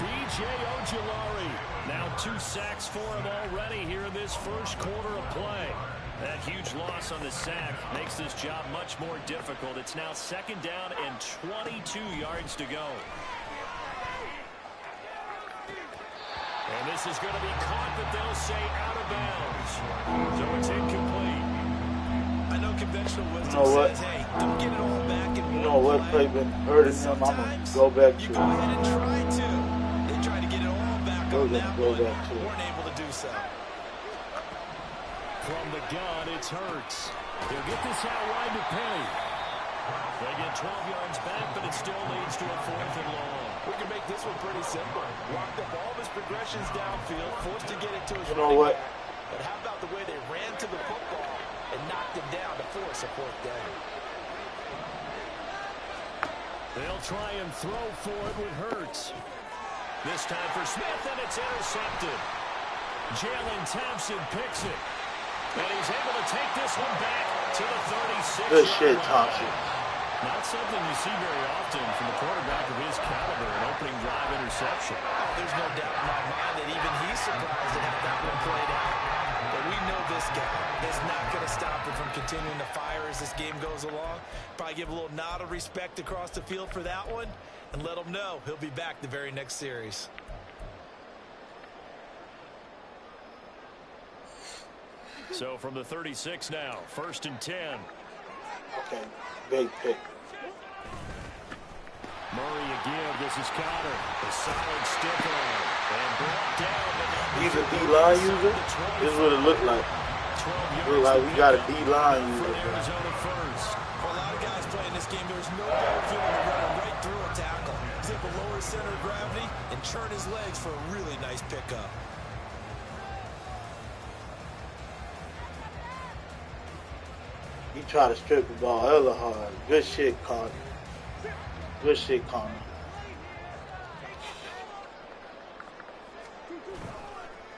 B.J. Ojulari. Now 2 sacks for him already here in this first quarter of play. That huge loss on the sack makes this job much more difficult. It's now 2nd down and 22 yards to go. And this is going to be caught, but they'll say out of bounds. So it's incomplete. I know conventional wisdom says, hey, don't get it all back. And you know what play been hurting him? I'm going to go back to it. Go ahead and try to. They tried to get it all back on that one. Weren't able to do so. From the gun, it's Hurts. He'll get this out wide to Penny. They get 12 yards back, but it still leads to a 4th and long. We can make this one pretty simple. Locked up all of his progressions downfield, forced to get it to his running back. But how about the way they ran to the football and knocked him down to force a 4th down? They'll try and throw for it with Hurts. This time for Smith, and it's intercepted. Jalen Thompson picks it. And he's able to take this one back to the 36. Good shit, Thompson. Not something you see very often from a quarterback of his caliber, an opening drive interception. There's no doubt in my mind that even he's surprised at how that one played out. But we know this guy is not going to stop him from continuing to fire as this game goes along. Probably give a little nod of respect across the field for that one and let him know he'll be back the very next series. So from the 36 now, 1st and 10. Okay, big pick. Murray again. This is Connor. A solid stiff arm. And brought down. He's a D-line user? This is what it looked like. Look like we got a D-line user. Arizona first. For a lot of guys playing this game, there's no hard feeling to run right through a tackle. He's able to lower his center of gravity and churn his legs for a really nice pickup. He tried to strip the ball hella hard. Good shit, Connor. Good shit, Connor.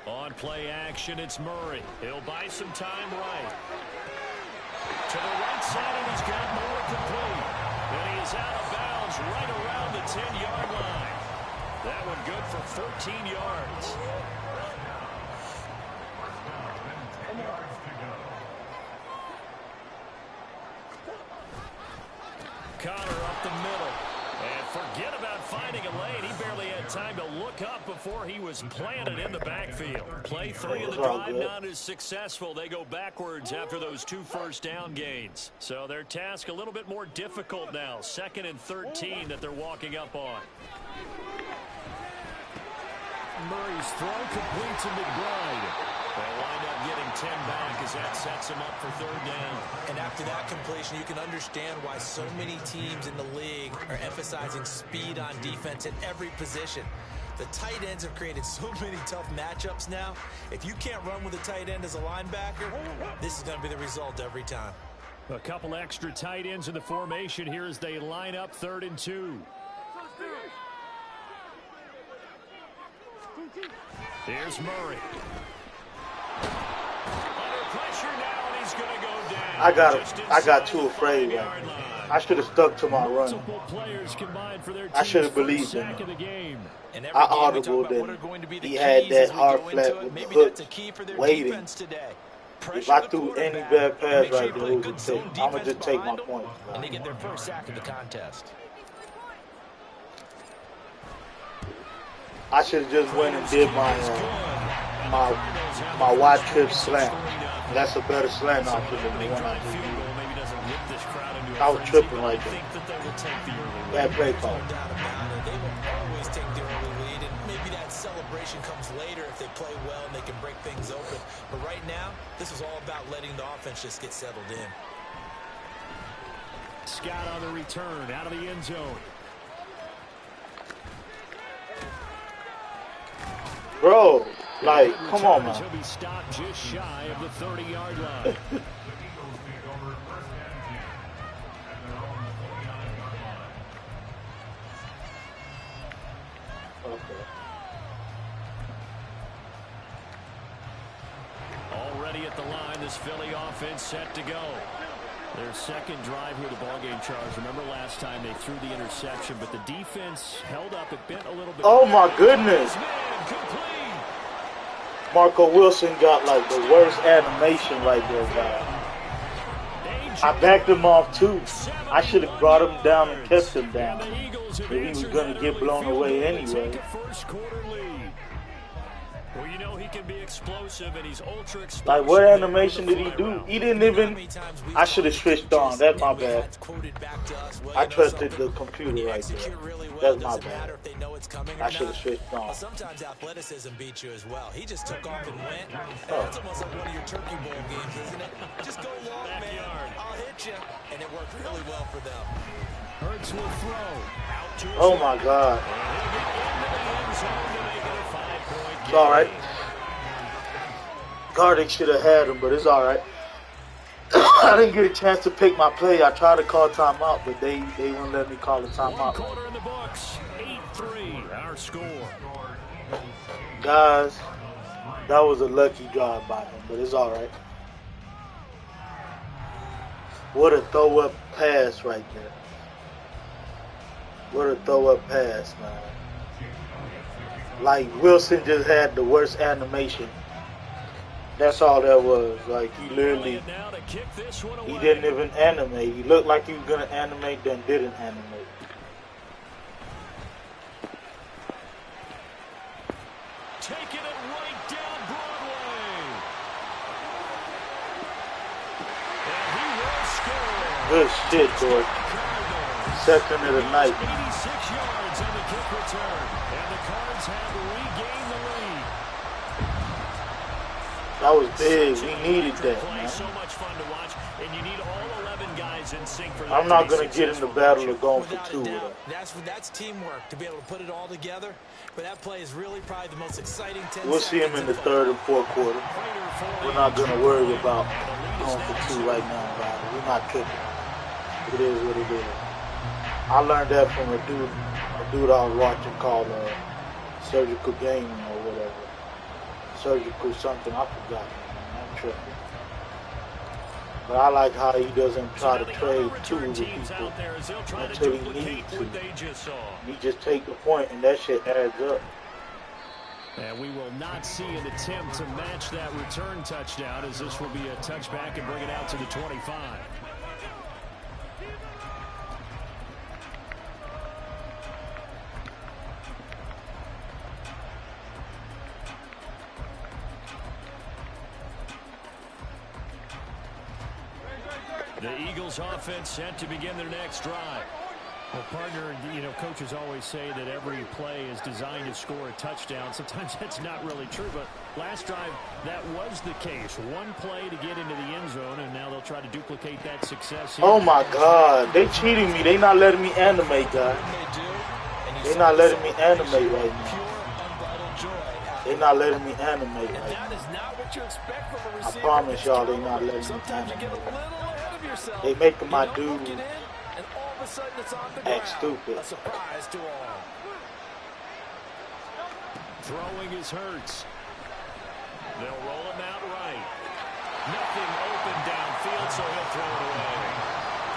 On play action, it's Murray. He'll buy some time right. To the right side, and he's got more complete. And he is out of bounds right around the 10-yard line. That one good for 14 yards. Connor up the middle. And forget about finding a lane. He barely had time to look up before he was planted in the backfield. Play 3 of the drive not as successful. They go backwards after those 2 first-down gains. So their task a little bit more difficult now. 2nd and 13 that they're walking up on. Murray's throw complete to McBride. They'll wind up getting 10 back as that sets him up for 3rd down. And after that completion, you can understand why so many teams in the league are emphasizing speed on defense at every position. The tight ends have created so many tough matchups now. If you can't run with a tight end as a linebacker, this is going to be the result every time. A couple extra tight ends in the formation here as they line up 3rd and 2. Here's Murray. Under pressure now, and he's going to go down. I got too afraid. I should have stuck to my run. I should have believed in him. I audible that he had that hard flat with the hook waiting. If I threw any bad pass right there, it was a take. I'm going to just take my points. And they get their first sack of the contest. I should have just went and did my wide trip slant. That's a better slant option than the one I just did. I was tripping right there. Bad play call. They will always take the early lead, and maybe that celebration comes later if they play well and they can break things open. But right now, this is all about letting the offense just get settled in. Scott on the return out of the end zone. Bro, like, come on, man. He'll be stopped just shy of the 30-yard line. Already at the line, this Philly offense set to go. Their second drive here, the ballgame, Charles. Remember last time they threw the interception, but the defense held up. It bent a little bit. Oh, my goodness. Marco Wilson got, like, the worst animation right there, guys. I backed him off, too. I should have brought him down and kept him down. But he was going to get blown away anyway. Well, you know he can be explosive, and he's ultra explosive. Like, what animation did he do? He didn't even... I should have switched on. That's my bad. I trusted the computer right there. That's my bad. I should have switched on. Sometimes athleticism beats you as well. He just took off and went. That's almost like one of your Turkey Bowl games, isn't it? Just go long, man. I'll hit you. And it worked really well for them. Hurts will throw. Oh, my God. It's all right. Gardick should have had him, but it's all right. I didn't get a chance to pick my play. I tried to call timeout, but they wouldn't let me call a timeout. 1 quarter in the books. 8-3, our score. Guys, that was a lucky drive by him, but it's all right. What a throw up pass right there. What a throw up pass, man. Like Wilson just had the worst animation. That's all that was. Like he literally, he didn't even animate. He looked like he was gonna animate, then didn't animate. Taking it right down Broadway. And he will score. Good shit, George. Second of the night. 86 yards on the kick return. And the Cards have regained the lead. That was big. We needed that, man. So much fun to watch, and you need all 11 guys in sync for that. I'm not gonna get in the battle of going for two with them. That's teamwork to be able to put it all together. But that play is really probably the most exciting 10 We'll see him in the third and fourth quarter. We're not gonna worry about going for two right now, guys. We're not tripping. It is what it is. I learned that from a dude I was watching called Surgical Gaming or whatever. Surgical something, I forgot. I'm tripping. But I like how he doesn't try to trade two with people until he needs to. He just take the point and that shit adds up. And we will not see an attempt to match that return touchdown, as this will be a touchback and bring it out to the 25. The Eagles offense set to begin their next drive. Well, partner, coaches always say that every play is designed to score a touchdown. Sometimes that's not really true, but last drive, that was the case. One play to get into the end zone, and now they'll try to duplicate that success here. Oh, my God. They cheating me. They not letting me animate, guys. They not letting me animate right now. They not letting me animate right now. I promise y'all they not letting me animate. They making my dude act stupid. Throwing is Hurts. They'll roll him out right. Nothing open downfield, so he'll throw it away.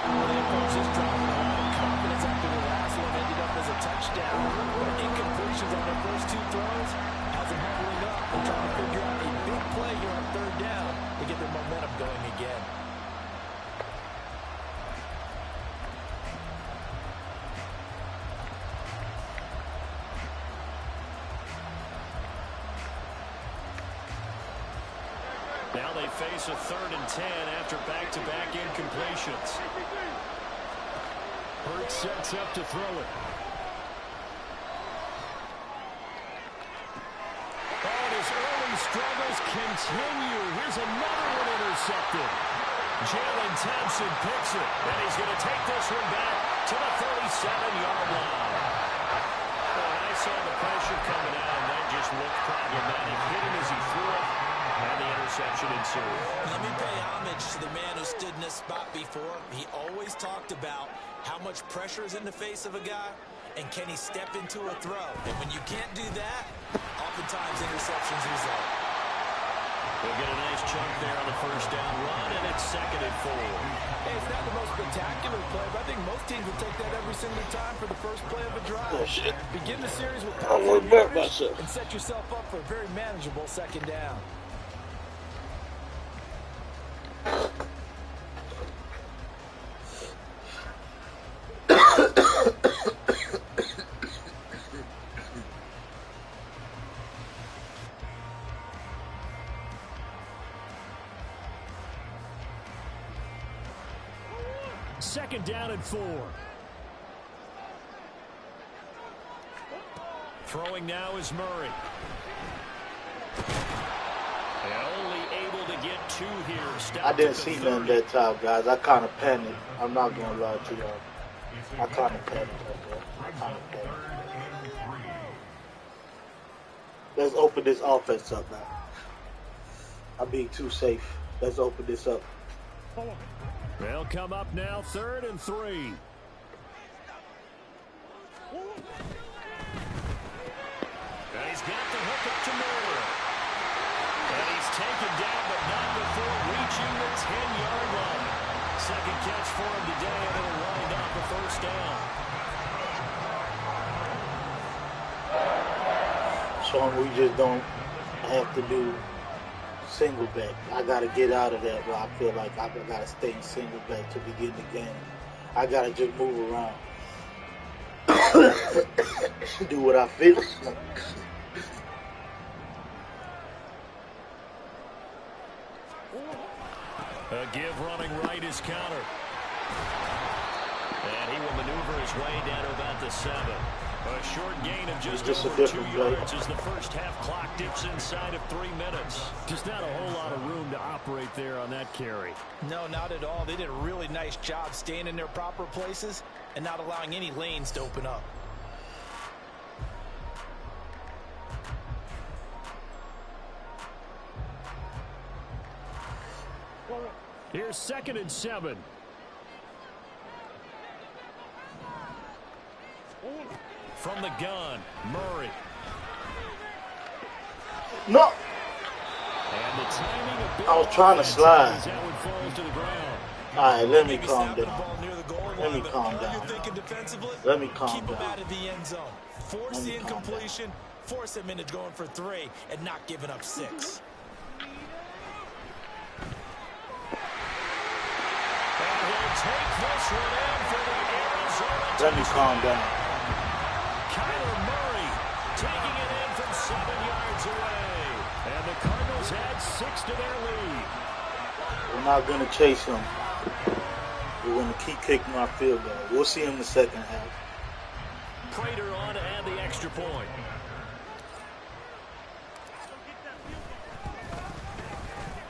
The approach is dropping a lot of confidence after the last one ended up as a touchdown. But incompletions on their first two throws has them huddling up and trying to figure out a big play here on third down to get their momentum going again. Now they face a 3rd and 10 after back-to-back incompletions. Hurts sets up to throw it. Oh, and his early struggles continue. Here's another one intercepted. Jalen Thompson picks it, and he's going to take this one back to the 37-yard line. Well, I saw the pressure coming out, and that just looked problematic. Hit him as he threw it. And the interception ensued. Let me pay homage to the man who stood in this spot before. He always talked about how much pressure is in the face of a guy, and can he step into a throw. And when you can't do that, oftentimes interceptions result. We'll get a nice chunk there on the first down run, and it's 2nd and 4. Hey, it's not the most spectacular play, but I think most teams will take that every single time for the first play of a drive. Oh, shit. Begin the series with I'm gonna back myself and set yourself up for a very manageable 2nd down. Second down and 4. Throwing now is Murray. Only able to get 2 here. I didn't see none that time, guys. I kind of panicked. I'm not going to lie to y'all. I kind of panicked. I kind of panicked. Let's open this offense up now. I'm being too safe. Let's open this up. They'll come up now, 3rd and 3. And he's got the hook up to Murray. And he's taken down, but not before reaching the 10-yard line. Second day, and it'll wind up a first down. So we just don't have to do single back. I got to get out of that where I feel like I got to stay in single back to begin the game. I got to just move around. Do what I feel. A give running right is counter. And he will maneuver his way down to about the 7. A short gain of just over 2 yards as the first half clock dips inside of 3 minutes. Just not a whole lot of room to operate there on that carry. No, not at all. They did a really nice job staying in their proper places and not allowing any lanes to open up. Here's 2nd and 7. From the gun, Murray. No. And the timing of I was trying to slide. that one falls to the ground. All right, let me calm The down. ball near the goal Let me line, but calm all you're down. thinking defensively, Let me calm keep him down. out of the end zone. Force Let me the calm down. incompletion, force him into going for 3 and not giving up 6. And he'll take this one in for the Arizona Let me calm down. Kyler Murray taking it in from 7 yards away. And the Cardinals add 6 to their lead. We're not going to chase him. We're going to keep kicking our field goal. We'll see him in the second half. Prater on to add the extra point.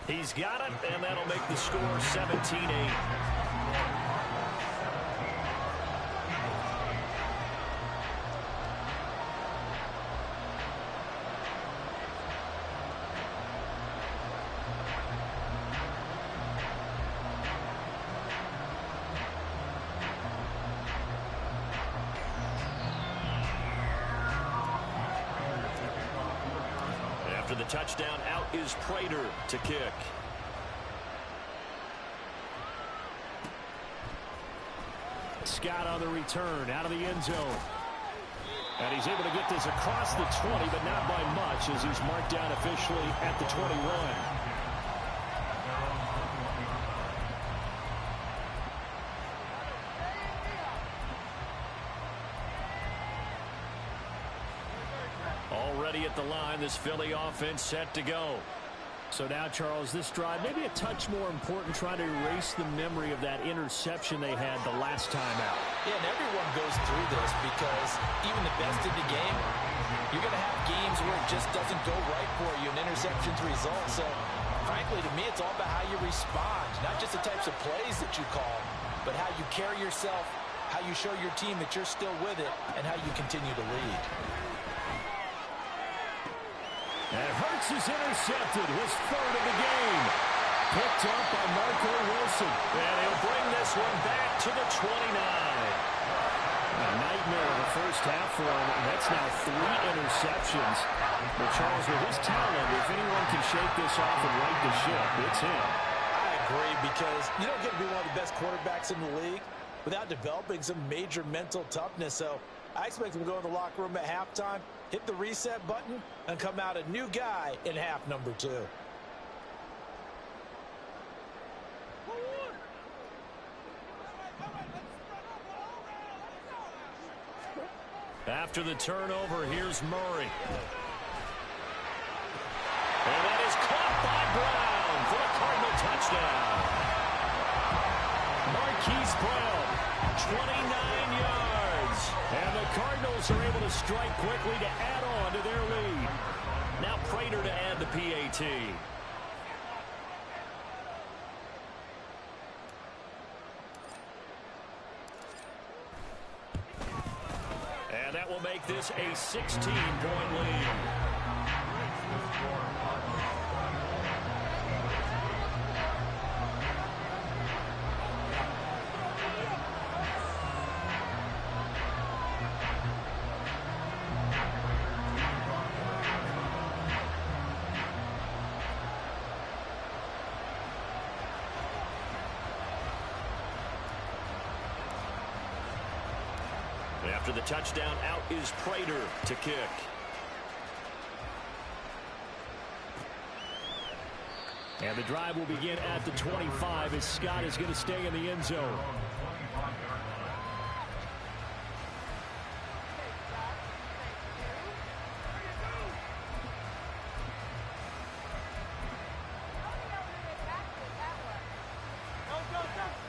He's got it, and that'll make the score 17-8. After the touchdown, out is Prater to kick. Scott on the return, out of the end zone. And he's able to get this across the 20, but not by much, as he's marked down officially at the 21. Already at the line, this Philly offense set to go. So now, Charles, this drive maybe a touch more important, trying to erase the memory of that interception they had the last time out. Yeah, and everyone goes through this because even the best in the game, you're going to have games where it just doesn't go right for you, and interceptions result. So, frankly, to me, it's all about how you respond, not just the types of plays that you call, but how you carry yourself, how you show your team that you're still with it, and how you continue to lead. And Hurts is intercepted, his 3rd of the game. Picked up by Marco Wilson. And he'll bring this one back to the 29. A nightmare of the first half for him. And that's now 3 interceptions. But Charles, with his talent, if anyone can shake this off and right the ship, it's him. I agree, because you don't get to be one of the best quarterbacks in the league without developing some major mental toughness. So I expect him to go in the locker room at halftime, hit the reset button, and come out a new guy in half number 2. After the turnover, here's Murray. And that is caught by Brown for a Cardinal touchdown. Marquise Brown, 29 yards. And the Cardinals are able to strike quickly to add on to their lead. Now Prater to add the PAT. And that will make this a 16-point lead. After the touchdown, out is Prater to kick. And the drive will begin at the 25 as Scott is going to stay in the end zone.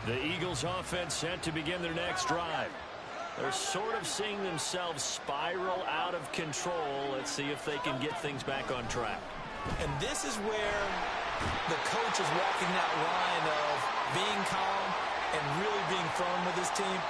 The Eagles offense set to begin their next drive. They're sort of seeing themselves spiral out of control. Let's see if they can get things back on track. And this is where the coach is walking that line of being calm and really being firm with his team.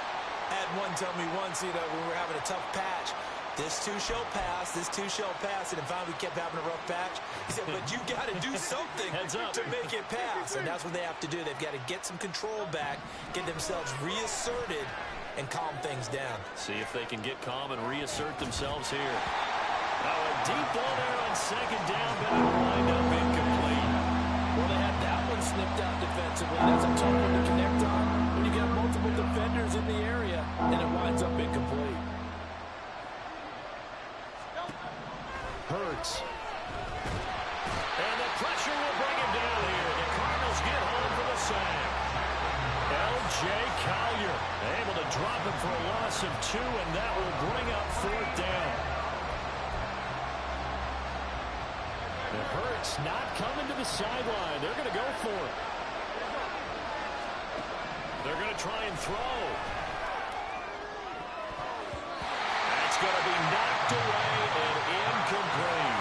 I had one tell me once, when we were having a tough patch, this too shall pass, this too shall pass, and finally we kept having a rough patch. He said, but you got to do something to make it pass, and that's what they have to do. They've got to get some control back, get themselves reasserted, and calm things down. See if they can get calm and reassert themselves here. Oh, a deep ball there on second down, but it will wind up incomplete. Well, they had that one snipped out defensively. That's a tough one to connect on when you got multiple defenders in the area, and it winds up incomplete. Hurts. And the pressure will bring him down here. The Cardinals get home for the sack. L.J. Collier able to drop him for a loss of 2, and that will bring up 4th down. The Hurts not coming to the sideline. They're going to go for it. They're going to try and throw. That's going to be knocked away and incomplete.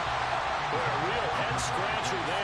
Boy, a real head-scratcher there.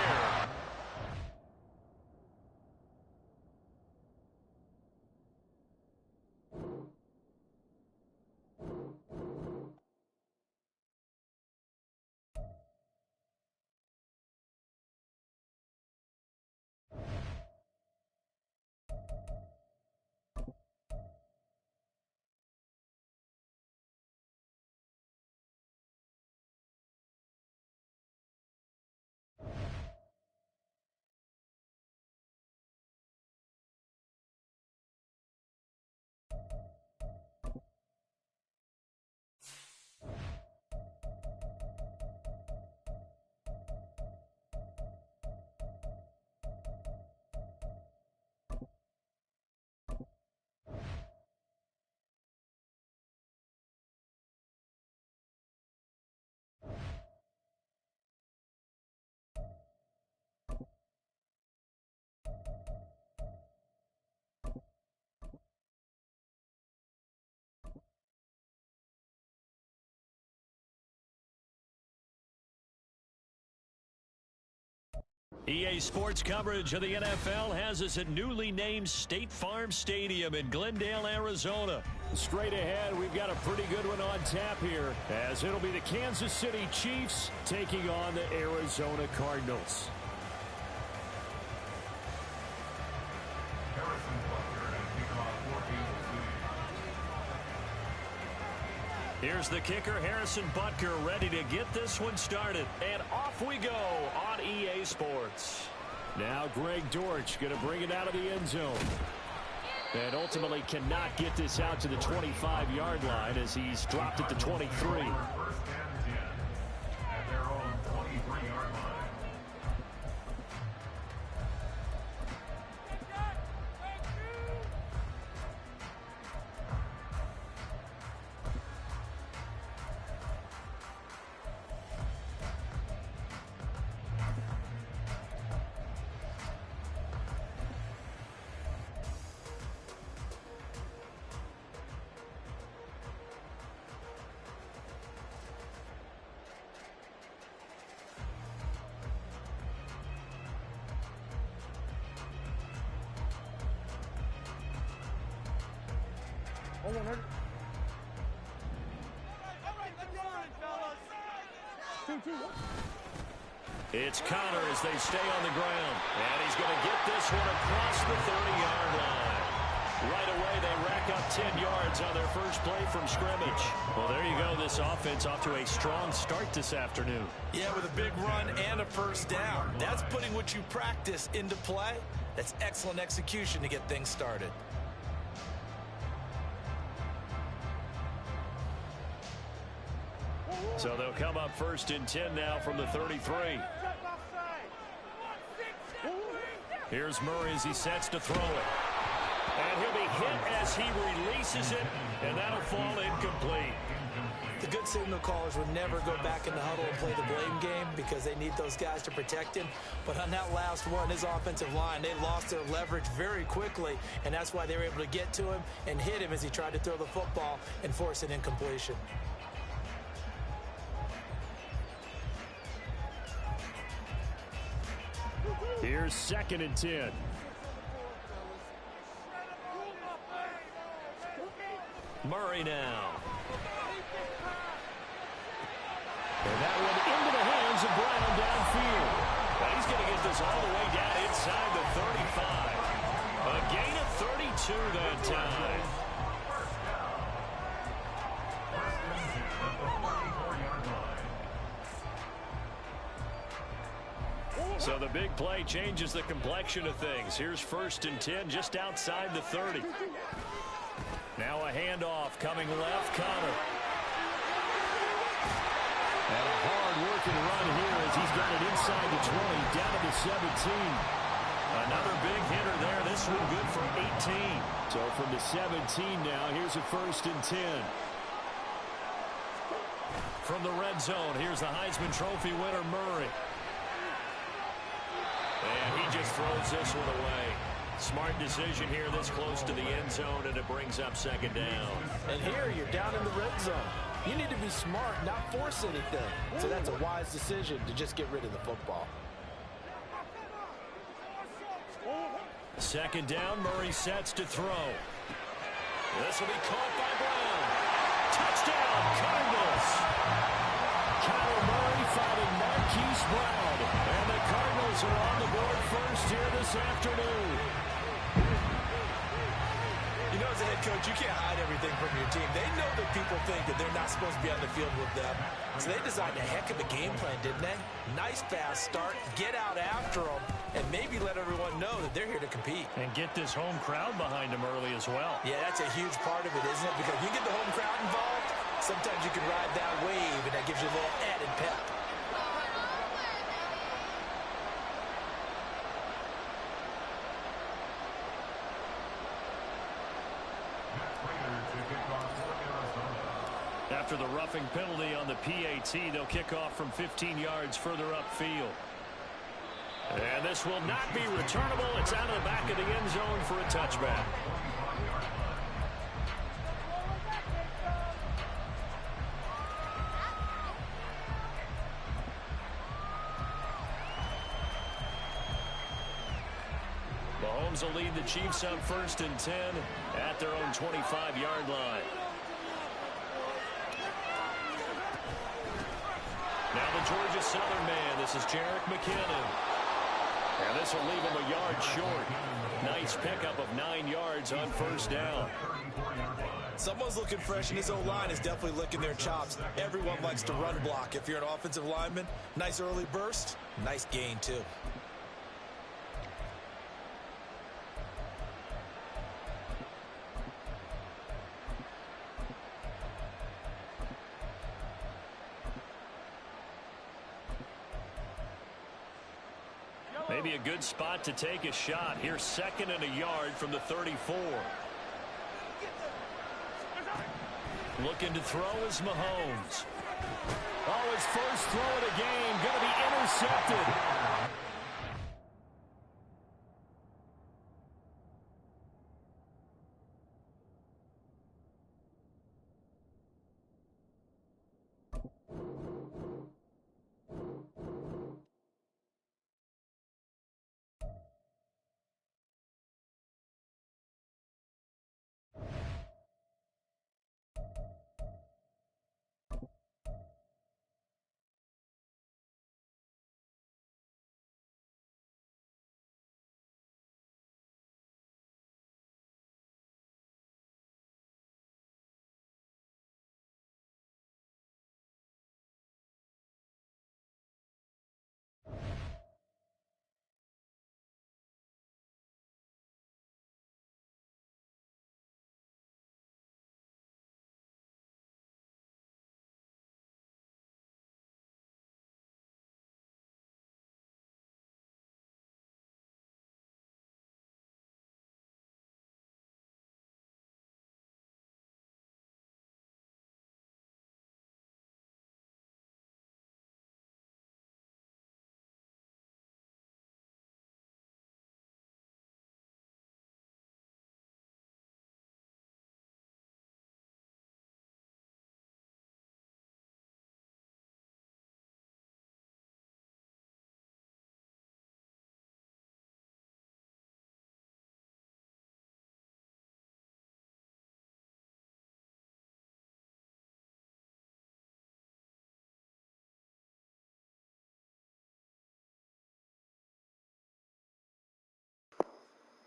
EA Sports coverage of the NFL has us at newly named State Farm Stadium in Glendale, Arizona. Straight ahead, we've got a pretty good one on tap here, as it'll be the Kansas City Chiefs taking on the Arizona Cardinals. Here's the kicker, Harrison Butker, ready to get this one started. And off we go on EA Sports. Now Greg Dortch going to bring it out of the end zone. And ultimately cannot get this out to the 25-yard line as he's dropped it to 23. First and 10 at their own 23-yard line. It's Connor as they stay on the ground. And he's going to get this one across the 30-yard line. Right away, they rack up 10 yards on their first play from scrimmage. Well, there you go. This offense off to a strong start this afternoon. Yeah, with a big run and a first down. That's putting what you practice into play. That's excellent execution to get things started. So they'll come up 1st and 10 now from the 33. Here's Murray as he sets to throw it. And he'll be hit as he releases it, and that'll fall incomplete. The good signal callers would never go back in the huddle and play the blame game because they need those guys to protect him. But on that last one, his offensive line, they lost their leverage very quickly, and that's why they were able to get to him and hit him as he tried to throw the football and force an incompletion. Here's 2nd and 10. Murray now. And that one into the hands of Brown downfield. Now he's going to get this all the way down inside the 35. A gain of 32 that time. So the big play changes the complexion of things. Here's 1st and 10 just outside the 30. Now a handoff coming left, Connor. And a hard-working run here as he's got it inside the 20, down to the 17. Another big hitter there. This one good for 18. So from the 17 now, here's a 1st and 10. From the red zone, here's the Heisman Trophy winner, Murray. And he just throws this one away. Smart decision here this close to the end zone, and it brings up 2nd down. And here you're down in the red zone. You need to be smart, not force anything. So that's a wise decision to just get rid of the football. 2nd down, Murray sets to throw. This will be caught by Brown. Touchdown, Cardinals. Kyler Murray fighting Marquise Brown. And the Cardinals are on the board first here this afternoon. You know, as a head coach, you can't hide everything from your team. They know that people think that they're not supposed to be on the field with them. So they designed a heck of a game plan, didn't they? Nice fast start, get out after them, and maybe let everyone know that they're here to compete. And get this home crowd behind them early as well. Yeah, that's a huge part of it, isn't it? Because you get the home crowd involved, sometimes you can ride that wave, and that gives you a little added pep. After the roughing penalty on the PAT, they'll kick off from 15 yards further upfield. And this will not be returnable. It's out of the back of the end zone for a touchback. Mahomes will lead the Chiefs on 1st and 10 at their own 25-yard line. Now the Georgia Southern man. This is Jerick McKinnon. And this will leave him a yard short. Nice pickup of 9 yards on 1st down. Someone's looking fresh, and his O-line is definitely licking their chops. Everyone likes to run block. If you're an offensive lineman, nice early burst, nice gain too. Maybe a good spot to take a shot. Here's 2nd and a yard from the 34. Looking to throw is Mahomes. Oh, his first throw of the game going to be intercepted.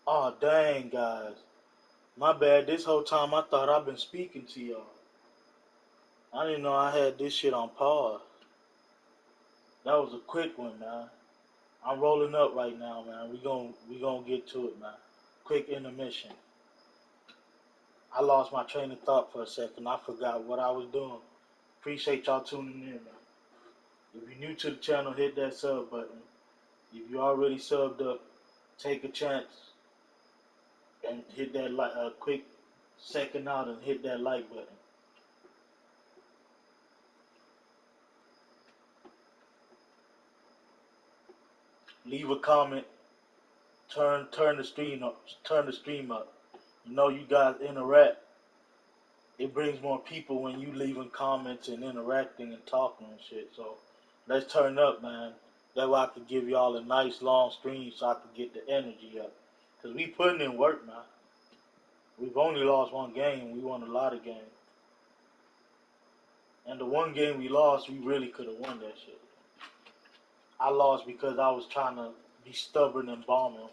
Oh, dang, guys. My bad. This whole time I thought I've been speaking to y'all. I didn't know I had this shit on pause. That was a quick one, man. I'm rolling up right now, man. We gonna get to it, man. Quick intermission. I lost my train of thought for a second. I forgot what I was doing. Appreciate y'all tuning in, man. If you're new to the channel, hit that sub button. If you already subbed up, take a chance and hit that like a quick second out and hit that like button. Leave a comment. Turn the stream up. Turn the stream up. You know you guys interact. It brings more people when you leaving comments and interacting and talking and shit. So let's turn up, man. That way I could give y'all a nice long stream so I could get the energy up. Cause we putting in work, man. We've only lost one game. We won a lot of games. And the one game we lost, we really could have won that shit. I lost because I was trying to be stubborn and bomb him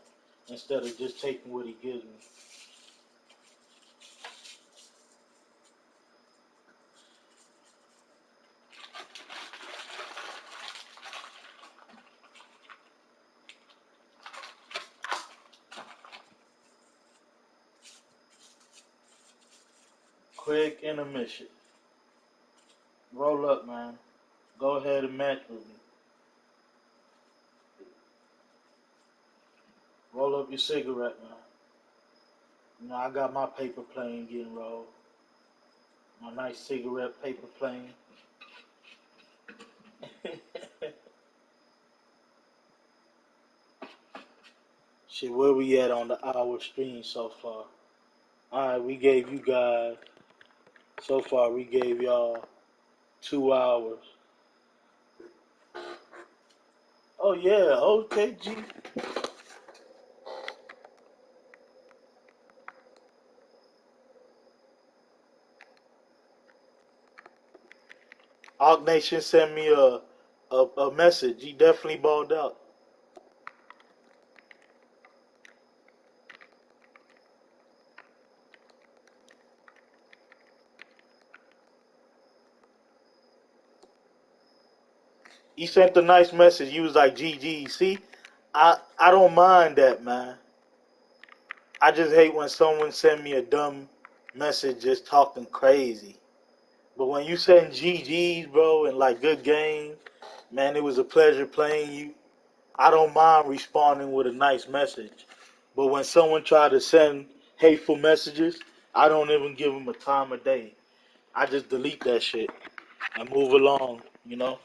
instead of just taking what he gives me. Quick intermission. Roll up, man. Go ahead and match with me. Roll up your cigarette, man. You know, I got my paper plane getting rolled. My nice cigarette paper plane. Shit, where we at on the hour stream so far? Alright, we gave you guys, so far we gave y'all 2 hours. Oh yeah, okay, G. Hawk Nation sent me a message. He definitely balled out. He sent a nice message. He was like, GG. See, I don't mind that, man. I just hate when someone send me a dumb message just talking crazy. But when you send GGs, bro, and like good game, man, it was a pleasure playing you. I don't mind responding with a nice message. But when someone try to send hateful messages, I don't even give them a time of day. I just delete that shit and move along, you know.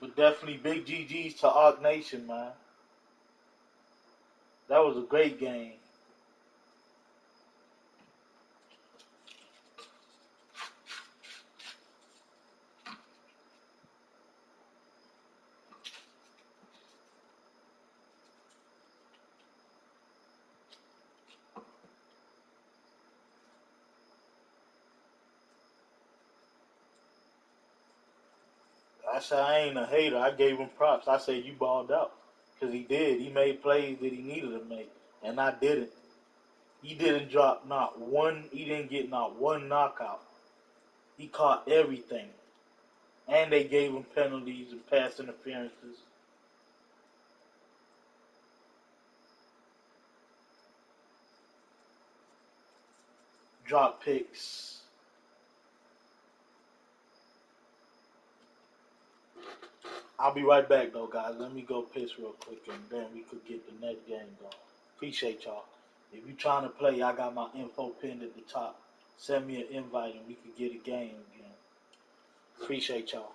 But definitely big GGs to Arc Nation, man. That was a great game. I said I ain't a hater. I gave him props. I said you balled out because he did. He made plays that he needed to make, and I didn't. He didn't drop not one. He didn't get not one knockout. He caught everything, and they gave him penalties and pass interferences. Drop picks. I'll be right back though, guys. Let me go piss real quick, and then we could get the next game going. Appreciate y'all. If you trying to play, I got my info pinned at the top. Send me an invite, and we could get a game again. Appreciate y'all.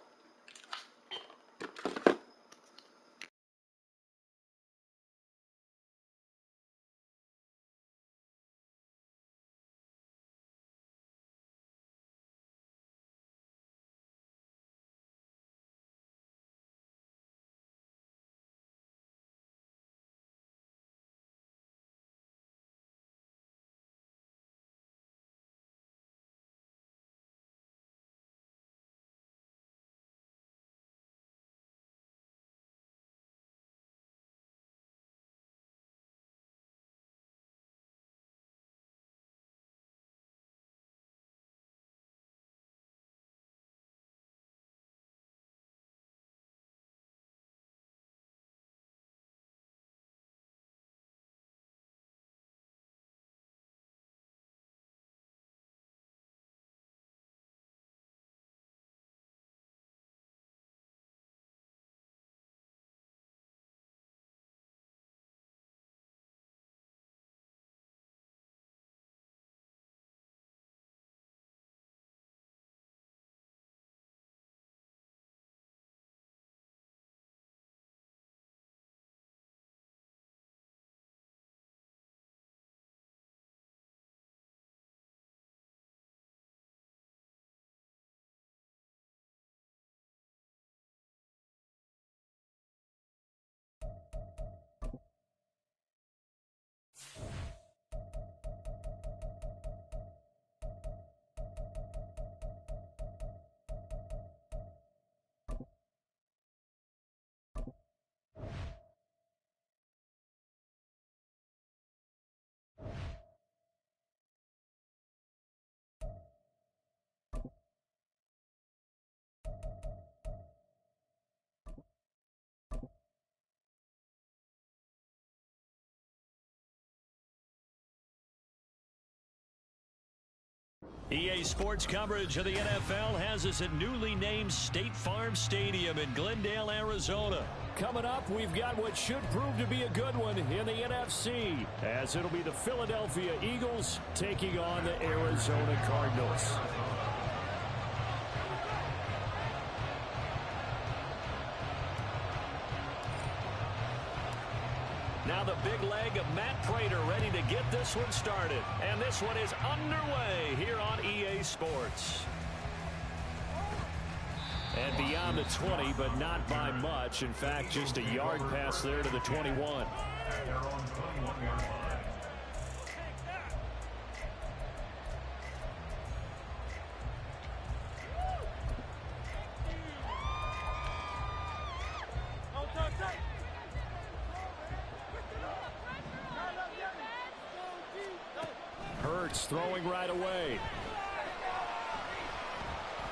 EA Sports coverage of the NFL has us at newly named State Farm Stadium in Glendale, Arizona. Coming up, we've got what should prove to be a good one in the NFC, as it'll be the Philadelphia Eagles taking on the Arizona Cardinals. Now the big leg of Matt Prater ready to get this one started. And this one is underway here on EA Sports. And beyond the 20, but not by much. In fact, just a yard pass there to the 21. Hurts throwing right away.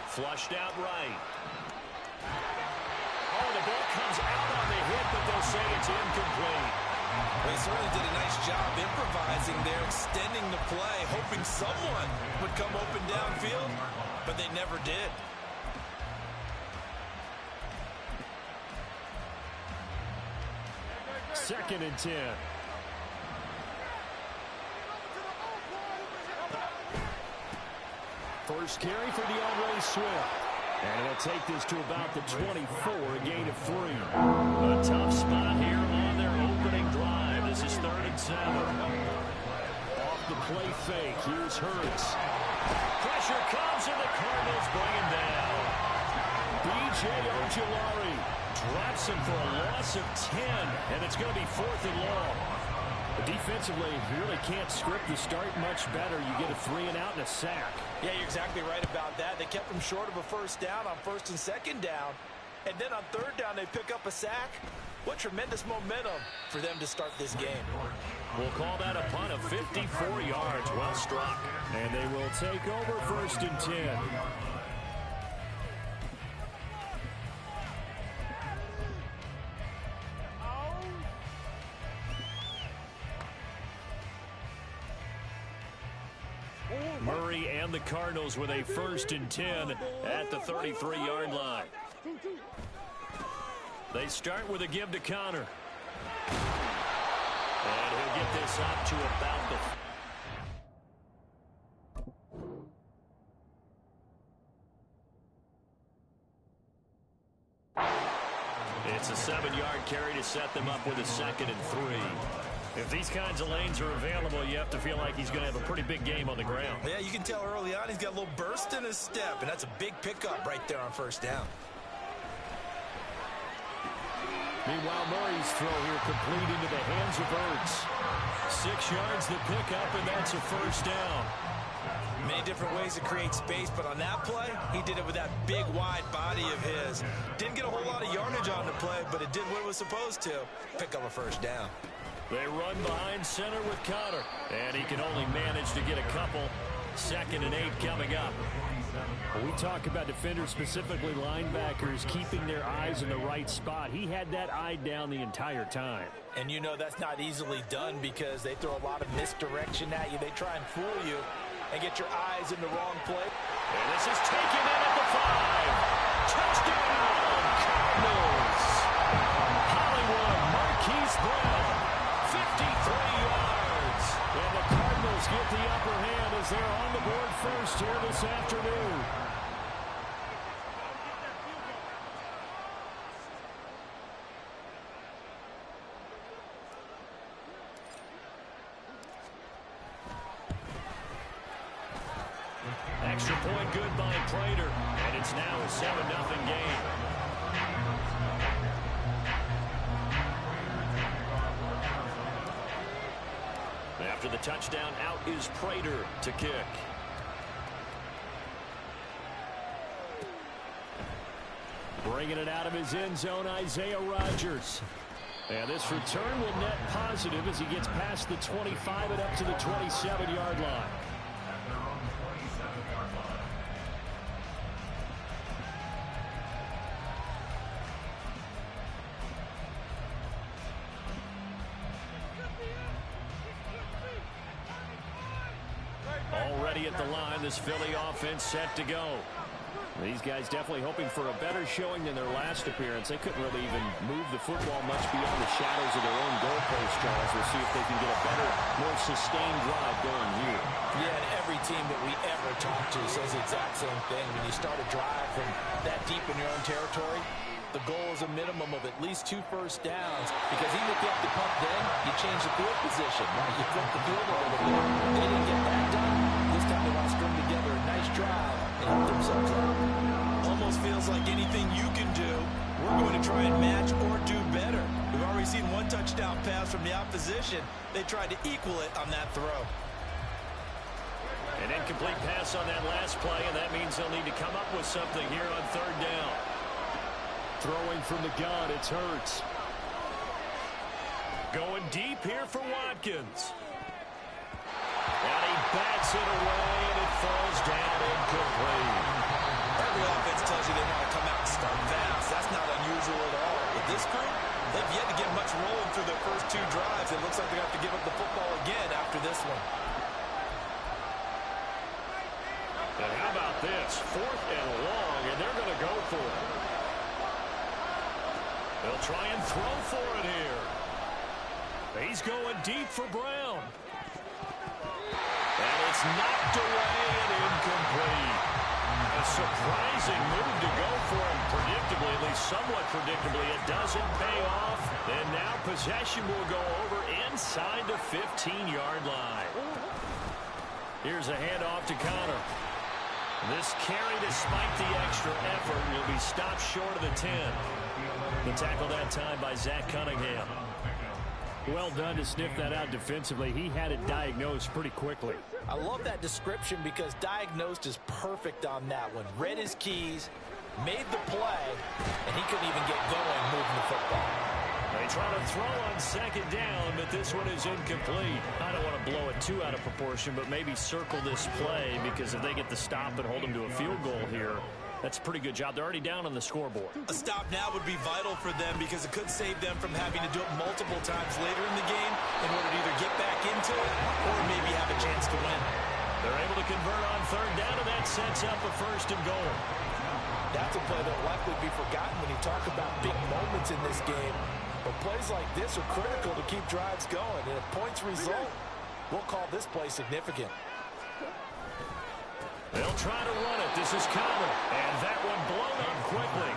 Flushed out right. Oh, the ball comes out on the hit, but they'll say it's incomplete. Well, he certainly did a nice job improvising there, extending the play, hoping someone would come open downfield, but they never did. Second and 10. First carry for DeAndre Swift. And it'll take this to about the 24, a gain of 3. A tough spot here on their opening drive. This is 3rd and 7. Off the play fake, here's Hurts. Pressure comes and the Cardinals bring him down. B.J. Ojulari Drops him for a loss of 10, and it's going to be 4th and long. Defensively, you really can't script the start much better. You get a 3-and-out and a sack. Yeah, you're exactly right about that. They kept him short of a first down on 1st and 2nd down. And then on 3rd down, they pick up a sack. What tremendous momentum for them to start this game. We'll call that a punt of 54 yards. Well struck. And they will take over 1st and 10. Murray and the Cardinals with a 1st and 10 at the 33-yard line. They start with a give to Connor. And he'll get this up to about the... It's a 7-yard carry to set them up with a 2nd and 3. If these kinds of lanes are available, you have to feel like he's going to have a pretty big game on the ground. Yeah, you can tell early on he's got a little burst in his step, and that's a big pickup right there on 1st down. Meanwhile, Murray's throw here complete into the hands of Ertz. 6 yards the pickup, and that's a 1st down. Many different ways to create space, but on that play, he did it with that big, wide body of his. Didn't get a whole lot of yardage on the play, but it did what it was supposed to. Pick up a 1st down. They run behind center with Connor, and he can only manage to get a couple. 2nd and 8 coming up. When we talk about defenders, specifically linebackers, keeping their eyes in the right spot. He had that eye down the entire time. And you know that's not easily done because they throw a lot of misdirection at you. They try and fool you and get your eyes in the wrong place. And this is taken in at the 5. Touchdown, Cardinals. Hollywood Marquise Brown, 53 yards. And the Cardinals get the upper hand as they're on the board first here this afternoon. Extra point good by Prater, and it's now a 7-0 game. After the touchdown, out is Prater to kick. Bringing it out of his end zone, Isaiah Rodgers. And this return will net positive as he gets past the 25 and up to the 27-yard line. ready at the line. This Philly offense set to go. These guys definitely hoping for a better showing than their last appearance. They couldn't really even move the football much beyond the shadows of their own goalpost, Charles. We'll see if they can get a better, more sustained drive going here. Yeah, and every team that we ever talk to says the exact same thing. When you start a drive from that deep in your own territory, the goal is a minimum of at least 2 first downs, because even if you have to punt then, you change the field position. Right? You flip the field a little bit. They didn't get that done. This time they want to string together a nice drive and help themselves out. Almost feels like anything you can do, we're going to try and match or do better. We've already seen one touchdown pass from the opposition. They tried to equal it on that throw. An incomplete pass on that last play, and that means they'll need to come up with something here on 3rd down. Throwing from the gun, it's Hurts. Going deep here for Watkins. And he bats it away, and it falls down incomplete. Every offense tells you they want to come out and start fast. That's not unusual at all. With this group, they've yet to get much rolling through their first 2 drives. It looks like they have to give up the football again after this one. And how about this? 4th and long, and they're going to go for it. They'll try and throw for it here. He's going deep for Brown. And it's knocked away and incomplete. A surprising move to go for him predictably, at least somewhat predictably. It doesn't pay off. And now possession will go over inside the 15-yard line. Here's a handoff to Connor. This carry, despite the extra effort, will be stopped short of the 10. The tackle that time by Zach Cunningham. Well done to sniff that out defensively. He had it diagnosed pretty quickly. I love that description because diagnosed is perfect on that one. Read his keys, made the play, and he couldn't even get going moving the football. They try to throw on 2nd down, but this one is incomplete. I don't want to blow it too out of proportion, but maybe circle this play, because if they get the stop and hold them to a field goal here, that's a pretty good job. They're already down on the scoreboard. A stop now would be vital for them, because it could save them from having to do it multiple times later in the game in order to either get back into it or maybe have a chance to win. They're able to convert on 3rd down, and that sets up a 1st and goal. That's a play that will likely be forgotten when you talk about big moments in this game. But plays like this are critical to keep drives going. And if points result, we'll call this play significant. They'll try to run it. This is Connor. And that one blown up quickly,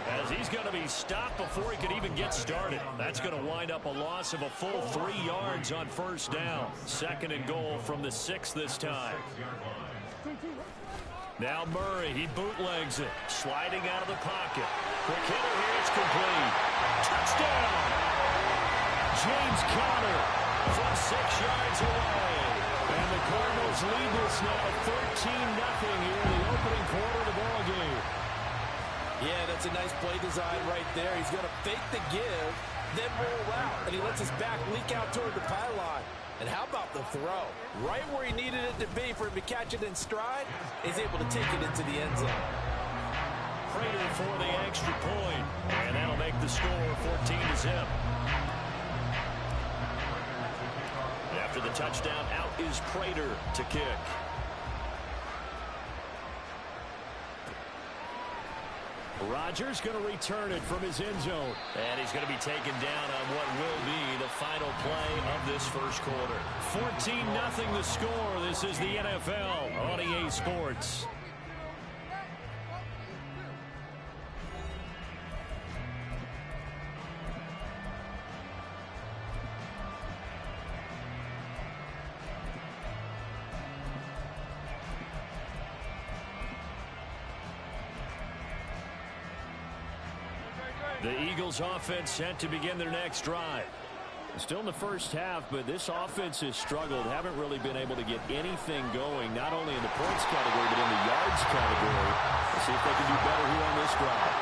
as he's going to be stopped before he could even get started. That's going to wind up a loss of a full 3 yards on 1st down. 2nd and goal from the 6 this time. Now Murray, he bootlegs it, sliding out of the pocket. Quick hitter here, it's complete. Touchdown! James Conner from 6 yards away. And the Cardinals lead this now 13-0 here in the opening quarter of the ball game. Yeah, that's a nice play design right there. He's going to fake the give, then roll out, and he lets his back leak out toward the pylon. And how about the throw? Right where he needed it to be for him to catch it in stride, he's able to take it into the end zone. Prater for the extra point, and that'll make the score 14-0. After the touchdown, out is Prater to kick. Rodgers going to return it from his end zone. And he's going to be taken down on what will be the final play of this first quarter. 14-0 the score. This is the NFL on EA Sports. The Eagles offense set to begin their next drive. Still in the first half, but this offense has struggled. Haven't really been able to get anything going, not only in the points category, but in the yards category. Let's see if they can do better here on this drive.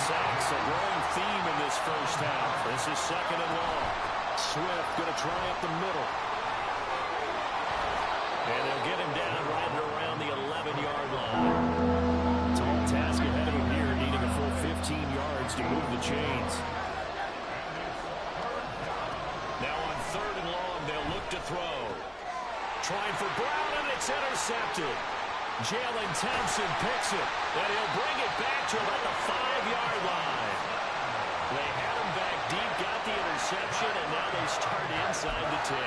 Sacks, a growing theme in this first half. This is 2nd and long. Swift going to try up the middle. And they'll get him down right around the 11-yard line. Tall task ahead of him here, needing a full 15 yards to move the chains. Now on 3rd and long, they'll look to throw. trying for Brown, and it's intercepted. Jalen Thompson picks it, and he'll bring it back to about the 5-yard line. They had him back deep, got the interception, and now they start inside the 10.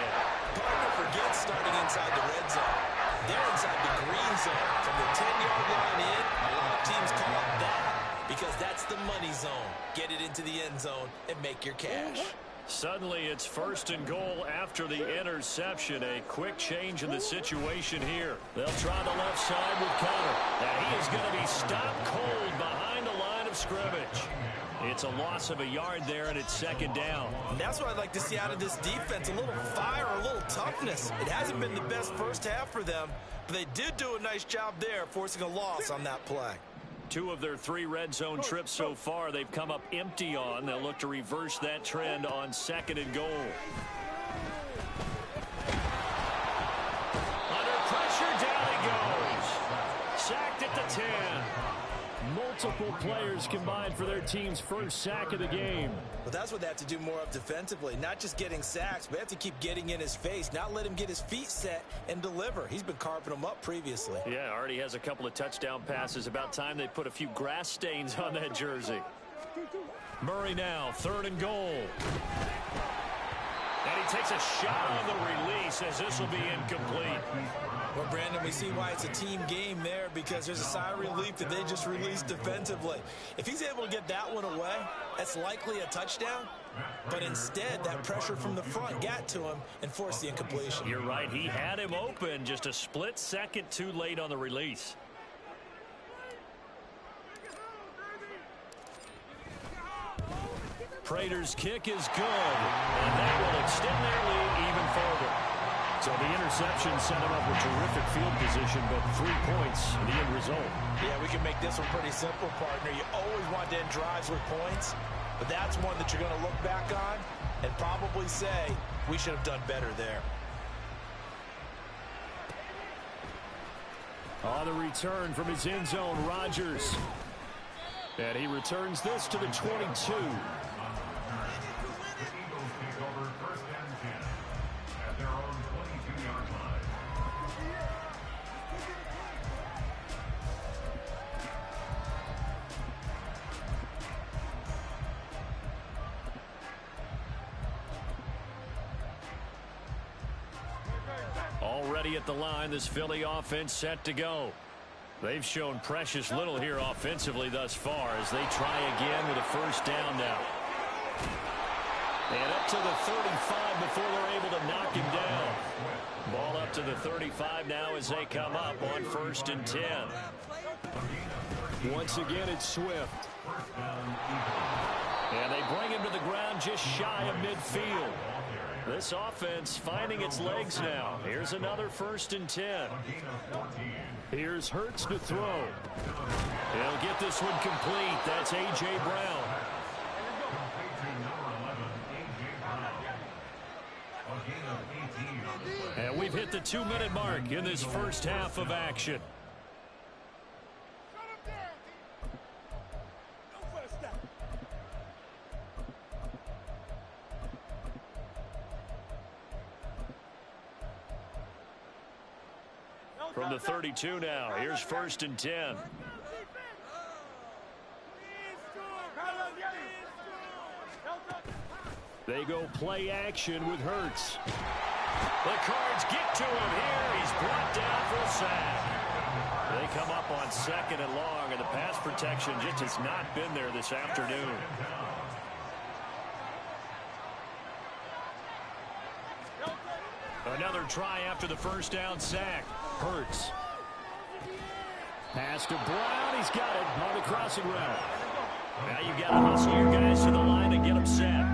Partner forgets starting inside the red zone. They're inside the green zone. From the 10-yard line in, a lot of teams call it that because that's the money zone. Get it into the end zone and make your cash. Suddenly, it's 1st and goal after the interception. A quick change in the situation here. They'll try the left side with Connor. And he is going to be stopped cold behind the line of scrimmage. It's a loss of a yard there, and it's 2nd down. And that's what I'd like to see out of this defense. A little fire, a little toughness. It hasn't been the best first half for them, but they did do a nice job there, forcing a loss on that play. 2 of their 3 red zone trips so far they've come up empty on. They'll look to reverse that trend on 2nd and goal. Under pressure, down he goes. Sacked at the 10. Multiple players combined for their team's first sack of the game. But that's what they have to do more of defensively. Not just getting sacks, but they have to keep getting in his face. Not let him get his feet set and deliver. He's been carving them up previously. Yeah, already has a couple of touchdown passes. About time they put a few grass stains on that jersey. Murray now, 3rd and goal. And he takes a shot on the release as this will be incomplete. Well, Brandon, we see why it's a team game there because there's a sigh of relief that they just released defensively. If he's able to get that one away, that's likely a touchdown. But instead, that pressure from the front got to him and forced the incompletion. You're right. He had him open, just a split second too late on the release. Prater's kick is good, and they will extend their lead even further. So the interception set him up with terrific field position, but 3 points, the end result. Yeah, we can make this one pretty simple, partner. You always want to end drives with points, but that's one that you're going to look back on and probably say, we should have done better there. On the return from his end zone, Rodgers. And he returns this to the 22. Already at the line, this Philly offense set to go. They've shown precious little here offensively thus far as they try again with a 1st down now. And up to the 35 before they're able to knock him down. Ball up to the 35 now as they come up on 1st and 10. Once again, it's Swift. And they bring him to the ground just shy of midfield. This offense finding its legs now. Here's another 1st and 10. Here's Hurts to throw. He'll get this one complete. That's A.J. Brown. And we've hit the 2-minute mark in this first half of action. From the 32 now, here's 1st and 10. They go play action with Hurts. The Cards get to him here. He's brought down for a sack. They come up on 2nd and long, and the pass protection just has not been there this afternoon. Another try after the 1st down sack. Hurts. Pass to Brown. He's got it on the crossing route. Now you've got to hustle your guys to the line and get them set.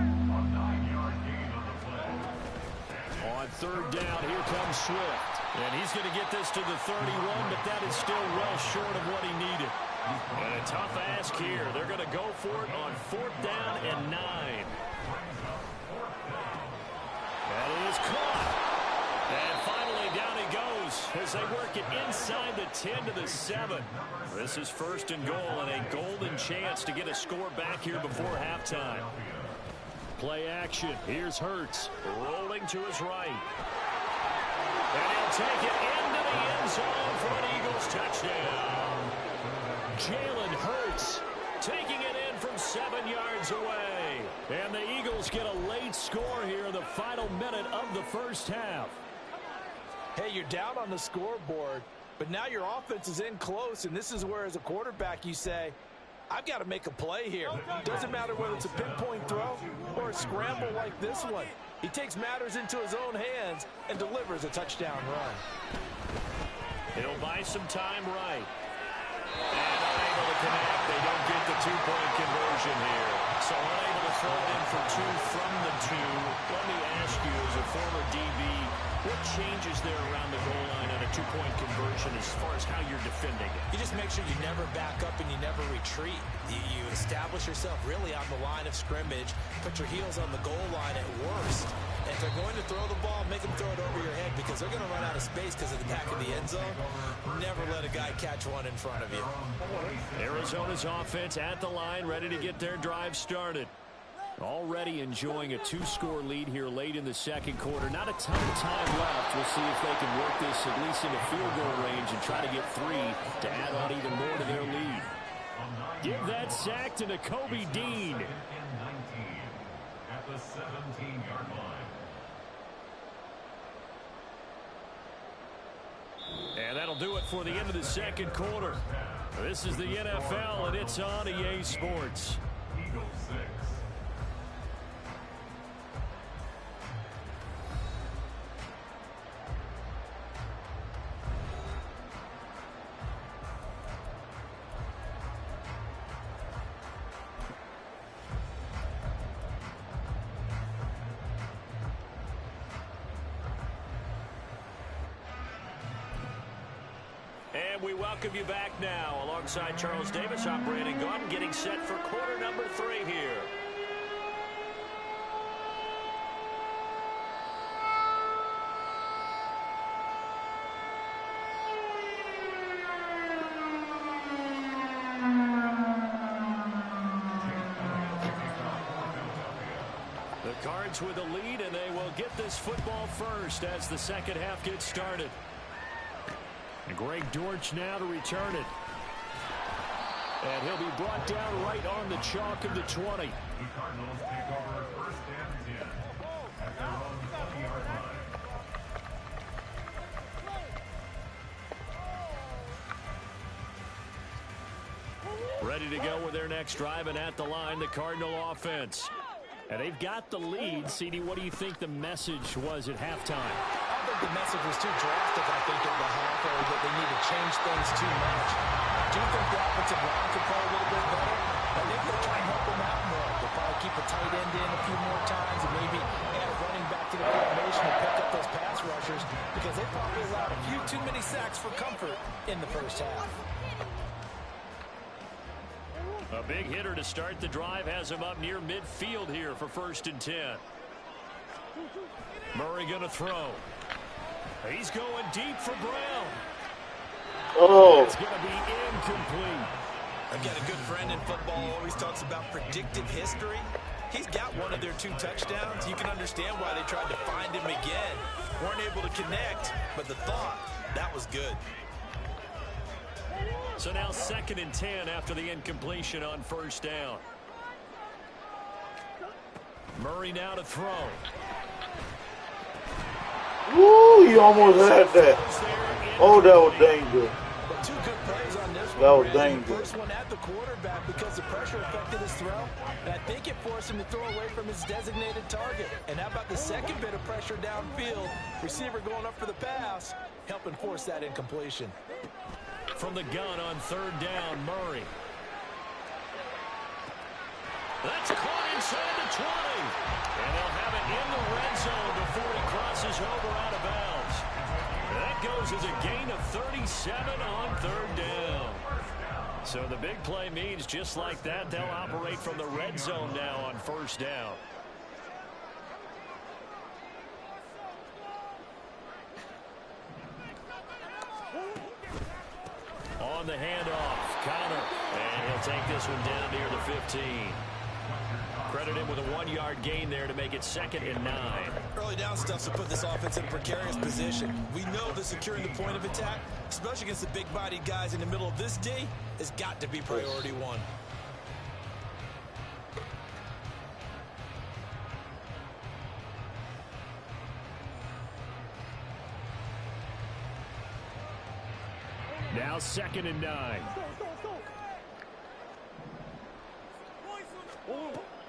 On 3rd down, here comes Swift. And he's going to get this to the 31, but that is still well short of what he needed. And a tough ask here. They're going to go for it on 4th down and 9. That is caught. And finally, down he goes as they work it inside the 10 to the 7. This is 1st and goal and a golden chance to get a score back here before halftime. Play action. Here's Hurts rolling to his right. And he'll take it into the end zone for an Eagles touchdown. Jalen Hurts taking it in from 7 yards away. And the Eagles get a late score here in the final minute of the first half. Hey, you're down on the scoreboard, but now your offense is in close, and this is where, as a quarterback, you say, I've got to make a play here. Doesn't matter whether it's a pinpoint throw or a scramble like this one. He takes matters into his own hands and delivers a touchdown run. He'll buy some time right. And unable to connect. They don't get the two-point conversion here. So unable to throw it in for two from the two. Let me ask you, as a former DB, what changes there around the goal line on a two-point conversion as far as how you're defending it? You just make sure you never back up and you never retreat. You establish yourself really on the line of scrimmage, put your heels on the goal line at worst. And if they're going to throw the ball, make them throw it over your head because they're going to run out of space because of the back of the end zone. Never let a guy catch one in front of you. Arizona's offense at the line, ready to get their drive started. Already enjoying a two-score lead here late in the second quarter. Not a ton of time left. We'll see if they can work this at least into field goal range and try to get three to add on even more to their lead. Give that sack to Nakobe Dean. At the 17-yard line. And that'll do it for the end of the second quarter. This is the NFL, and it's on EA Sports. Eagles 6. And we welcome you back now. Alongside Charles Davis, I'm Brandon Gaudin, getting set for quarter number 3 here. The Cards with a lead, and they will get this football first as the second half gets started. And Greg Dortch now to return it. And he'll be brought down right on the chalk of the 20. The Cardinals take over first and 10 at their own 20-yard line. Ready to go with their next drive, and at the line, the Cardinal offense. And they've got the lead. CD, what do you think the message was at halftime? I don't think the message was too drastic, I think, at the half, or that they need to change things too much. I do think the offensive line could play a little bit better. I think they'll try and help them out more. They'll probably keep a tight end in a few more times and maybe add a running back to the formation and pick up those pass rushers because they probably allowed a few too many sacks for comfort in the first half. A big hitter to start the drive has him up near midfield here for 1st and 10. Murray going to throw. He's going deep for Brown. Oh. It's going to be incomplete. I've got a good friend in football who always talks about predictive history. He's got one of their 2 touchdowns. You can understand why they tried to find him again. Weren't able to connect, but the thought, that was good. So now 2nd and 10 after the incompletion on 1st down. Murray now to throw. Woo, he almost had that. Oh, that was dangerous. But 2 good plays on this one. That was Brandon. dangerous. First one at the quarterback because the pressure affected his throw. And I think it forced him to throw away from his designated target. And how about the second bit of pressure downfield? Receiver going up for the pass, helping force that incompletion. From the gun on 3rd down, Murray. That's caught inside the 20. And they'll have it in the red zone before he crosses over out of bounds. That goes as a gain of 37 on 3rd down. So the big play means just like that, they'll operate from the red zone now on 1st down. On the handoff, Connor, and he'll take this one down near the 15. Credit him with a 1-yard gain there to make it 2nd and 9. Early down stuff to put this offense in a precarious position. We know that securing the point of attack, especially against the big-bodied guys in the middle of this D, has got to be priority one. Now 2nd and 9.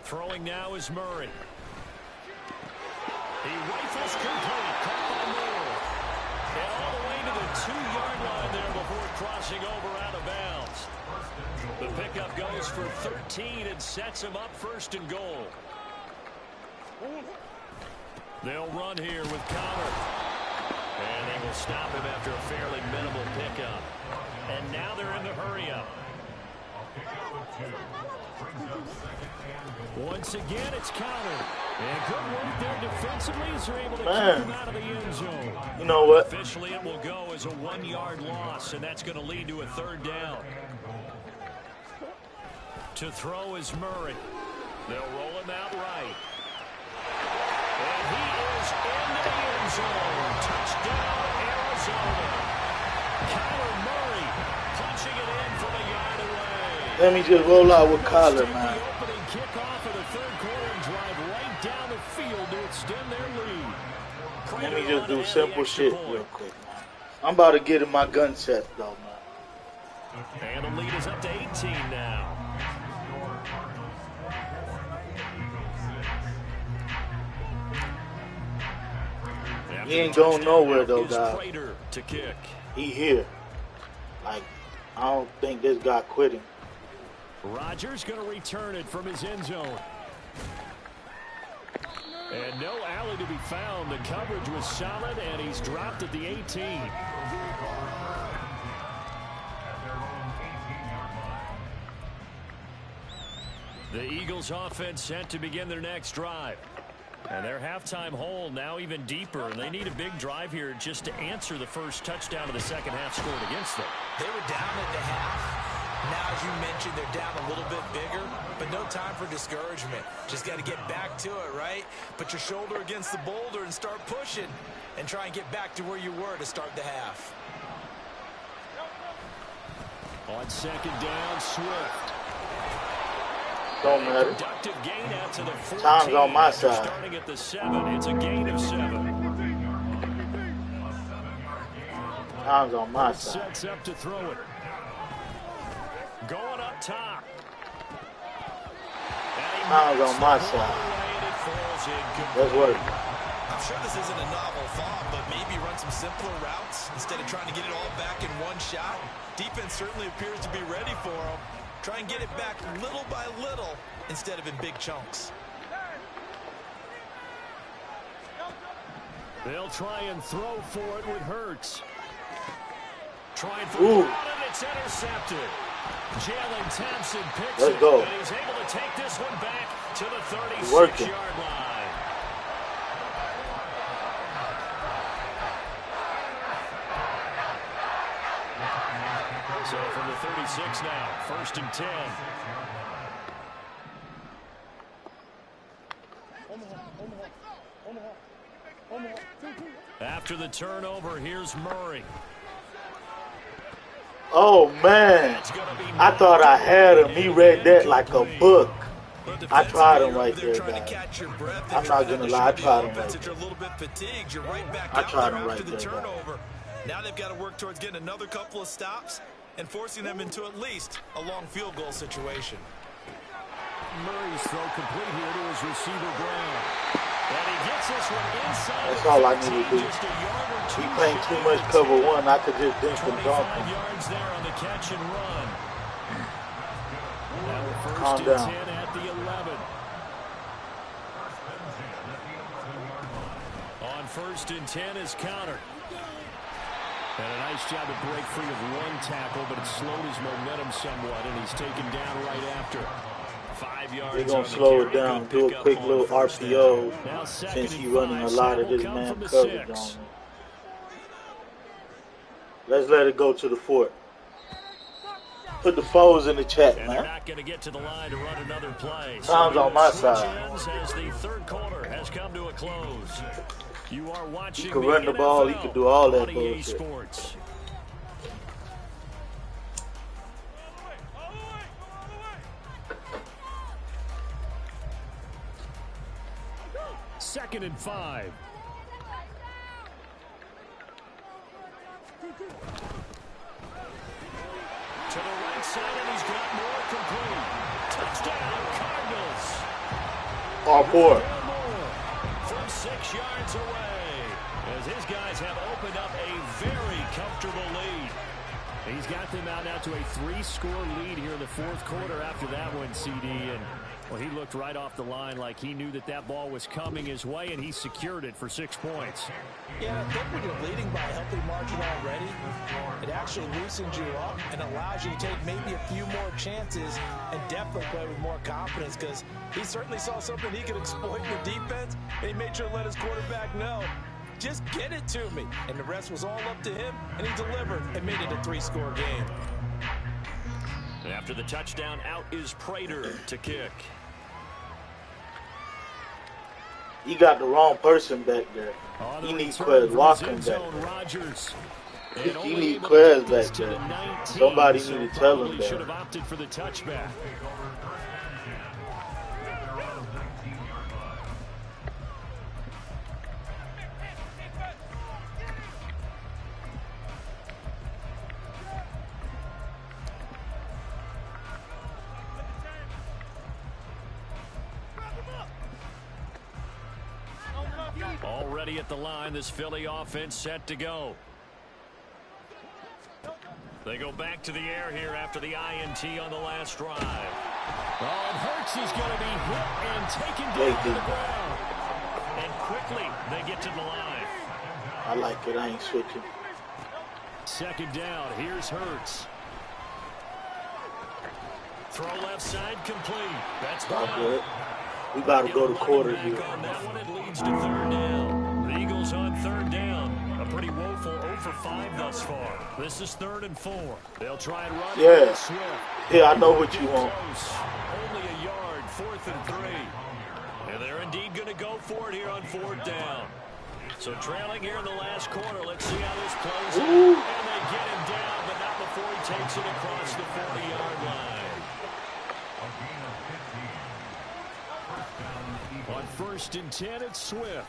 Throwing now is Murray. He rifles complete. Caught by Moore. And all the way to the 2-yard line there before crossing over out of bounds. The pickup goes for 13 and sets him up 1st and goal. They'll run here with Connor. And they will stop him after a fairly minimal pickup. And now they're in the hurry-up. Once again, it's countered. And good work there defensively as they're able to keep him out of the end zone. You know what? Officially, it will go as a 1-yard loss, and that's going to lead to a 3rd down. To throw is Murray. They'll roll him out right. And he is into the end zone. Touchdown, Arizona. Kyler Murray punching it in from a yard away. Let me just roll out with Kyler, man. The opening kickoff of the 3rd quarter and drive right down the field to extend their lead. Let me just do simple shit real quick, man. I'm about to get in my gun set, though, man. And the lead is up to 18 now. He ain't going nowhere, though, guys. To kick. He here. Like, I don't think this guy quitting. Rodgers going to return it from his end zone. And no alley to be found. The coverage was solid, and he's dropped at the 18. The Eagles offense set to begin their next drive. And their halftime hole now even deeper. And they need a big drive here just to answer the first touchdown of the second half scored against them. They were down at the half. Now, as you mentioned, they're down a little bit bigger, but no time for discouragement. Just got to get back to it, right? Put your shoulder against the boulder and start pushing and try and get back to where you were to start the half. On 2nd down, Swift. Don't matter. Productive gain out to the 14. Time's on my side. Starting at the 7, it's a gain of 7. Time's on my side. Sets up to throw it. Going up top. Time's on my side. Let's work. I'm sure this isn't a novel thought, but maybe run some simpler routes instead of trying to get it all back in one shot. Defense certainly appears to be ready for them. Try and get it back little by little instead of in big chunks. They'll try and throw for it with Hurts. Trying for it, and it's intercepted. Jalen Thompson picks it, and he's able to take this one back to the 36-yard line. So from the 36 now, 1st and 10. After the turnover, here's Murray. Oh, man. I thought I had him. He read that like a book. I tried him right there, guys. I'm not going to lie. I tried him right there. I tried him right there, guys. Now they've got to work towards getting another couple of stops and forcing them into at least a long field goal situation. Murray's throw complete here to his receiver, Brown. And he gets this one inside. That's all I need to do. He playing too much cover one. I could just dink and dunk him. Yards there on the catch and run. Now we're 1st Calm and down. 10 at the 11. On 1st and 10 is counter. And a nice job to break free of one tackle, but it slowed his momentum somewhat, and he's taken down right after. 5 yards. They're going to slow it down, do a quick little RPO since he's running a lot of this man coverage on him. Let's let it go to the 4th. Put the foes in the chat, And they're man. not going to get to the line to run another play. Time's on my switch side. ends as the third quarter has come to a close. You are He watching could the run the ball. He could do all NFL that on EA bullshit. Sports. Second and 5. To the right side, and he's got more complete. Touchdown, Cardinals. All four. From 6 yards away, as his guys have opened up a very comfortable lead. He's got them out now to a 3-score lead here in the fourth quarter after that one, CD. And, well, he looked right off the line like he knew that that ball was coming his way, and he secured it for 6 points. Yeah, I think when you're leading by a healthy margin already, it actually loosens you up and allows you to take maybe a few more chances and definitely play with more confidence, because he certainly saw something he could exploit in the defense, and he made sure to let his quarterback know, just get it to me. And the rest was all up to him, and he delivered and made it a 3-score game. After the touchdown, out is Prater to kick. He got the wrong person back there. He needs Quez Walker back there. He needs Quez back there. Somebody need to tell him should have that. opted for the touchback. Already at the line, this Philly offense set to go. They go back to the air here after the INT on the last drive. Oh, and Hurts is going to be hit and taken down to the ground. And quickly, they get to the line. I like it. I ain't switching. Second down, here's Hurts. Throw left side complete. That's good. We about to go to quarter here. On that one, it leads to third down. The Eagles on third down. A pretty woeful 0 for 5 thus far. This is 3rd and 4. They'll try and run. Yeah. Swift. Yeah, I know what you want. Close. Only a yard, 4th and 3. And they're indeed going to go for it here on 4th down. So trailing here in the last quarter. Let's see how this plays out. And they get him down, but not before he takes it across the 40-yard line. On 1st and 10, it's Swift.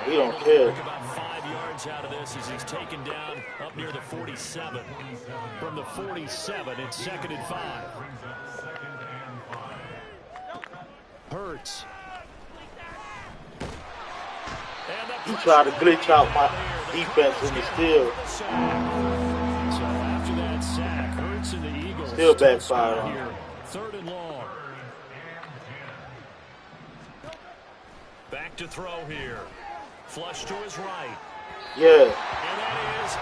We don't care. About 5 yards out of this as he's taken down up near the 47. From the 47, it's 2nd and 5. Hurts. He tried to glitch out my defense in the steal. So after that sack, Hurts and the Eagles Still backfired on here. 3rd and long. Back to throw here. Flush to his right. Yeah. And that is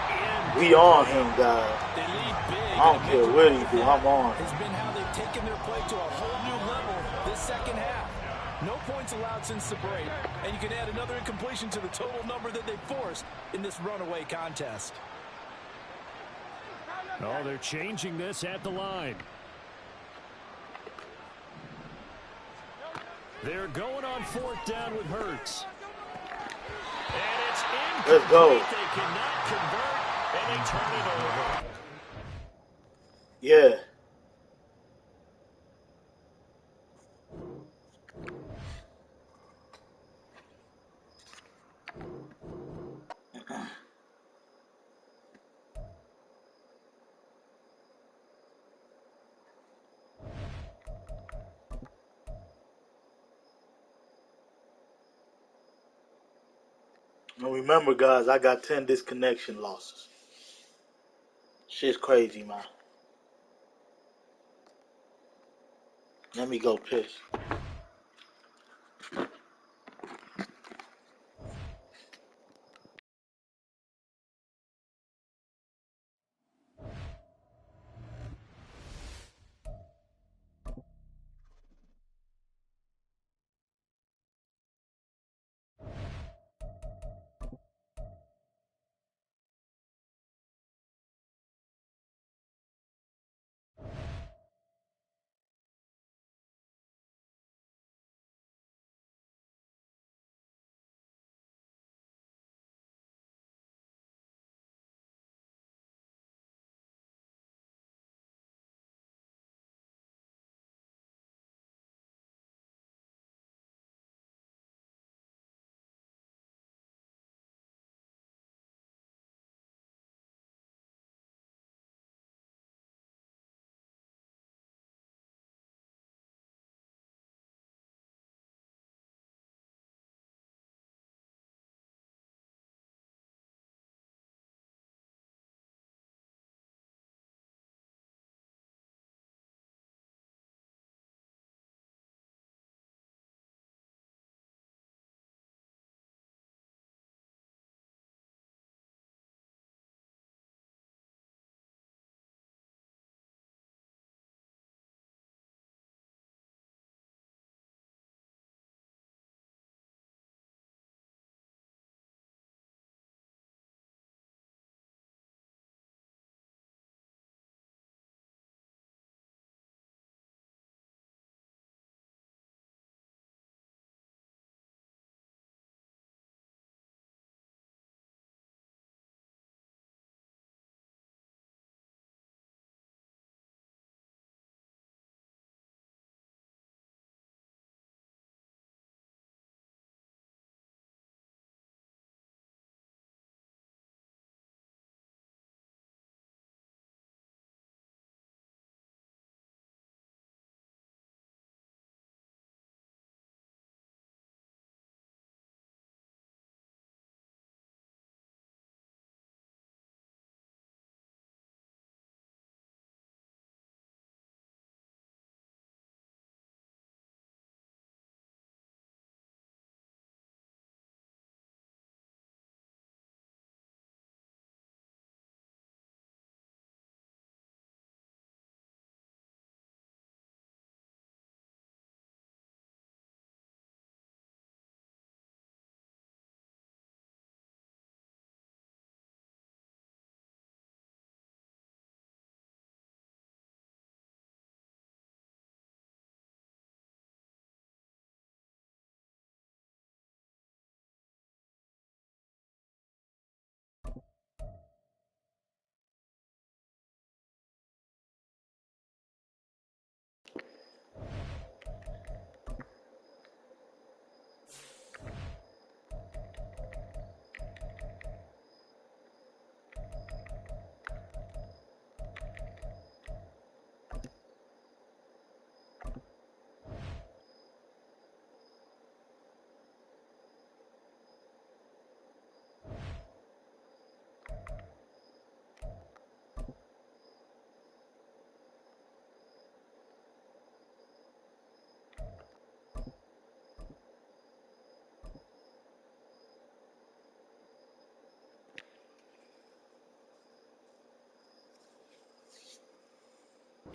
in. We on him, guys. They lead big. I don't care what he do. I'm on. Has been how they've taken their play to a whole new level this second half. No points allowed since the break, and you can add another incompletion to the total number that they forced in this runaway contest. Oh, they're changing this at the line. They're going on 4th down with Hurts. And it's incomplete. Let's go. They cannot convert, and they turn it over. Yeah. Now remember, guys, I got 10 disconnection losses. Shit's crazy, man. Let me go piss.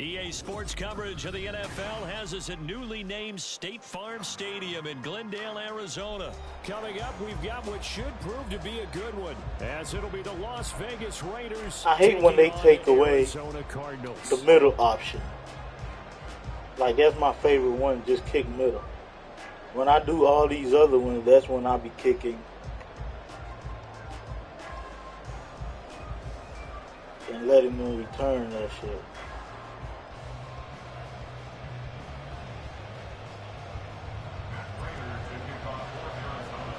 EA Sports coverage of the NFL has us at newly named State Farm Stadium in Glendale, Arizona. Coming up, we've got what should prove to be a good one, as it'll be the Las Vegas Raiders. I hate when they take away the middle option. Like, that's my favorite one, just kick middle. When I do all these other ones, that's when I be kicking and letting them return that shit.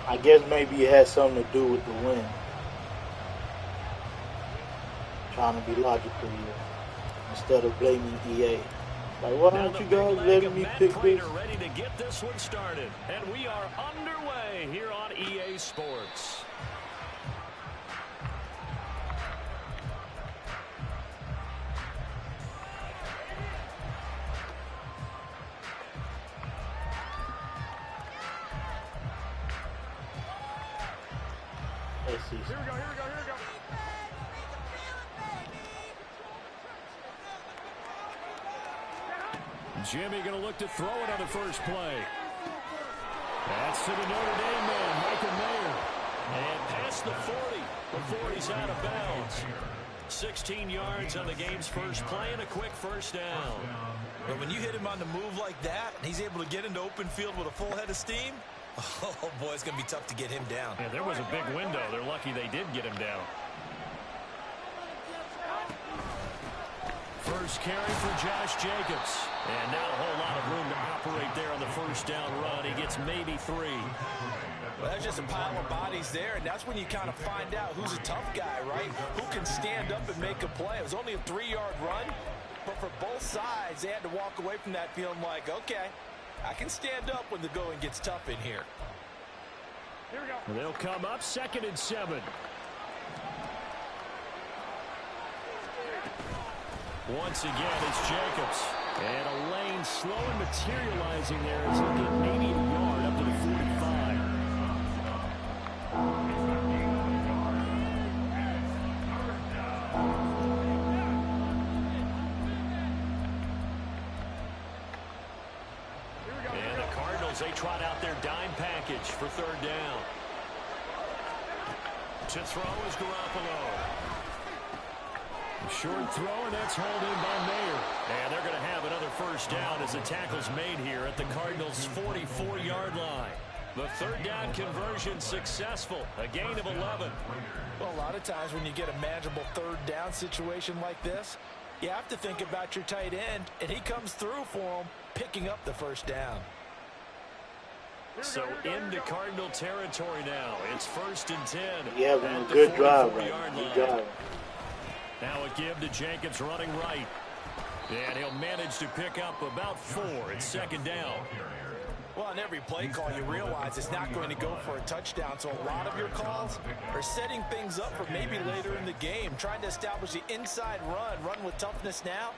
I guess maybe it has something to do with the win. Trying to be logical here instead of blaming EA. Like, why aren't you guys letting me pick this? Ready to get this one started, and we are underway here on EA Sports. Let's see. Here we go. Jimmy going to look to throw it on the first play. That's to the Notre Dame man, Michael Mayer. And past the 40 before he's out of bounds. 16 yards on the game's first play and a quick first down. But when you hit him on the move like that, and he's able to get into open field with a full head of steam, oh boy, it's going to be tough to get him down. Yeah, there was a big window. They're lucky they did get him down. First carry for Josh Jacobs. And not a whole lot of room to operate there on the first down run. He gets maybe 3. Well, that's just a pile of bodies there, and that's when you kind of find out who's a tough guy, right? Who can stand up and make a play. It was only a 3-yard run, but for both sides, they had to walk away from that feeling like, okay, I can stand up when the going gets tough in here. Here we go. They'll come up 2nd and 7. Once again, it's Jacobs. And a lane slowly materializing there as he'll get maybe a yard up to the 45. And the Cardinals, they trot out their dime package for 3rd down. To throw is Garoppolo. Short throw, and that's hauled in by Mayer. And they're going to have another first down as the tackle's made here at the Cardinals' 44-yard line. The 3rd down conversion successful, a gain of 11. Well, a lot of times when you get a manageable 3rd down situation like this, you have to think about your tight end, and he comes through for him, picking up the first down. So into Cardinal territory now. It's 1st and 10. You having a good drive, right? Good drive. Now a give to Jacobs running right. And he'll manage to pick up about 4. It's 2nd down. Well, on every play call, you realize it's not going to go for a touchdown. So a lot of your calls are setting things up for maybe later in the game, trying to establish the inside run with toughness now,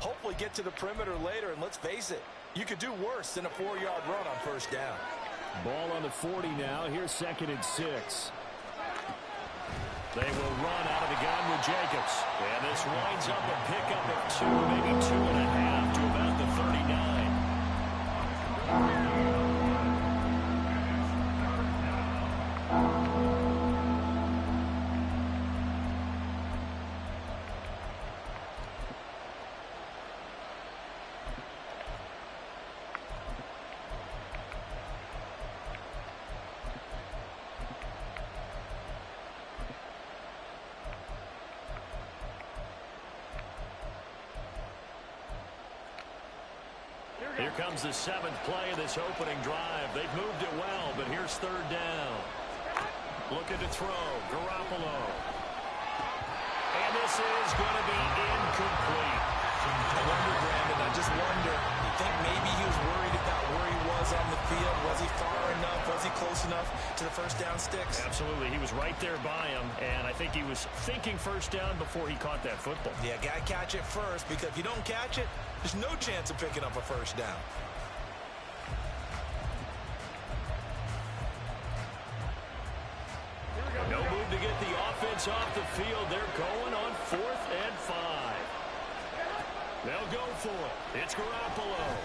hopefully get to the perimeter later. And let's face it, you could do worse than a 4-yard run on first down. Ball on the 40 now. Here's 2nd and 6. They will run out of the gun with Jacobs. And this winds up a pickup of 2, maybe 2.5 to about the 39. Here comes the 7th play of this opening drive. They've moved it well, but here's 3rd down. Looking to throw, Garoppolo. And this is going to be incomplete. I wonder, Brandon, I just wonder, you think maybe he was worried about where he was on the field? Was he far enough? Was he close enough to the first down sticks? Absolutely. He was right there by him, and I think he was thinking first down before he caught that football. Yeah, got to catch it first, because if you don't catch it, there's no chance of picking up a first down. No move to get the offense off the field. They're going on 4th and 5. They'll go for it. It's Garoppolo.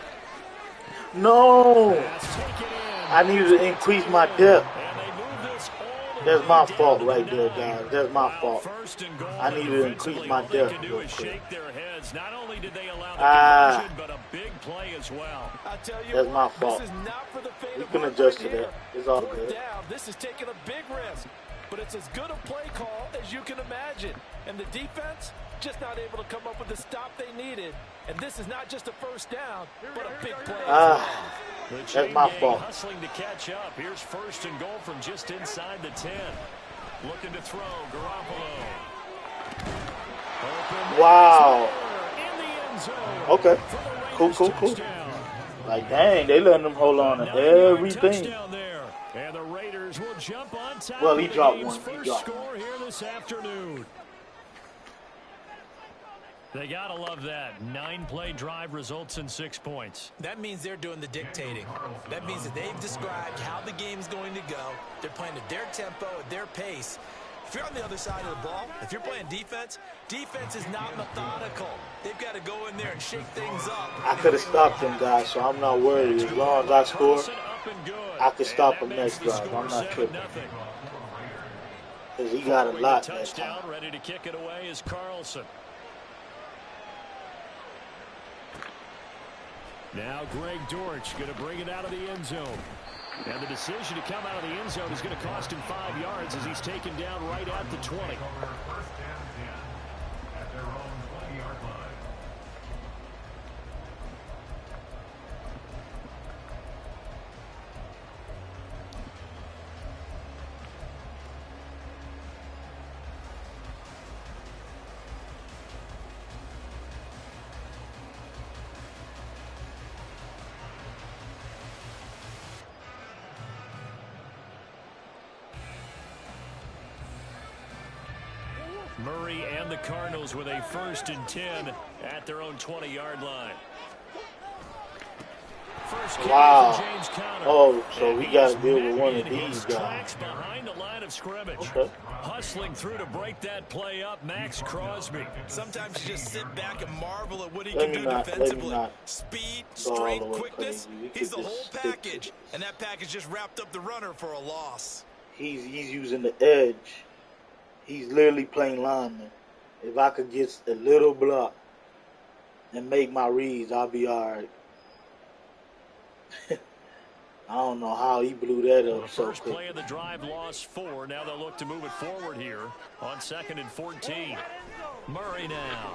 No! Pass taken in. I needed to increase my depth. And they move this all the That's way my down fault to the right there, 9. guys. That's my Wow, fault. first and goal, I need to increase defensively, my all they depth can do real is quick. shake their heads. Not only did they allow the conversion, but a big play as well. I tell you That's what, my fault. This is not for the faint We of can heart adjust right to that. here. It's all Fourth good. down, this is taking a big risk, but it's as good a play call as you can imagine. And the defense just not able to come up with the stop they needed. And this is not just a first down, but a big play. That's my fault. Hustling to catch up. Here's first and goal from just inside the 10. Looking to throw, Garoppolo. Wow. In the end zone. Okay. Cool. Like, dang, they letting them hold on to everything. There. And the Raiders will jump on top. Well, he of the dropped game's one. He first dropped score here this afternoon. They gotta love that. 9-play drive results in 6 points. That means they're doing the dictating. That means that they've described how the game's going to go. They're playing at their tempo, at their pace. If you're on the other side of the ball, if you're playing defense, defense is not methodical. They've got to go in there and shake things up. I could have stopped him, guys, so I'm not worried. As long as I score, I could stop him next drive. I'm not tripping. Because he got a lot that time. Ready to kick it away is Carlson. Now Greg Dortch going to bring it out of the end zone. And the decision to come out of the end zone is going to cost him 5 yards as he's taken down right at the 20. First and 10 at their own 20-yard line. Murray and the Cardinals with a 1st and 10 at their own 20-yard line. Wow. James Conner. Oh, so we got to deal with one of these guys. Behind the line of scrimmage. Okay. Hustling through to break that play up, Max Crosby. Sometimes you just sit back and marvel at what he Let can me do not- defensively. let me not Speed, go all the strength, way quickness. crazy. We He's could the just whole stick to package. it. And that package just wrapped up the runner for a loss. He's using the edge. He's literally playing lineman. If I could get a little block and make my reads, I'll be all right. I don't know how he blew that The up so first quick. play of the drive lost 4. Now they'll look to move it forward here on 2nd and 14. Murray now.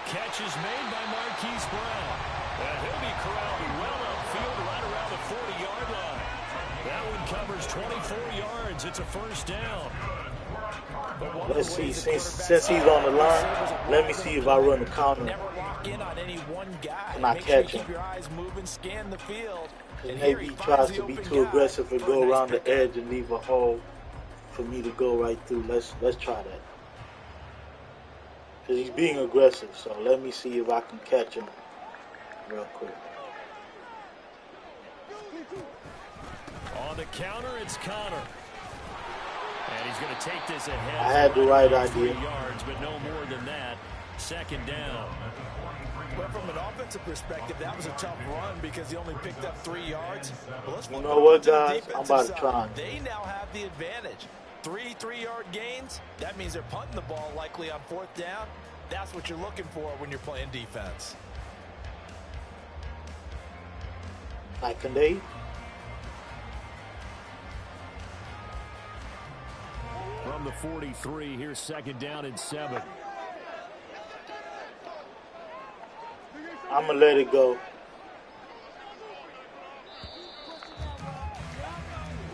Catch is made by Marquise Brown. And he'll be corralled well upfield right around the 40-yard line. That one covers 24 yards. It's a 1st down. Let's see, since he's on the line, let me see if I run the counter. Never lock in on any one guy. Can I Make sure you catch keep him? your eyes moving, scan the field. And Maybe he finds tries the to be open too guy aggressive and for a go nice around the pickup. edge and leave a hole for me to go right through. Let's try that. Because he's being aggressive, so let me see if I can catch him real quick. On the counter, it's Conner. And he's going to take this ahead. I had the right for 3 idea. yards, but no more than that. 2nd down. Well, from an offensive perspective, that was a tough run because he only picked up 3 yards. Well, let's flip know it over what, to the guys? I'm about to defensive try. side. They now have the advantage. 3 3-yard gains. That means they're punting the ball likely on 4th down. That's what you're looking for when you're playing defense. Like, can they? From the 43, here's 2nd down and 7. I'm going to let it go.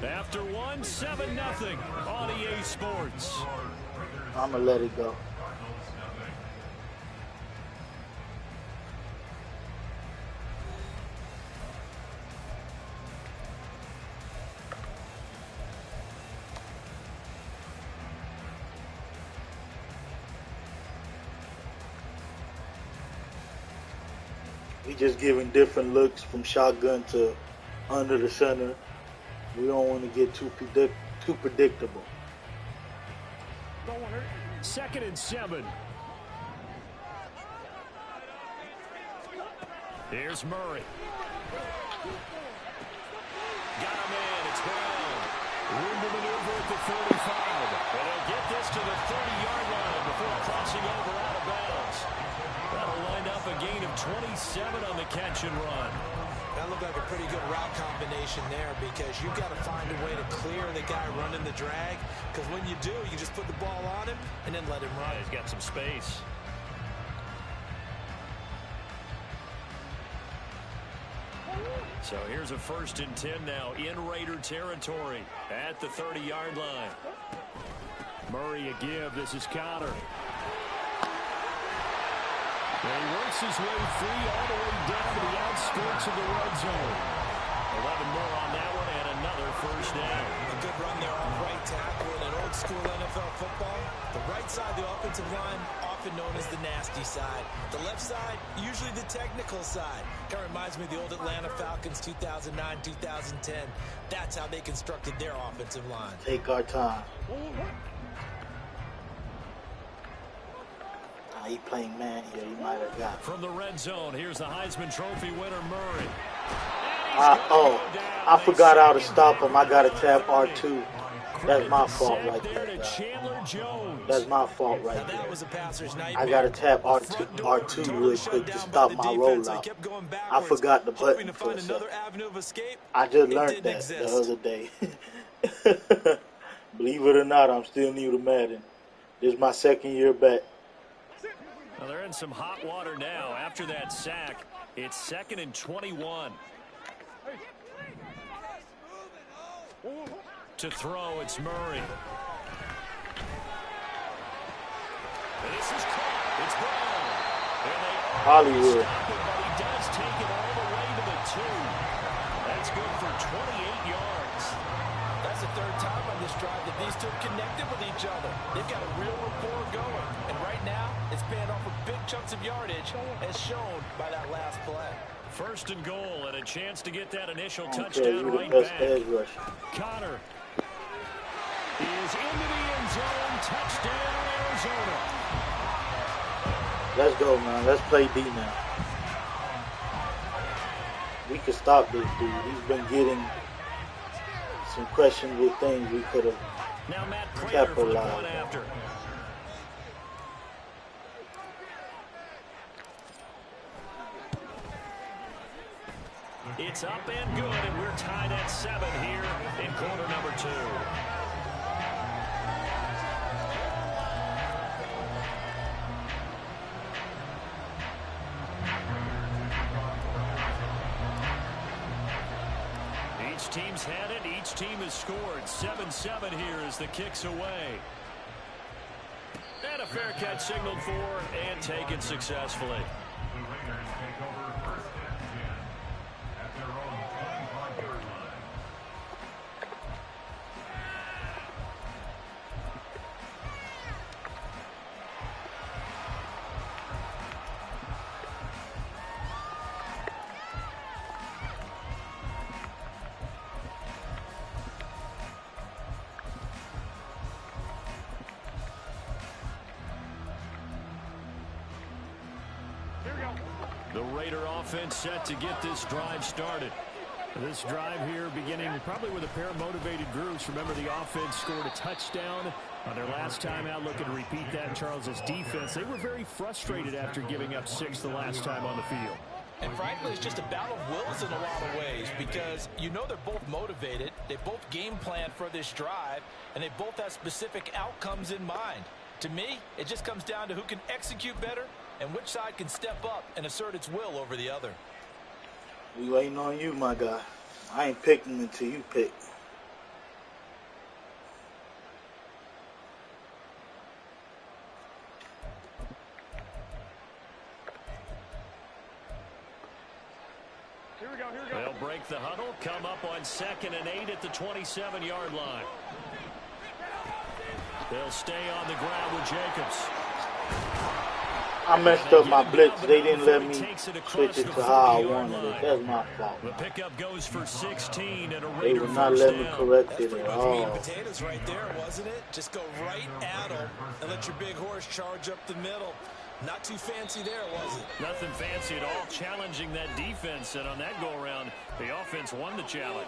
After 1, 7-0 on EA Sports. I'm going to let it go. We just giving different looks from shotgun to under the center. We don't want to get too predictable. 2nd and 7. Here's Murray. Got him in. It's Brown. Room to maneuver at the 35. And he'll get this to the 30-yard line before crossing over out of bounds. That'll wind up a gain of 27 on the catch and run. That looked like a pretty good route combination there because you've got to find a way to clear the guy running the drag, because when you do, you just put the ball on him and then let him run. He's got some space. So here's a 1st and 10 now in Raider territory at the 30-yard line. Murray a give. This is Cotter. And he works his way free all the way down to the outskirts of the red zone. 11 more on that one and another 1st down. A good run there on right tackle in an old school NFL football. The right side of the offensive line, often known as the nasty side. The left side, usually the technical side. Kind of reminds me of the old Atlanta Falcons 2009, 2010. That's how they constructed their offensive line. Take our time. He playing man here. He might have got it. From the red zone, here's the Heisman Trophy winner, Murray. I forgot how to stop him. I got to tap R2. That's my fault right there. That's my fault right there. I got to tap R2 real quick to stop my rollout. I forgot the button for a second. I just learned that the other day. Believe it or not, I'm still new to Madden. This is my 2nd year back. Well, they're in some hot water now. After that sack, it's 2nd and 21. To throw, it's Murray. This is caught. It's Brown. Hollywood. Stop it, but he does take it all the way to the 2. That's good for 28 yards. That's the 3rd time on this drive that these two connected with each other. They've got a real rapport going. And right now, it's paying off with big chunks of yardage, as shown by that last play. 1st and goal, and a chance to get that initial touchdown right back. Cotter is into the end zone. Touchdown, Arizona. Let's go, man. Let's play D now. We could stop this dude. He's been getting some questionable things we could have capitalized on. It's up and good, and we're tied at 7 here in quarter number 2. Each team's had it. Each team has scored. 7-7 here as the kick's away. And a fair catch signaled for and taken successfully. The Raiders take over 1st and 10 at their own 25-yard line. The Raider offense set to get this drive started. This drive here beginning probably with a pair of motivated groups. Remember, the offense scored a touchdown on their last time out. Looking to repeat that. Charles's defense, they were very frustrated after giving up 6 the last time on the field. And frankly, it's just a battle of wills in a lot of ways because you know they're both motivated. They both game plan for this drive, and they both have specific outcomes in mind. To me, it just comes down to who can execute better and which side can step up and assert its will over the other. We waiting on you, my guy. I ain't picking until you pick. They'll break the huddle, come up on 2nd and 8 at the 27-yard line. They'll stay on the ground with Jacobs. I messed up my blitz. They didn't let me switch it to how I wanted it. That's my fault. The pickup goes for 16 and a They Raider would not let me correct it at all. Meat and potatoes right there, wasn't it? Just go right at them and let your big horse charge up the middle. Not too fancy there, was it? Nothing fancy at all, challenging that defense, and on that go-around, the offense won the challenge.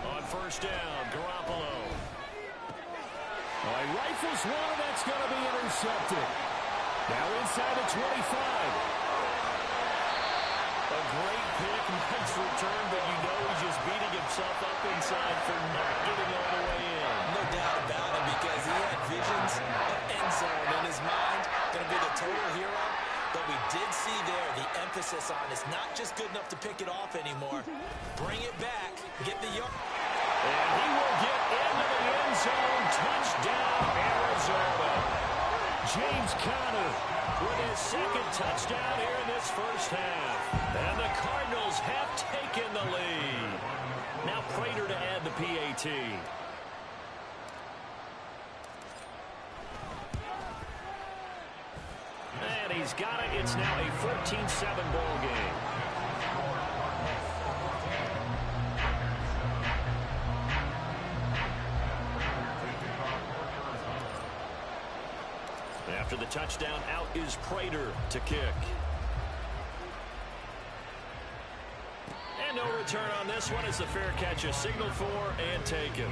On first down, Garoppolo. He rifles one, and that's going to be intercepted. Now inside the 25. A great pick, nice return, but you know he's just beating himself up inside for not getting all the way in. No doubt about it, because he had visions of end zone in his mind. Going to be the total hero. But we did see there the emphasis on it's not just good enough to pick it off anymore. Bring it back. Get the yard. And he will get into the end zone. Touchdown, Arizona. James Conner with his second touchdown here in this first half. And the Cardinals have taken the lead. Now Prater to add the PAT. And he's got it. It's now a 14-7 ball game. After the touchdown, out is Prater to kick. And no return on this one. It's a fair catch, a signal for, and taken.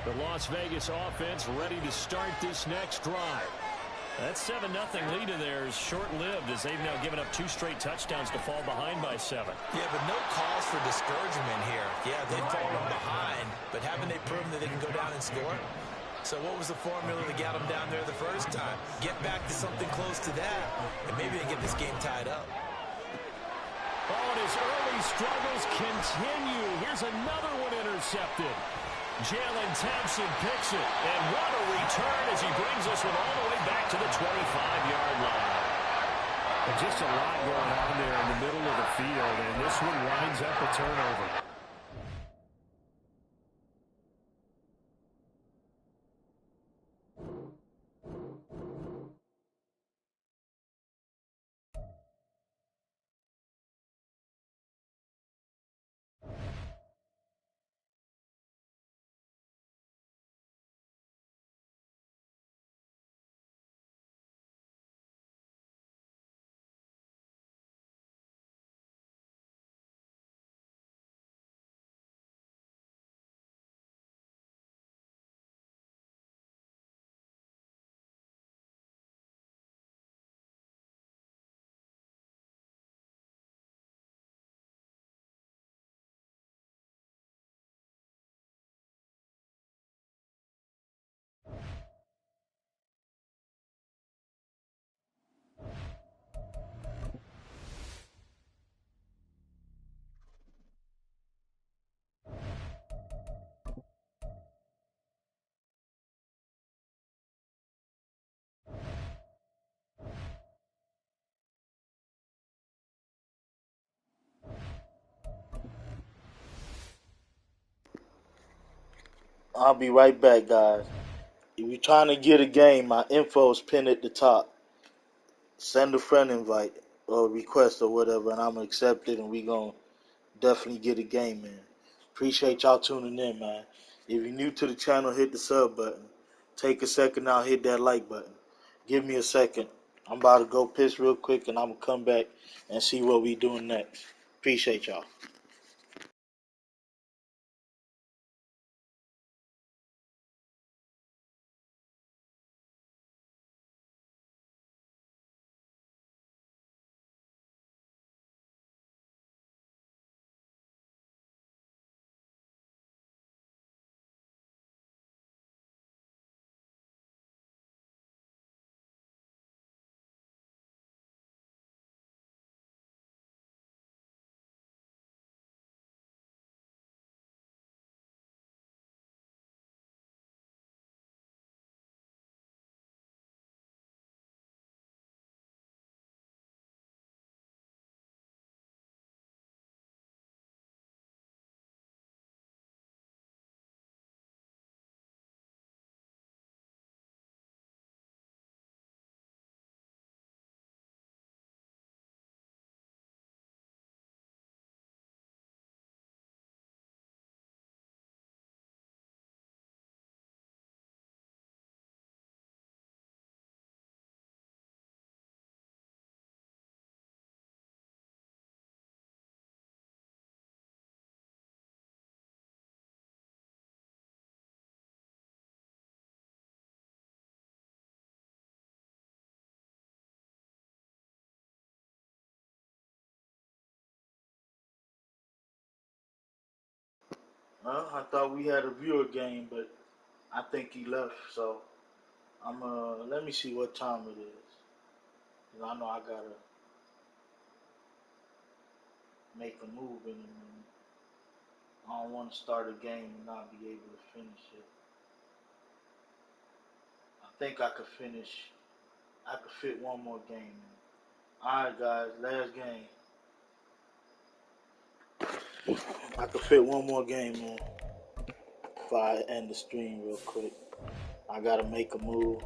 The Las Vegas offense ready to start this next drive. That 7-0 lead in there is short-lived as they've now given up 2 straight touchdowns to fall behind by 7. Yeah, but no cause for discouragement here. Yeah, they've fallen behind, but haven't they proven that they can go down and score? So what was the formula to get them down there the first time? Get back to something close to that, and maybe they get this game tied up. Oh, and his early struggles continue. Here's another one intercepted. Jalen Thompson picks it, and what a return as he brings us one all the way back to the 25-yard line. And just a lot going on there in the middle of the field, and this one winds up a turnover. I'll be right back, guys. If you're trying to get a game, my info is pinned at the top. Send a friend invite or request or whatever, and I'm going to accept it, and we going to definitely get a game in. Appreciate y'all tuning in, man. If you're new to the channel, hit the sub button. Take a second now, hit that like button. Give me a second. I'm about to go piss real quick, and I'm going to come back and see what we doing next. Appreciate y'all. Well, I thought we had a viewer game, but I think he left. So let me see what time it is. 'Cause I know I gotta make a move in a minute. I don't want to start a game and not be able to finish it. I think I could finish. I could fit one more game in. All right, guys, last game. I could fit one more game in if I end the stream real quick. I gotta make a move.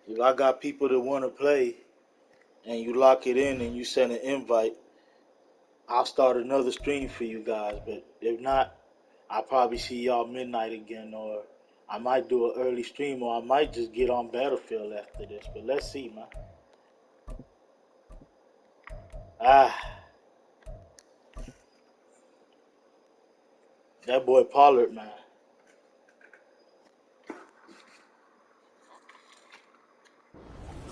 If I got people that want to play and you lock it in and you send an invite, I'll start another stream for you guys. But if not, I'll probably see y'all midnight again, or I might do an early stream, or I might just get on Battlefield after this. But let's see, man. That boy Pollard, man.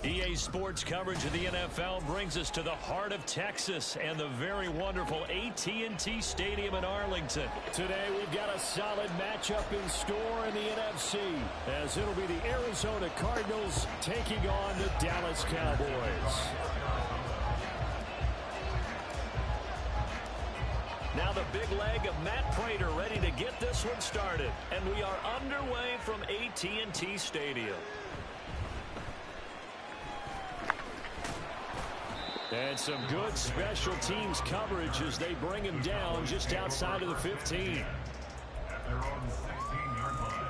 EA Sports coverage of the NFL brings us to the heart of Texas and the very wonderful AT&T Stadium in Arlington. Today we've got a solid matchup in store in the NFC, as it'll be the Arizona Cardinals taking on the Dallas Cowboys. Now the big leg of Matt Prater ready to get this one started, and we are underway from AT&T Stadium. And some good special teams coverage as they bring him down just outside of the 15. At their own 16-yard line.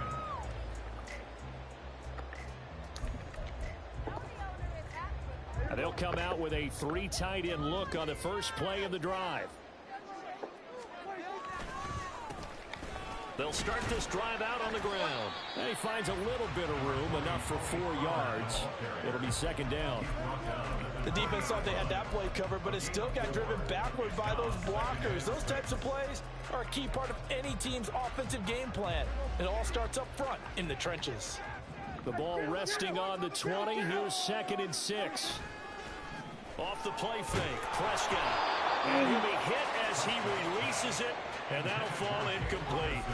And they'll come out with a 3 tight end look on the first play of the drive. They'll start this drive out on the ground. And he finds a little bit of room, enough for 4 yards. It'll be second down. The defense thought they had that play covered, but it still got driven backward by those blockers. Those types of plays are a key part of any team's offensive game plan. It all starts up front in the trenches. The ball resting on the 20. Here's 2nd and 6. Off the play fake, Prescott. And he'll be hit as he releases it, and that'll fall incomplete.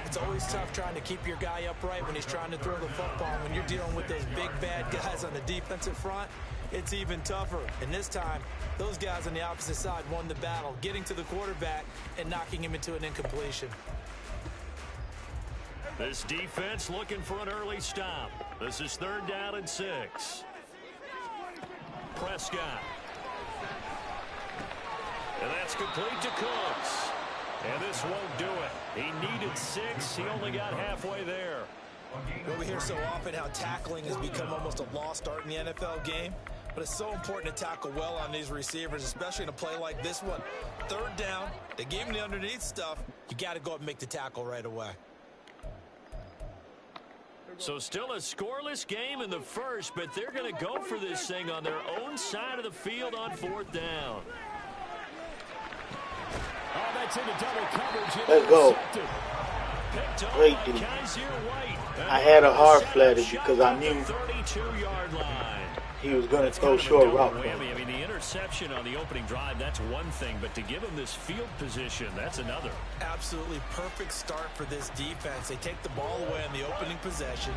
It's always tough trying to keep your guy upright when he's trying to throw the football. When you're dealing with those big, bad guys on the defensive front, it's even tougher. And this time, those guys on the opposite side won the battle, getting to the quarterback and knocking him into an incompletion. This defense looking for an early stop. This is 3rd down and 6. Prescott. And that's complete to Cooks. And this won't do it. He needed 6. He only got halfway there. Well, we hear so often how tackling has become almost a lost art in the NFL game. But it's so important to tackle well on these receivers, especially in a play like this one. 3rd down, they gave him the underneath stuff. You got to go up and make the tackle right away. So still a scoreless game in the first, but they're going to go for this thing on their own side of the field on 4th down. Oh, that's into double coverage. Let's go. Great D. I had a hard flatted because I knew 32-yard line. he was going to throw short route. I mean, the interception on the opening drive, that's one thing, but to give him this field position, that's another. Absolutely perfect start for this defense. They take the ball away on the opening possession.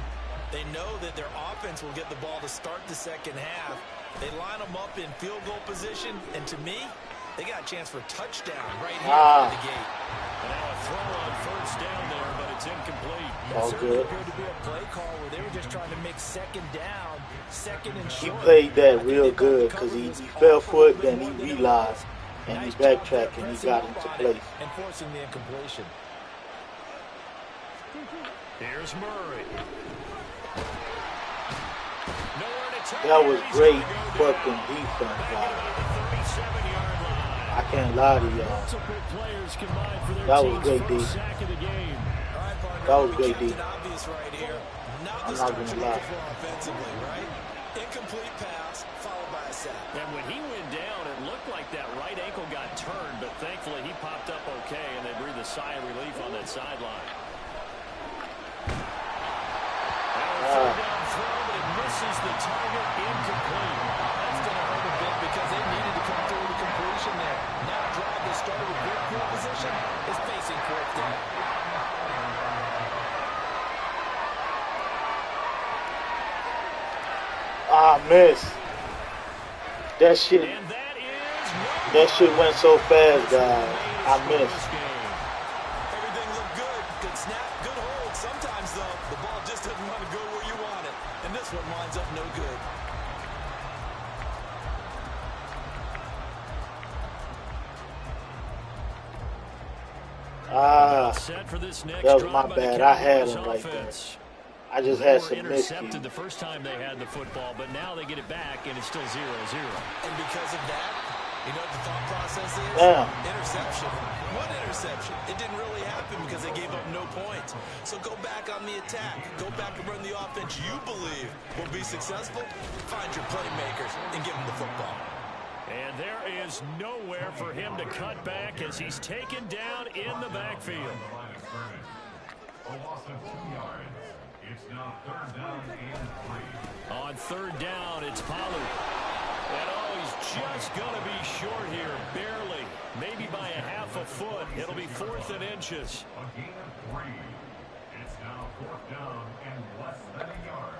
They know that their offense will get the ball to start the second half. They line them up in field goal position, and to me, they got a chance for a touchdown right here out of the gate. And now a throw on 1st down there, but it's incomplete. All good. Appeared to be a play call where they were just trying to make 2nd down, 2nd and He short. played that real good because he fell for it, then he realized, and he backtracked and he got into place. And forcing the incompletion. Here's Murray. Nowhere to turn. That was great fucking defense, guys. I can't lie to y'all. That was great D. That was great D. I'm not gonna lie. Incomplete pass followed by a sack. And when he went down, it looked like that right ankle got turned, but thankfully he popped up okay, and they breathed a sigh of relief on that sideline. I missed. That shit And that is that shit went so fast, guys. I missed. Everything looked good. Good snap, good hold. Sometimes, though, the ball just doesn't want to go where you want it. And this one winds up no good. set for this next that was my drive by the bad. I had Cowboys him right there. offense. I just They had were some intercepted miscues. the first time they had the football, but now they get it back, and it's still 0-0. And because of that, you know what the thought process is? Damn. Interception. What interception? It didn't really happen because they gave up no points. So go back on the attack. Go back and run the offense you believe will be successful. Find your playmakers and give them the football. And there is nowhere for him to cut back as he's taken down in the backfield. A loss of 2 yards. It's now 3rd down and 3. On 3rd down, it's Pollard. And oh, he's just going to be short here, barely. Maybe by a half a foot. It'll be 4th and inches. A gain of 3. It's now 4th down and less than a yard.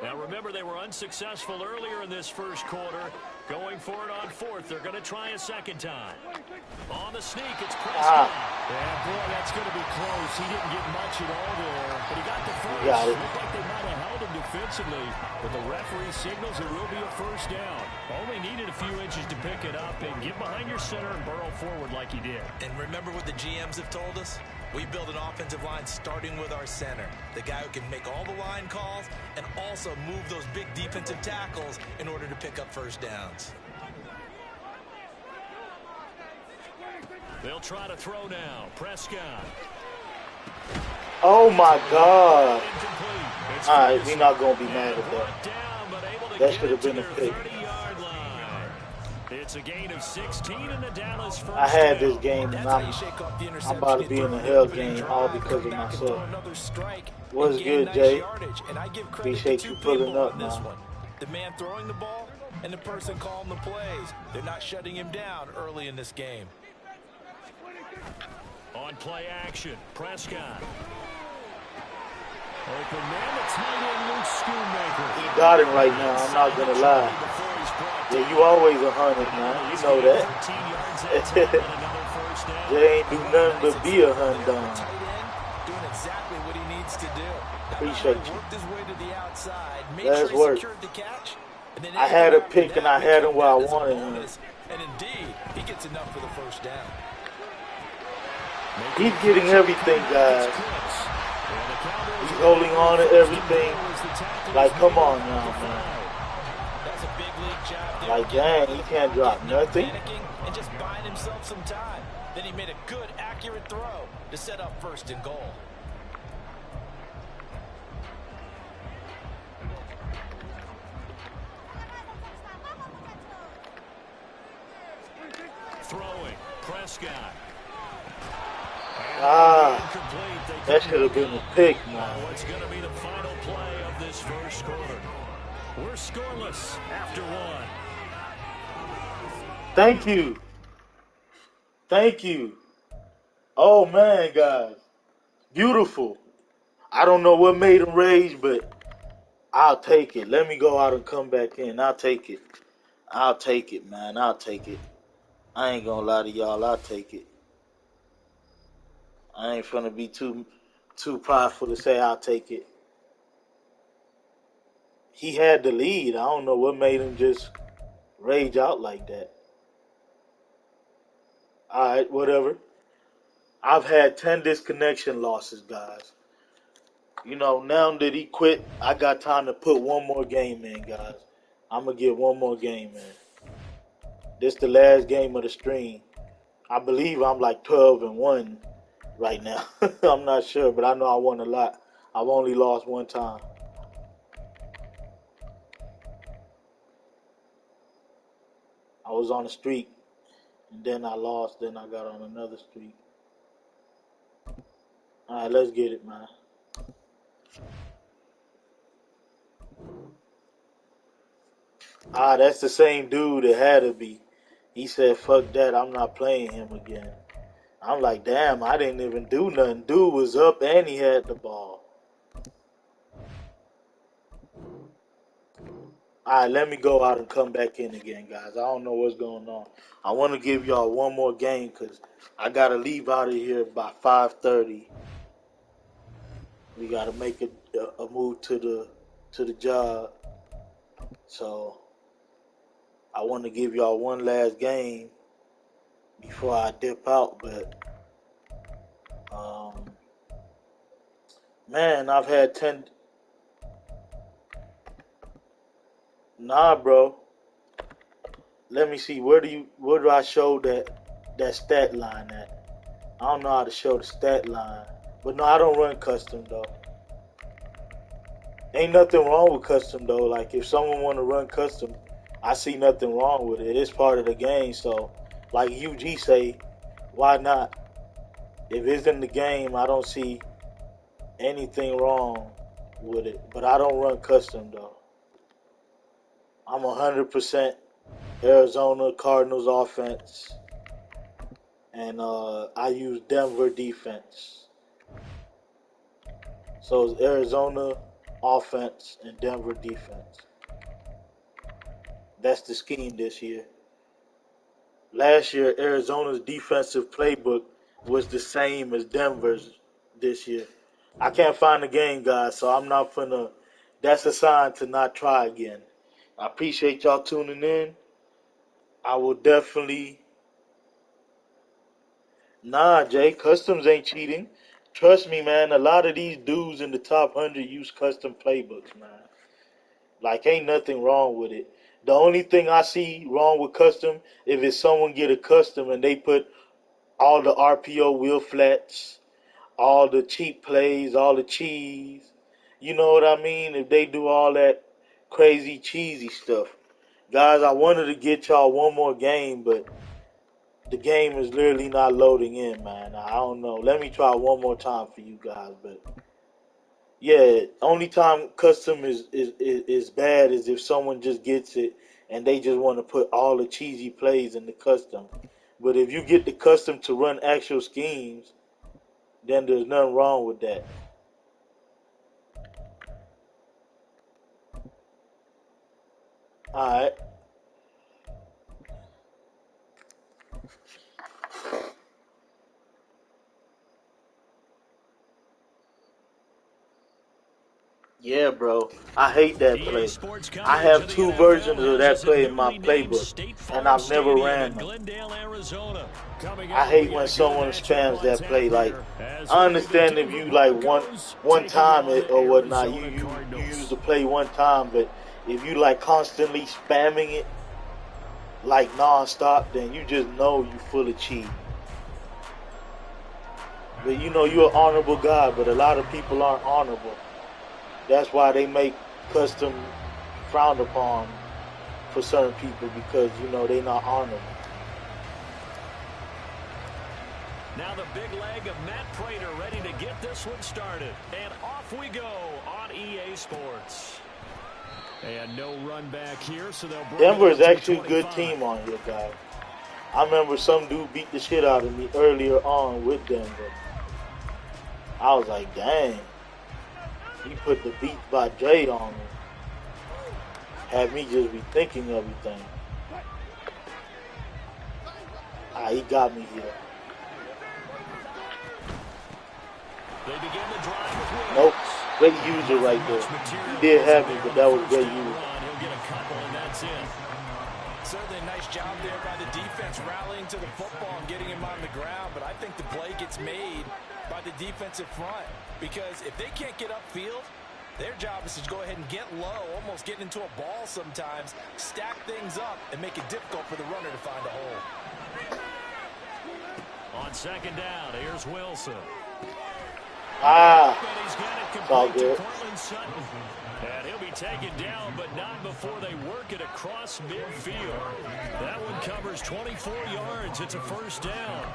Now remember, they were unsuccessful earlier in this first quarter. Going for it on 4th. They're going to try a second time. On the sneak, it's Prescott. Yeah, boy, that's going to be close. He didn't get much at all there, but he got the first. Got it. Looked like they might have held him defensively, but the referee signals it will be a first down. Only needed a few inches to pick it up and get behind your center and burrow forward like he did. And remember what the GMs have told us? We build an offensive line starting with our center, the guy who can make all the line calls and also move those big defensive tackles in order to pick up first downs. They'll try to throw now. Prescott. Oh my God. Incomplete. It's All right, Ferguson. we're not gonna be mad at that. Brought down, but able to That get should have it to been a their pick. 30-yard line. It's a gain of 16 in the Dallas first I had down. this game and That's how you shake off the interception. I'm about to be in a hell game all because of myself. What's good, Jay? And I give credit Appreciate to you two pulling people up, on this man. one. The man throwing the ball and the person calling the plays. They're not shutting him down early in this game. On play action, Prescott. Open man, the tight end, Luke Schoonmaker. He got him right now. I'm not gonna lie. Yeah, you always a 100, man. You know that. 13 yards that time and another first down. Jay ain't do nothing but be a 100 done. Tight end doing exactly what he needs to do. Appreciate you. Worked his way to the outside, made That's sure he work. secured the catch. And then I had a after pick that, and I had him where I as a wanted him. bonus. And indeed, he gets enough for the first down. He's getting everything, guys. He's holding on to everything. Like, come on now, man. That's a big league job there. Like, dang, he can't drop nothing. Panicking and just buying himself some time. Then he made a good, accurate throw to set up 1st and goal. Throwing, Prescott. That should have been a pick, man. What's going to be the final play of this first quarter? We're scoreless after 1. Thank you. Thank you. Oh, man, guys. Beautiful. I don't know what made him rage, but I'll take it. Let me go out and come back in. I'll take it. I'll take it, man. I'll take it. I ain't gonna lie to y'all. I'll take it. I ain't finna be too prideful to say I'll take it. He had the lead. I don't know what made him just rage out like that. Alright, whatever. I've had 10 disconnection losses, guys. You know, now that he quit, I got time to put one more game in, guys. I'm going to get one more game in. This the last game of the stream. I believe I'm like 12-1 right now. I'm not sure, but I know I won a lot. I've only lost one time. I was on a streak, and then I lost, then I got on another streak. All right, let's get it, man. That's the same dude that had to be. He said, fuck that, I'm not playing him again. I'm like, damn, I didn't even do nothing. Dude was up and he had the ball. All right, let me go out and come back in again, guys. I don't know what's going on. I want to give y'all one more game because I got to leave out of here by 5:30. We got to make a move to the job. So I want to give y'all one last game before I dip out. But, um, man, I've had 10. Nah, bro. Let me see. Where do I show that stat line at? I don't know how to show the stat line. But no, I don't run custom though. Ain't nothing wrong with custom though. Like if someone want to run custom, I see nothing wrong with it. It's part of the game. So, like UG say, why not? If it's in the game, I don't see anything wrong with it. But I don't run custom though. I'm 100% Arizona Cardinals offense, and I use Denver defense. So it's Arizona offense and Denver defense. That's the scheme this year. Last year, Arizona's defensive playbook was the same as Denver's this year. I can't find the game, guys, so I'm not finna. That's a sign to not try again. I appreciate y'all tuning in. I will definitely. Nah, Jay, customs ain't cheating. Trust me, man. A lot of these dudes in the top 100 use custom playbooks, man. Like, ain't nothing wrong with it. The only thing I see wrong with custom, if it's someone get a custom and they put all the RPO wheel flats, all the cheap plays, all the cheese. You know what I mean? If they do all that crazy cheesy stuff. Guys, I wanted to get y'all one more game, but the game is literally not loading in, man. I don't know. Let me try one more time for you guys, but yeah, only time custom is bad is if someone just gets it and they just want to put all the cheesy plays in the custom. But if you get the custom to run actual schemes, then there's nothing wrong with that. Alright. Yeah, bro. I hate that EA play. Sports I coverage have of the two NFL versions of has that us at play in my newly named playbook, State and Farm I've never Stadium ran in them. Glendale, Arizona. Coming I up, we hate got when a good someone matchup spams on that tap play. Like, here as I it'll be the understand if Denver you like one Broncos one taking time on it the or whatnot, you Arizona you use Cardinals. the play one time, but if you like constantly spamming it like nonstop, then you just know you full of cheating. But you know you're an honorable guy, but a lot of people aren't honorable. That's why they make custom frowned upon for certain people because you know they not honorable. Now the big leg of Matt Prater ready to get this one started. And off we go on EA Sports. And no run back here, so they'll bring it Denver is out to the actually a good 25. team on here, guys. I remember some dude beat the shit out of me earlier on with Denver. I was like, dang. He put the Beats by Dre on me. Had me just rethinking everything. He got me here. They begin the drive with Nope. Williams. Great user right Much there. He material did goes in have me, there but on that the was first great down user. run. He'll get a couple, and that's it. Certainly a nice job there by the defense rallying to the football and getting him on the ground, but I think the play gets made by the defensive front because if they can't get upfield, their job is to go ahead and get low, almost get into a ball sometimes, stack things up, and make it difficult for the runner to find a hole. On second down, here's Wilson. And he's got it it's all complete good. to Cortland Sutton. And he'll be taken down, but not before they work it across midfield. That one covers 24 yards. It's a first down.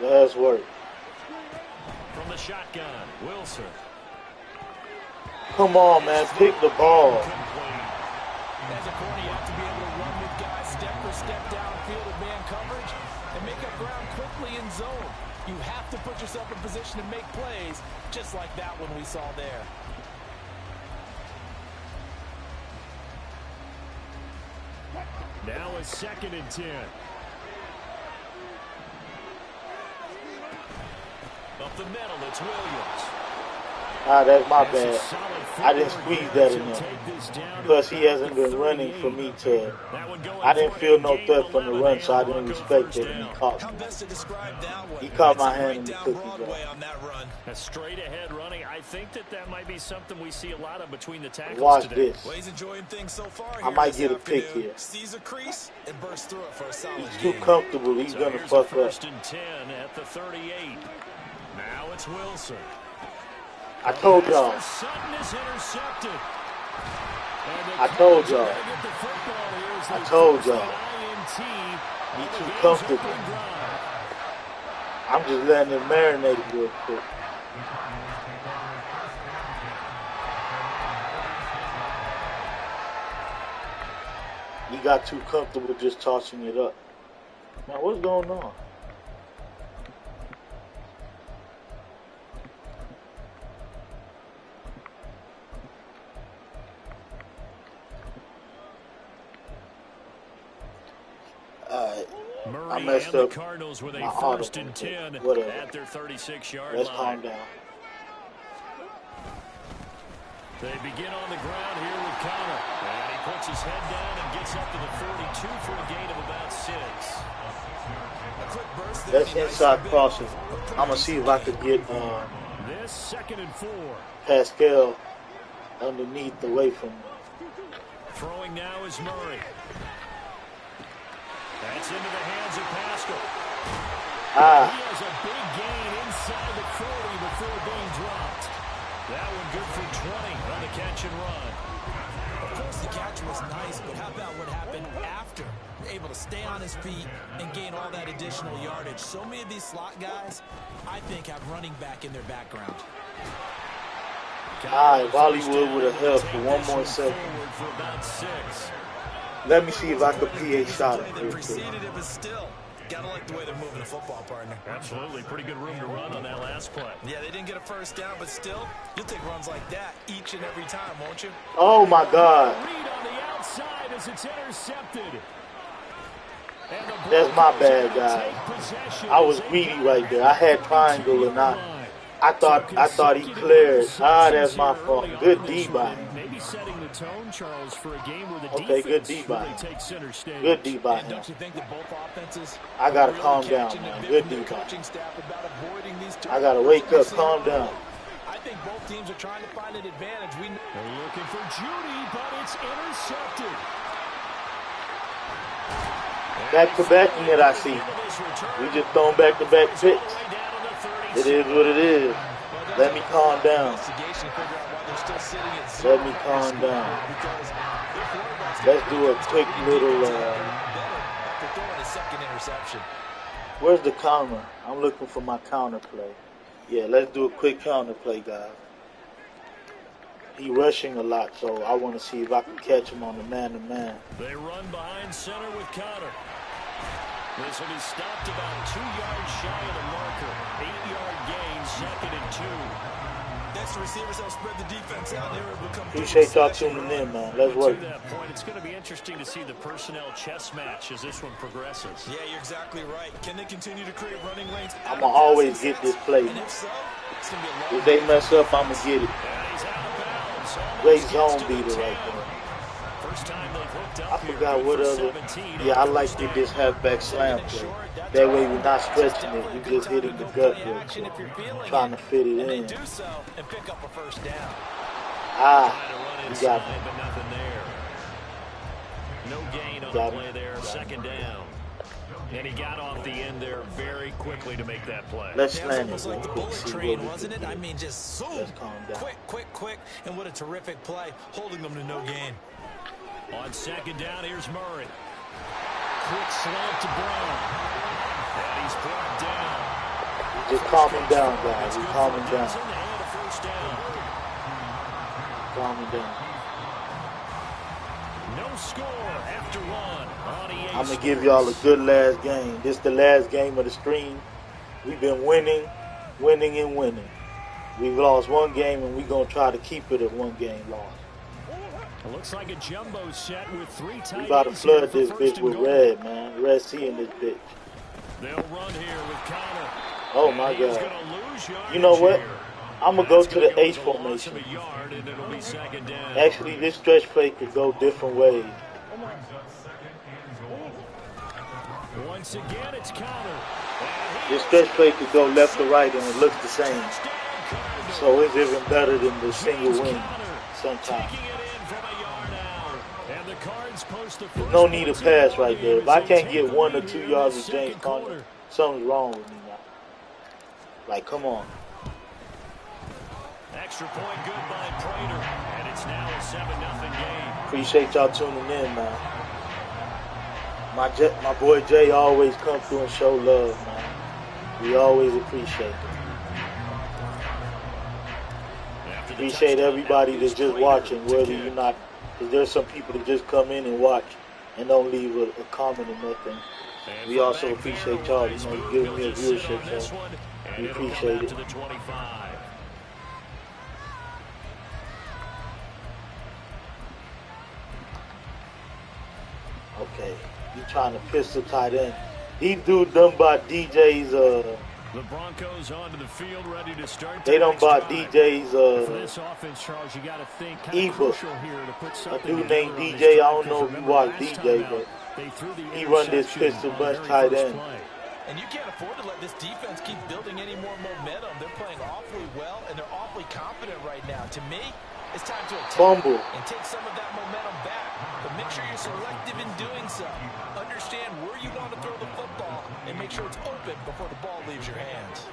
Last word. From the shotgun. Wilson. Come on, man. Pick the ball. As a corner, you have to be able to run with guys step for step downfield in man coverage and make up ground quickly in zone. You have to put yourself in position to make plays, just like that one we saw there. Now a 2nd and 10. Up the middle, it's Williams. Ah, that's my bad. I didn't squeeze that in there. Plus, he hasn't been running for me to... I didn't feel no threat from the run, so I didn't respect it, and he caught me. He caught my hand in the cookie jar. A straight ahead running. I think that might be something we see a lot of between the tackles Watch today. this. Well, he's enjoying things so far. I might get a pick here. Sees a crease and bursts through it for a solid He's too gain. comfortable. He's going to fuck up. 1st and 10 at the 38. Now it's Wilson. I told y'all. Sutton is intercepted. I told y'all. I told y'all. He's too comfortable. I'm just letting it marinate real quick. He got too comfortable just tossing it up. Now, what's going on? I messed up Cardinals with a my 1st auto. and 10 Whatever. at their 36-yard Let's line. calm down. They begin on the ground here with Connor. And he puts his head down and gets up to the 42 for a gain of about 6. That's inside crossing. I'm going to see if I could get This 2nd and 4. Pascal underneath away from me. Throwing now is Murray. That's into the hands of Pascal. He has a big gain inside the 40 before being dropped. That one good for 20 on the catch and run. Of course, the catch was nice, but how about what happened after? Able to stay on his feet and gain all that additional yardage. So many of these slot guys, I think, have running back in their background. Bollywood would have held for one more second. For about 6. Let me see if I could PA shot him. They preceded it, but still, gotta like the way they're moving the football, partner. Absolutely. Pretty good room to run on that last play. Yeah, they didn't get a first down, but still, you'll take runs like that each and every time, won't you? Oh, my God. Read on the outside as it's intercepted. That's my bad, guys. I was greedy right there. I had triangle and I thought he cleared. That's my fault. Good D by him. Maybe setting the tone, Charles, for a game where the Okay, good D by him. Good D by him. Don't you think that both offenses I gotta calm down, man. Good D by him. I gotta wake up, calm down. I think both teams are trying to find an advantage. They're looking for Judy, but it's intercepted. Back-to-back yet, I see. We just throwing back-to-back picks. It is what it is. Let me calm down. Let me calm down. Let's do a quick little... Where's the counter? I'm looking for my counter play. Yeah, let's do a quick counter play, guys. He rushing a lot, so I want to see if I can catch him on the man-to-man. They run behind center with Connor. This will be stopped about 2 yards shy of the marker. 8-yard gain, 2nd and 2. Next, the receivers have spread the defense out. Appreciate y'all tuning in, man. Let's work. To that point, it's going to be interesting to see the personnel chess match as this one progresses. Yeah, you're exactly right. Can they continue to create running lanes? I'm going to always get this play. And if so, it's going to be a long if they mess up, I'm going to get it. Great zone beater right there. First time they've hooked I up forgot what other. Yeah, I like to this halfback slam play. That way we're not stretching it. We're just hitting the gut real quick. Trying to fit it in. do so and pick up a first down. You got me. But nothing there. No gain on the play there. 2nd down. And he got off the end there very quickly to make that play. Let's It was land it almost real like the quick. bullet See train, what we wasn't can it? do. I mean, just zoom. Let's calm down. Quick. And what a terrific play, holding them to no gain. On 2nd down, here's Murray. Quick slant to Brown. And he's brought down. Just calm him down, guys. We calm him down. Calm him down. No score after one. I'm going to give y'all a good last game. This is the last game of the stream. We've been winning, winning, and winning. We've lost one game, and we're going to try to keep it at one game loss. It looks like a jumbo set with 3 tight ends. We about to flood this bitch with red, man. Red Sea in this bitch. They'll run here with Connor. Oh, my God. You know what? I'm going to go to the H formation. Actually, this stretch play could go different ways. Once again, it's Connor. This stretch play could go left or right, and it looks the same. So it's even better than the single wing sometimes. There's no need to pass right there. If I can't get 1 or 2 yards with James Conner, something's wrong with me now. Like, come on. Extra point good by Prater, and it's now a 7-0 game. Appreciate y'all tuning in, man. My boy Jay always come through and show love, man. We always appreciate it. Appreciate everybody that's just watching, whether you're not, because there's some people that just come in and watch and don't leave a comment or nothing. We also appreciate y'all, giving me a viewership, so we appreciate it. Okay, you trying to pistol tight end. These dudes done bought DJ's, the Broncos onto the field ready to start. They don't buy DJ's, for this offense, Charles, you got to think Eva. A dude named DJ, I don't know if you watch DJ, but he run this pistol bunch tight end. And you can't afford to let this defense keep building any more momentum. They're playing awfully well, and they're awfully confident right now. To me, it's time to attack Fumble. and take some of that momentum back. But make sure you're selective in doing so. Understand where you want to throw the football and make sure it's open before the ball leaves your hands.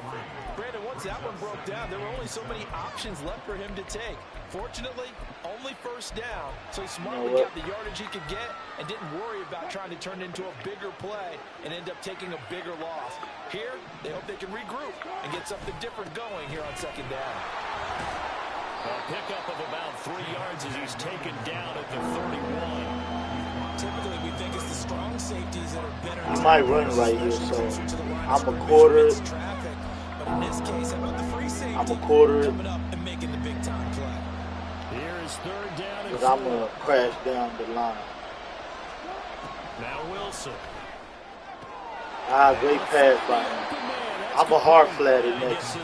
Brandon, once that one broke down, there were only so many options left for him to take. Fortunately, only first down, so he smartly got the yardage he could get and didn't worry about trying to turn it into a bigger play and end up taking a bigger loss. Here, they hope they can regroup and get something different going here on second down. A pickup of about 3 yards as he's taken down at the 31. Typically, we think it's the strong safeties that are better. He might run right here, so I'm a quarter. But in this case, how about the free safety? I'm a quarter. Coming up and making the big time play. Here is third down. Because I'm going to crash down the line. Now Wilson. Great pass by him. I'm a hard flat in next.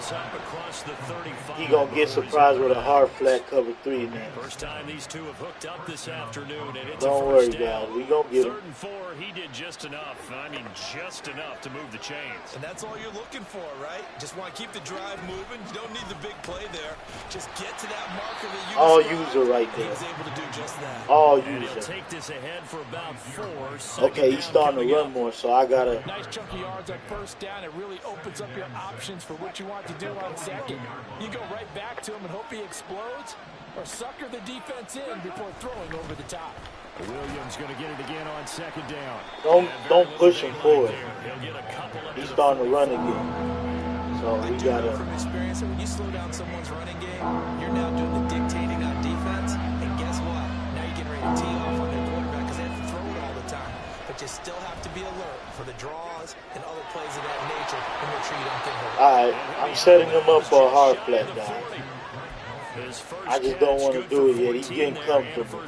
He gonna get surprised with a hard flat cover 3 next. First time these two have hooked up this afternoon, and it's Don't worry, guys. We gonna get him. 3rd and 4. He did just enough. I mean, just enough to move the chains. And that's all you're looking for, right? Just want to keep the drive moving. You don't need the big play there. Just get to that marker that you. All user right there. He was able to do just that. All and he'll user. take this ahead for about 4. Okay, he's starting to run more, so I gotta. Nice chunky yards on first down. It really opens up your options for what you want to do on second. You go right back to him and hope he explodes, or sucker the defense in before throwing over the top. Williams going to get it again on second down. Don't push him forward. He'll get a couple of He's starting to run again. So we gotta. From experience, when you slow down someone's running game, you're now doing the dictating on defense. And guess what? Now you're getting ready to tee off on their quarterback because they have to throw it all the time. But you still have to be alert for the draws and other plays of that nature and make sure you don't get hurt. Alright, I'm setting him up for a hard flat, guys. I just don't want to do it yet. He's getting comfortable.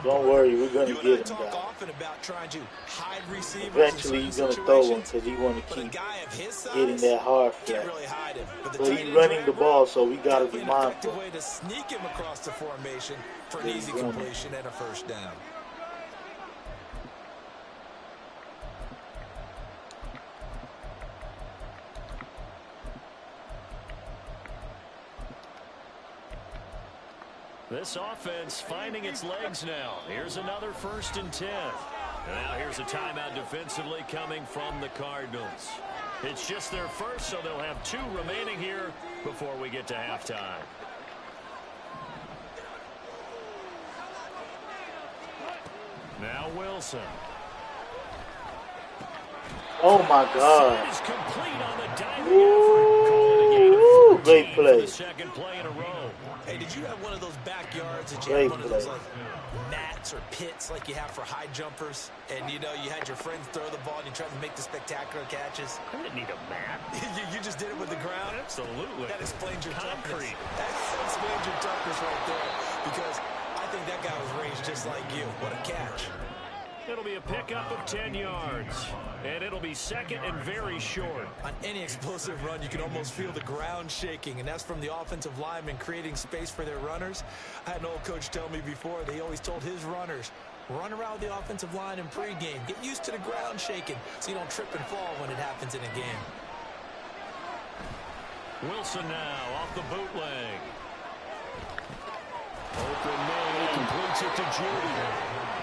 Don't worry, we're going to get him, guys. Eventually, he's going to throw him because he want to keep getting that hard flat. But he's running the ball, so we got to be mindful. Way to sneak him across the formation for an easy completion and a first down. This offense finding its legs now. Here's another 1st and 10. And now here's a timeout defensively coming from the Cardinals. It's just their first, so they'll have 2 remaining here before we get to halftime. Now Wilson. Oh my God. Set is complete on the diving effort. Call it a gain of Ooh, 14 great for play. the second play in a row. Hey, did you have one of those backyards that you Great had one of those, play. like, mats or pits like you have for high jumpers? And, you know, you had your friends throw the ball and you tried to make the spectacular catches? I didn't need a mat. you just did it with the ground? Absolutely. That explains your Concrete. toughness. That explains your toughness right there. Because I think that guy was raised just like you. What a catch. It'll be a pickup of 10 yards. And it'll be second and very short. On any explosive run, you can almost feel the ground shaking, and that's from the offensive linemen creating space for their runners. I had an old coach tell me before, they always told his runners, run around the offensive line in pregame. Get used to the ground shaking so you don't trip and fall when it happens in a game. Wilson now off the bootleg. Open man completes it to Judy.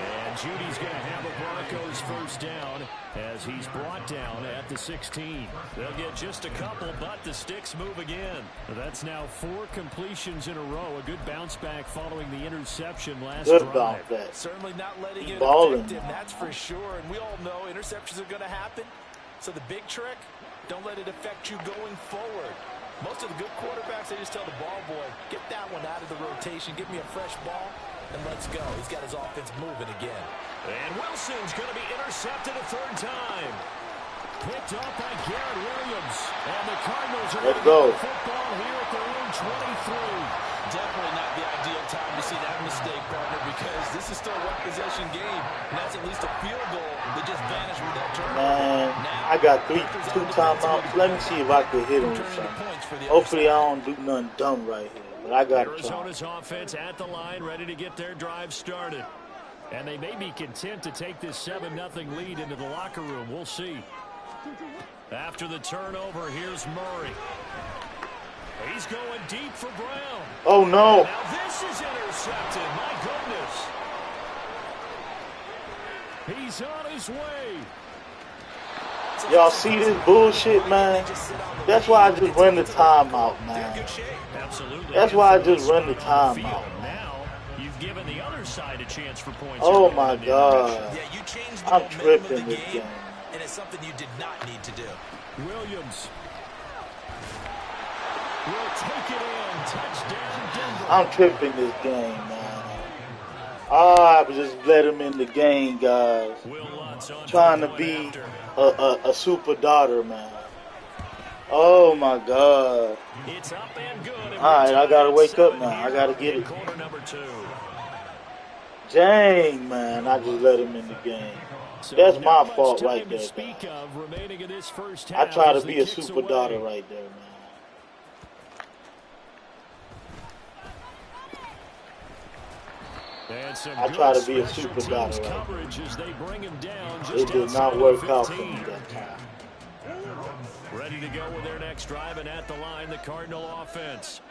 And Judy's going to have a Broncos first down as he's brought down at the 16. They'll get just a couple, but the sticks move again. That's now 4 completions in a row. A good bounce back following the interception last Good drive. bounce back. Certainly not letting it Balling. affect him, that's for sure. And we all know interceptions are going to happen. So the big trick, don't let it affect you going forward. Most of the good quarterbacks, they just tell the ball boy, get that one out of the rotation, give me a fresh ball, and let's go. He's got his offense moving again. And Wilson's going to be intercepted a third time. Picked up by Garrett Williams. And the Cardinals are Let's going go. to get the football here at their own 23. Definitely not the ideal time to see that mistake, partner, because this is still a one-possession game, and that's at least a field goal that just vanished with that turnover. Man, I got 2 timeouts. Let me see if I can hit him with something. Hopefully I don't do nothing dumb right here. But I got to try. Arizona's offense at the line, ready to get their drive started. And they may be content to take this 7-0 lead into the locker room. We'll see. After the turnover, here's Murray. He's going deep for Brown. Oh, no. Now this is intercepted. My goodness. He's on his way. Y'all see this bullshit, man? That's why I just run the timeout, man. Absolutely. That's why I just run the timeout. Now you've given the other side a chance for points. Oh, my God. Yeah, you changed the I'm momentum tripping of the this game, game. and it's something you did not need to do. Williams will take it in. Touchdown, Denver. I'm tripping this game, man. I just let him in the game, guys. Will Lutz on Trying to for the be point after. a super daughter, man. Oh, my God. It's up and good. And All right, we're I got to tied wake up 7 now. I here got to get in it. quarter number 2. Dang, man. I just let him in the game. So That's not my much fault time right to there, speak guys. of remaining in this first I half try to as the be a kicks super away. daughter right there, man. And some I good try to be a special super teams daughter right coverage as they bring him down just It did outside not of work the out for 15. me that time. Ready to go with their next drive, and at the line, the Cardinal offense.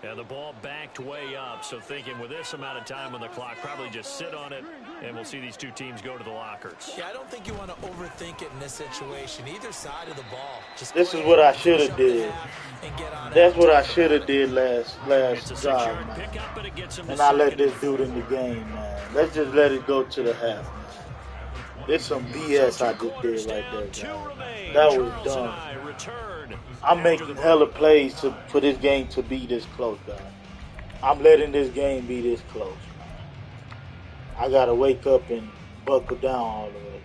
And the ball backed way up, so thinking with this amount of time on the clock, probably just sit on it, and we'll see these two teams go to the lockers. Yeah, I don't think you want to overthink it in this situation. Either side of the ball. Just This go is what I ahead, should push have up the did. half and get on That's out. what I should have did last It's a drive, 6-yard man. pickup, but it gets him to And I let second this and dude in the game, man. Let's just let it go to the half, man. It's some BS I just did right there, guys. That was dumb. I'm making hella plays for this game to be this close, guys. I'm letting this game be this close. I gotta wake up and buckle down all the way.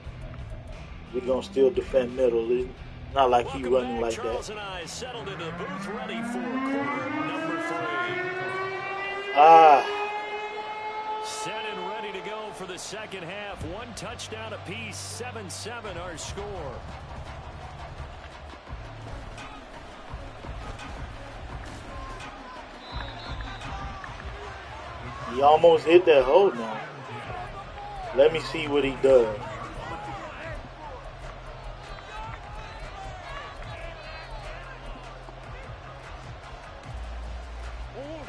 We're gonna still defend middle. It's not like he running like Charles that. and I settled into the booth ready for quarter number 3. Set and ready to go for the second half. One touchdown apiece, 7-7 our score. He almost hit that hole now. Let me see what he does.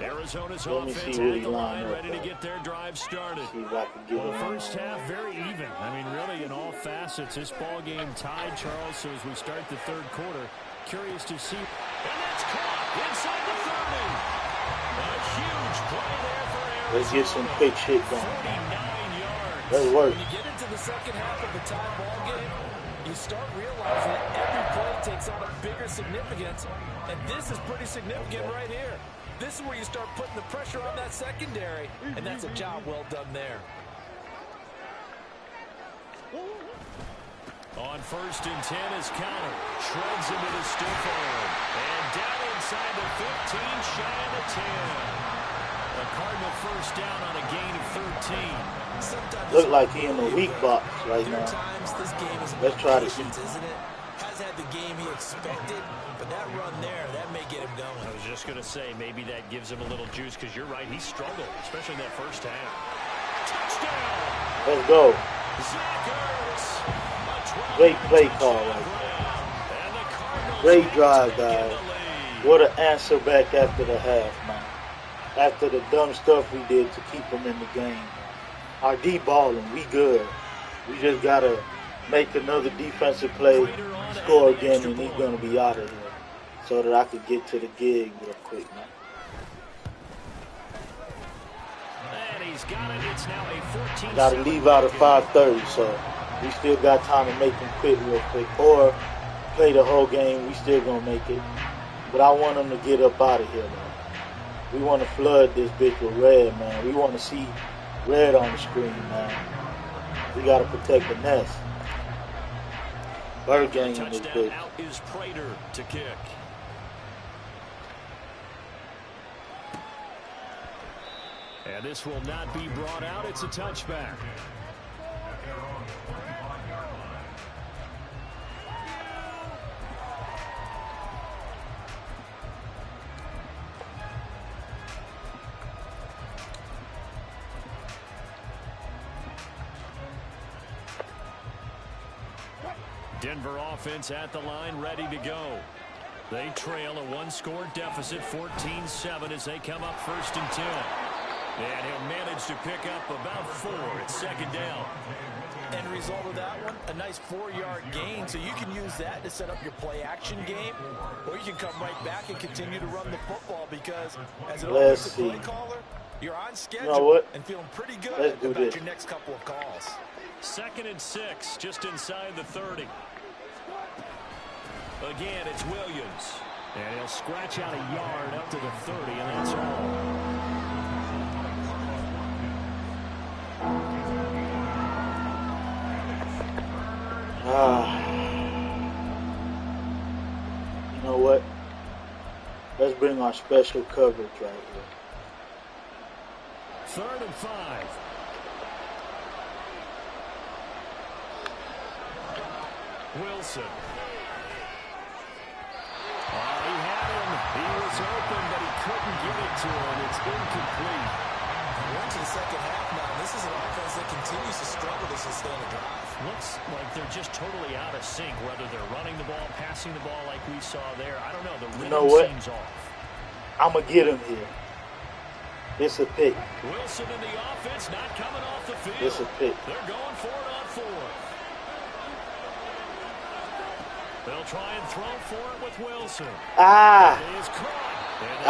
Arizona's Let me offense see what at he the line, lined up ready to at. get their drive started. See if I can get Well, him. first half, very even. I mean, really, in all facets, this ball game tied, Charles. So as we start the third quarter, curious to see. And that's caught inside the 30. A huge play there for Arizona. Let's get some quick shit going. 49 yards. Let's work. When you get into the second half of the tie ball game, You start realizing that every play takes on a bigger significance, and this is pretty significant right here. This is where you start putting the pressure on that secondary, and that's a job well done there. On 1st and 10 is Connor. Shreds into the stiff arm. And down inside the 15, shy of the 10. A Cardinal first down on a gain of 13. Sometimes Look like he in the weak box right now. Times this game is Let's try to patience, isn't it? Has had the game he expected, but that run there, that may get him going. I was just going to say, maybe that gives him a little juice, because you're right, he struggled, especially in that first half. Touchdown! Let's go. Zach Ertz. Great play call right there. Great drive, guys. What an answer back after the half, man. After the dumb stuff we did to keep them in the game. Our D balling, we good. We just got to make another defensive play, score again, and he's going to be out of here. So that I could get to the gig real quick, man. And he's got it. It's now a 14. Got to leave out at 5:30, so we still got time to make them quit real quick. Or play the whole game, we still going to make it. But I want them to get up out of here, man. We want to flood this bitch with red, man. We want to see red on the screen, man. We got to protect the nest. Bird gang in this bitch. Out is Prater to kick. And this will not be brought out. It's a touchback. Denver offense at the line, ready to go. They trail a one-score deficit, 14-7, as they come up 1st and 10. And he'll manage to pick up about 4 at 2nd down. End result of that one, a nice 4-yard gain, so you can use that to set up your play-action game, or you can come right back and continue to run the football, because as an offensive play caller, you're on schedule and feeling pretty good about your next couple of calls. 2nd and 6, just inside the 30. Again, it's Williams. And he'll scratch out a yard up to the 30, and that's all. You know what? Let's bring our special coverage right here. 3rd and 5. Wilson. He had him. He was open, but he couldn't get it to him. It's incomplete. We're into the second half now. This is an offense that continues to struggle to sustain a drive. Looks like they're just totally out of sync, whether they're running the ball, passing the ball like we saw there. I don't know. The rhythm seems off. I'm going to get him here. It's a pick. Wilson in the offense, not coming off the field. It's a pick. They're going for it on 4th. They'll try and throw for it with Wilson. I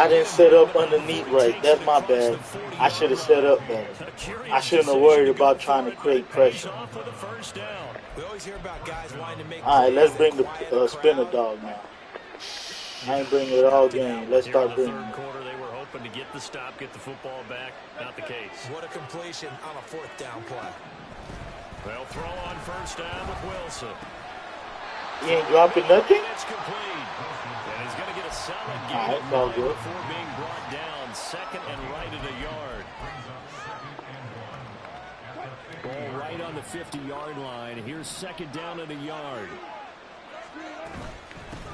didn't set up underneath right. That's my bad. I should have set up better. I shouldn't have worried about trying to create pressure. We always hear about guys wanting to make. All right, let's bring the spinner dog now. I ain't bringing it all game. Let's start bringing it. Quarter, they were hoping to get the stop, get the football back. Not the case. What a completion on a 4th down play. They'll throw on 1st down with Wilson. He ain't dropping nothing? It's complete. And he's going to get a solid gain before being brought down. 2nd and right at a yard. Ball right on the 50-yard line. Here's 2nd down at a yard.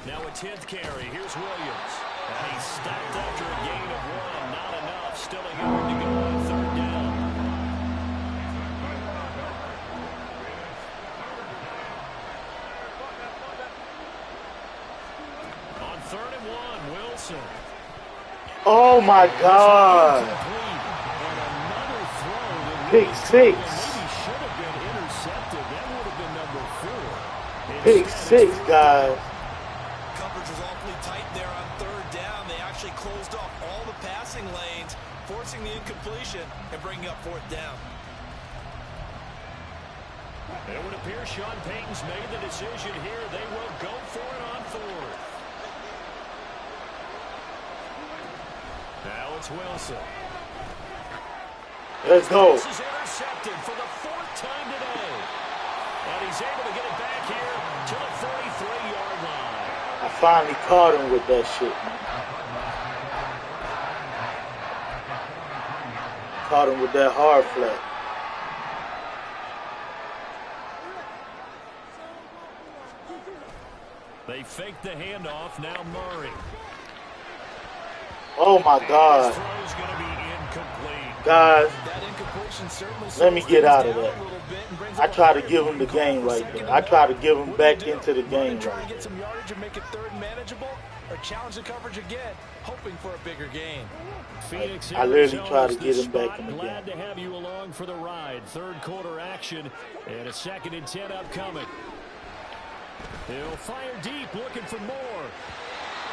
Now a 10th carry. Here's Williams. And he's stopped after a gain of 1. Not enough. Still a yard to go on 3rd down. On 3rd and 1, Wilson. Oh my God. Pick 6. Maybe should have been intercepted. That would have been number 4. Pick 6, guys. Coverage was awfully tight there on 3rd down. They actually closed off all the passing lanes, forcing the incompletion and bringing up 4th down. It would appear Sean Payton's made the decision here. They will go for it on fourth. Now it's Wilson. Let's go. This is intercepted for the fourth time today. And he's able to get it back here to the 43-yard line. I finally caught him with that shit, man. Caught him with that hard flat. They fake the handoff. Now Murray. Oh my God. His throw's going to be incomplete. Guys, That incompletion certainly let me get out of slows that. things down a little bit and brings I up try to a give him the call game for right second there. and I try to goal. give him What back do you into the do? game Try right and there. get some yardage and make it third and manageable, or challenge the coverage again, hoping for a bigger gain. Phoenix, I literally Arizona's try to the get him back spot. in the Glad game. to have you along for the ride. Third quarter action and a 2nd and 10 upcoming. He'll fire deep, looking for more.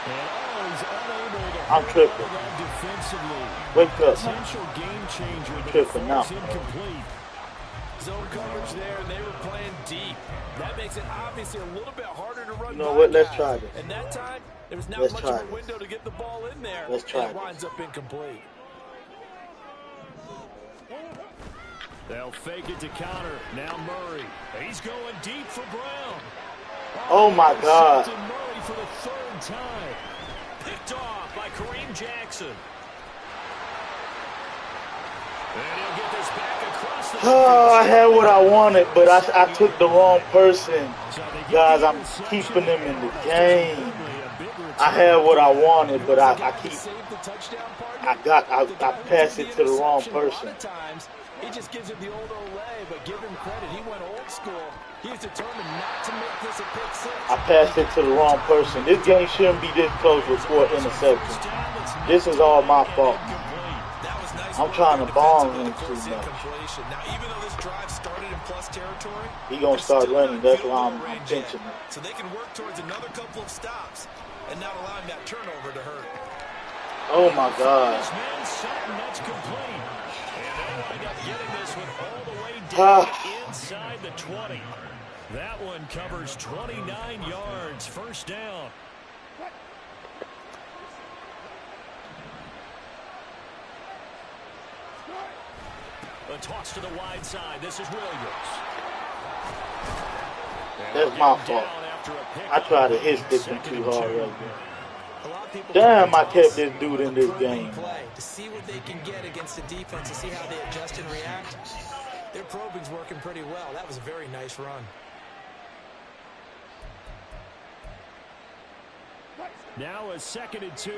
And he's unable to I'm hold tripping. on to that defensively. Wake up, man. Potential game changer, but Tripping it now. falls incomplete. Zone coverage there, and they were playing deep. That makes it obviously a little bit harder to run. You know by what? Let's guys. try this. And that time, there was not Let's much try of a this. window to get the ball in there. Let's try and it this. winds up incomplete. They'll fake it to counter. Now Murray. He's going deep for Brown. Oh my God. Intercepted Murray for the third time. Picked off by Kareem Jackson. And he'll get this back across the Oh, I had what I wanted, but I took the wrong person. Guys, I'm keeping them in the game. I had what I wanted, but I passed it to the wrong person. He just gives him the old Olay, but give him credit. He went old school. He's determined not to make this a pick six. I passed it to the wrong person. This game shouldn't be this close with 4 interceptions. This is all my fault. I'm trying to bomb him too much. Now, even though this drive started in plus territory, He gonna start running. That's why I'm pinching him. so they can work towards another couple of stops and not allowing that turnover to hurt. Oh my God. This man Sutton, that's complete. And they'll wind up getting this one all the way Ah. down inside the 20. That one covers 29 yards. First down. A toss to the wide side. This is Williams. That's my fault. I tried to hit stick him too hard right there. Damn, I kept this dude in this game. To see what they can get against the defense, to see how they adjust and react. Their probing's working pretty well. That was a very nice run. Now a 2nd and 2.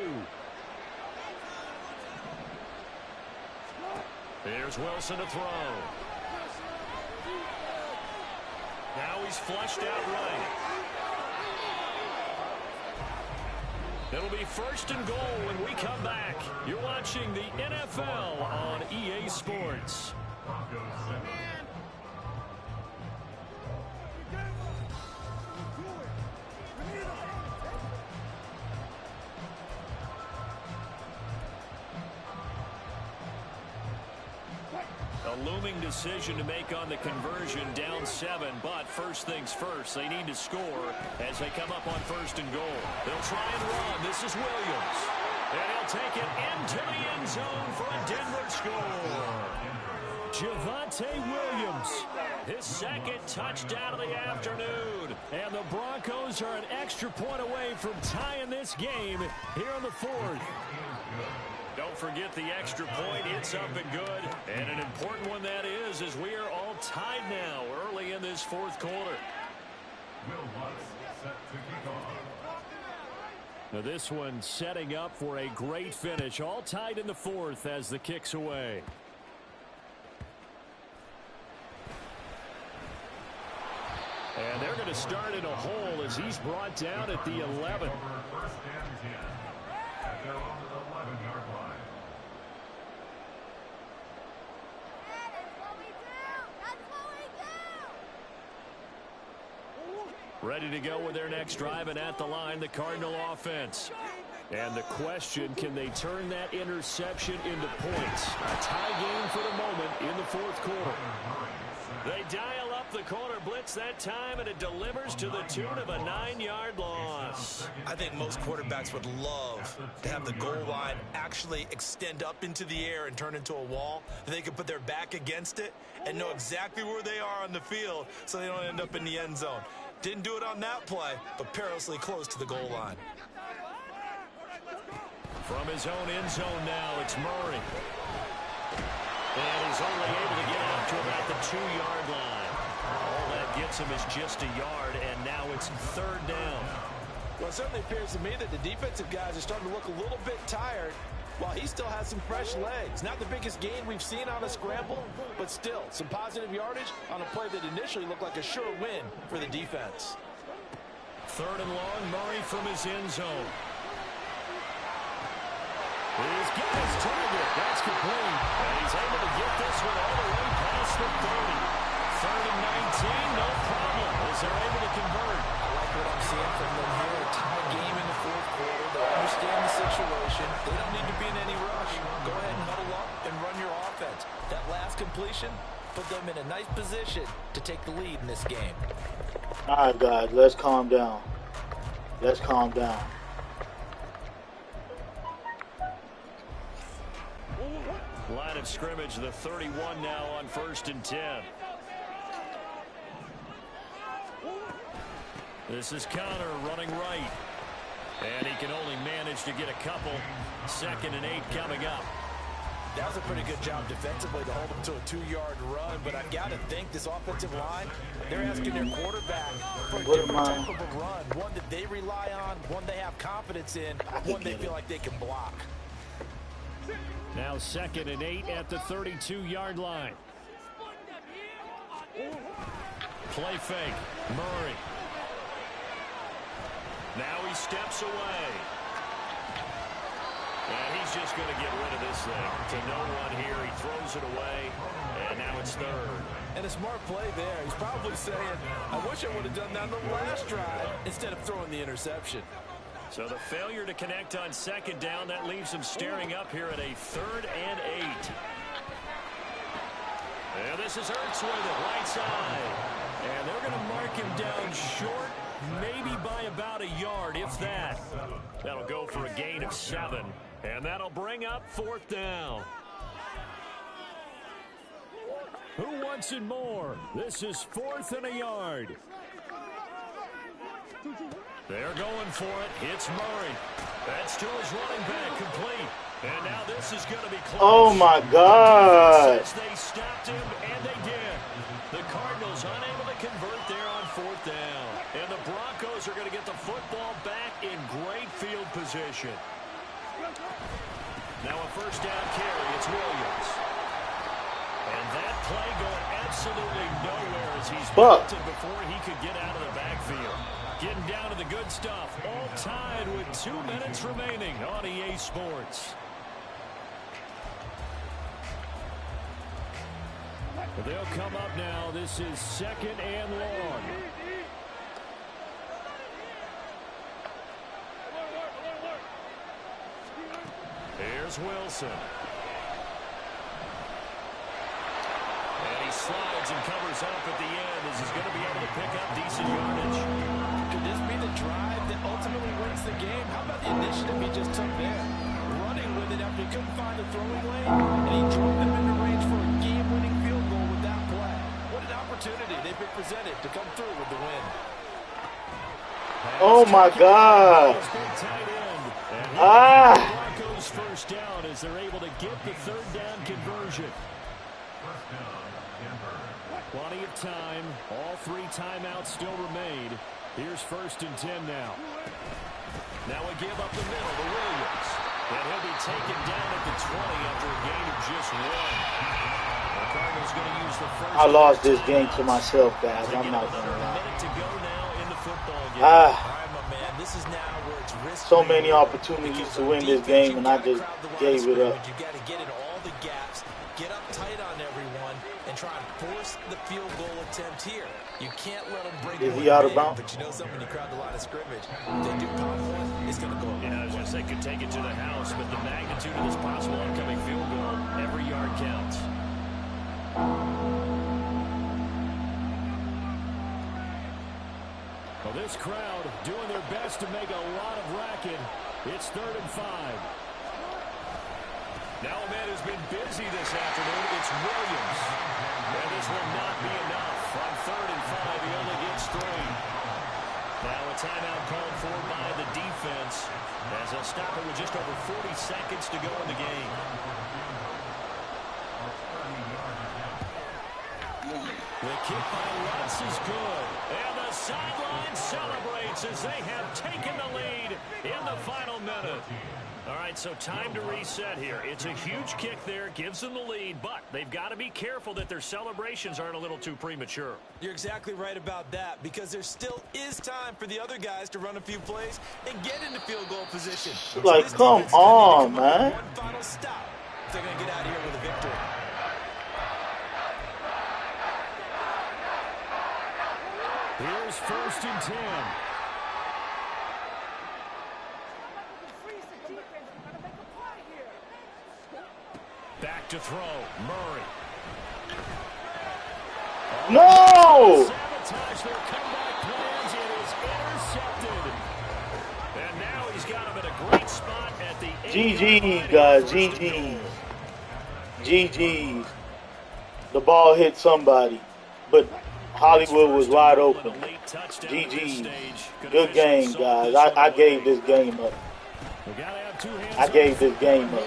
Here's Wilson to throw. Now he's flushed out right. It'll be 1st and goal when we come back. You're watching the NFL on EA Sports. A looming decision to make on the conversion, down 7, but first things first, they need to score as they come up on 1st and goal. They'll try and run. This is Williams. And he'll take it into the end zone for a Denver score. Javonte Williams, his 2nd touchdown of the afternoon. And the Broncos are an extra point away from tying this game here in the 4th. Don't forget the extra point. It's up and good. And an important one that is, as we are all tied now early in this 4th quarter. Now this one setting up for a great finish. All tied in the 4th as the kick's away. And they're going to start in a hole as he's brought down at the 11. Ready to go with their next drive, and at the line, the Cardinal offense. And the question, can they turn that interception into points? A tie game for the moment in the 4th quarter. They dial up the corner blitz that time, and it delivers to the tune of a 9-yard loss. I think most quarterbacks would love to have the goal line actually extend up into the air and turn into a wall. They could put their back against it and know exactly where they are on the field so they don't end up in the end zone. Didn't do it on that play, but perilously close to the goal line. From his own end zone now, it's Murray. And he's only able to get out to about the 2-yard line. All that gets him is just a yard, and now it's 3rd down. Well, it certainly appears to me that the defensive guys are starting to look a little bit tired while he still has some fresh legs. Not the biggest gain we've seen on a scramble, but still some positive yardage on a play that initially looked like a sure win for the defense. 3rd and long, Murray from his end zone. He's got his target. That's complete. And he's able to get this one all the way past the 30. 3rd and 19, no problem, as they're able to convert. I like what I'm seeing from them here. A tie game in the 4th quarter. They understand the situation. They don't need to be in any rush. Go ahead and huddle up and run your offense. That last completion put them in a nice position to take the lead in this game. All right, guys, let's calm down. Let's calm down. Line of scrimmage, the 31 now on 1st and 10. This is Connor running right. And he can only manage to get a couple. 2nd and 8 coming up. That was a pretty good job defensively to hold them to a 2-yard run, but I've got to think this offensive line, they're asking their quarterback for a different type of a run, one that they rely on, one they have confidence in, one they feel like they can block. Now 2nd and 8 at the 32-yard line. Play fake. Murray. Now he steps away. And he's just going to get rid of this thing. To no one here. He throws it away. And now it's 3rd. And a smart play there. He's probably saying, I wish I would have done that on the last drive instead of throwing the interception. So the failure to connect on 2nd down, that leaves him staring up here at a 3rd and 8. And this is Ertz with it, right side. And they're going to mark him down short, maybe by about a yard, if that. That'll go for a gain of 7. And that'll bring up 4th down. Who wants it more? This is 4th and a yard. They're going for it. It's Murray. That's to his running back, complete. And now this is going to be close. Oh, my God. They stopped him, and they did. The Cardinals unable to convert there on 4th down. And the Broncos are going to get the football back in great field position. Now a 1st down carry. It's Williams. And that play going absolutely nowhere as he's bolted before he could get out of the backfield. Getting down to the good stuff. All tied with 2 minutes remaining on EA Sports. They'll come up now. This is 2nd and long. Here's Wilson. And he slides and covers up at the end as he's going to be able to pick up decent yardage. Could this be the drive that ultimately wins the game? How about the initiative he just took there? Running with it after he couldn't find a throwing lane, and he drove them into range for a game-winning field goal with that play. What an opportunity they've been presented to come through with the win. Oh, my God. Broncos 1st down as they're able to get the 3rd down conversion. Plenty of time. All 3 timeouts still remain. Here's 1st and 10 now. Now a give up the middle to Williams. And he'll be taken down at the 20 after a gain of just 1. The Cardinals going to use the 1st. I lost this game to myself, guys. I'm not going to lie. A minute to go now in the football game. This is now where it's risky. So many opportunities to win this game, and I just gave it up. You got to get in all the gaps, get up tight on everyone, and try and force the field goal attempt here. You can't let them break. Is he out of bounds? But you know something, you crowd the line of scrimmage. If they do pop one, it's going to go. Yeah, I was going to say could take it to the house, but the magnitude of this possible upcoming field goal, every yard counts. This crowd doing their best to make a lot of racket. It's 3rd and 5. Now a man who's been busy this afternoon. It's Williams. And this will not be enough. On 3rd and 5, he only gets 3. Now a timeout called for by the defense as they'll stop it with just over 40 seconds to go in the game. The kick by Lutz is good. And the sideline celebrates as they have taken the lead in the final minute. All right, so time to reset here. It's a huge kick there, gives them the lead, but they've got to be careful that their celebrations aren't a little too premature. You're exactly right about that, because there still is time for the other guys to run a few plays and get into field goal position. Like, come on, man. One final stop if they're going to get out of here with a victory. Here's 1st and 10. Back to throw. Murray. No! Sabotage their comeback plans. It is intercepted. And now he's got him at a great spot at the GG's, guys. GG's. GG's. The ball hit somebody, but Hollywood was wide open. GG's. Good game, guys. I gave this game up. I gave this game up.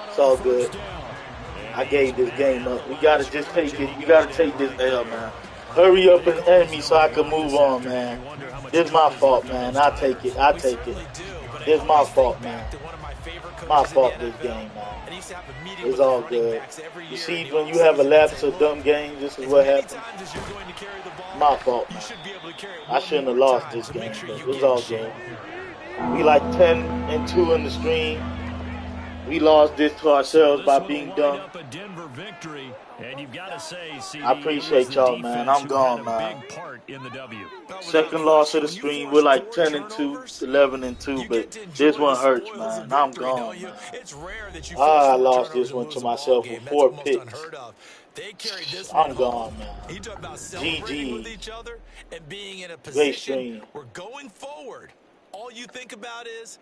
It's all good. I gave this game up. We got to just take it. You got to take this L, man. Hurry up and end me so I can move on, man. This is my fault, man. I take it. I take it. This is my fault, man. My fault this game, man. It's all good. You see, when you have a lapse of dumb games, this is what happens. My fault, man. I shouldn't have lost this game, but it's all good. We like 10-2 in the stream. We lost this to ourselves by being dumb. I appreciate y'all, man. I'm gone, man. Second loss of the stream. We're like 10-2, 11-2, but this one hurts, man. I'm gone, man. I lost this one to myself with 4 picks. I'm gone, man. GG. Great stream. We're going forward. All you think about is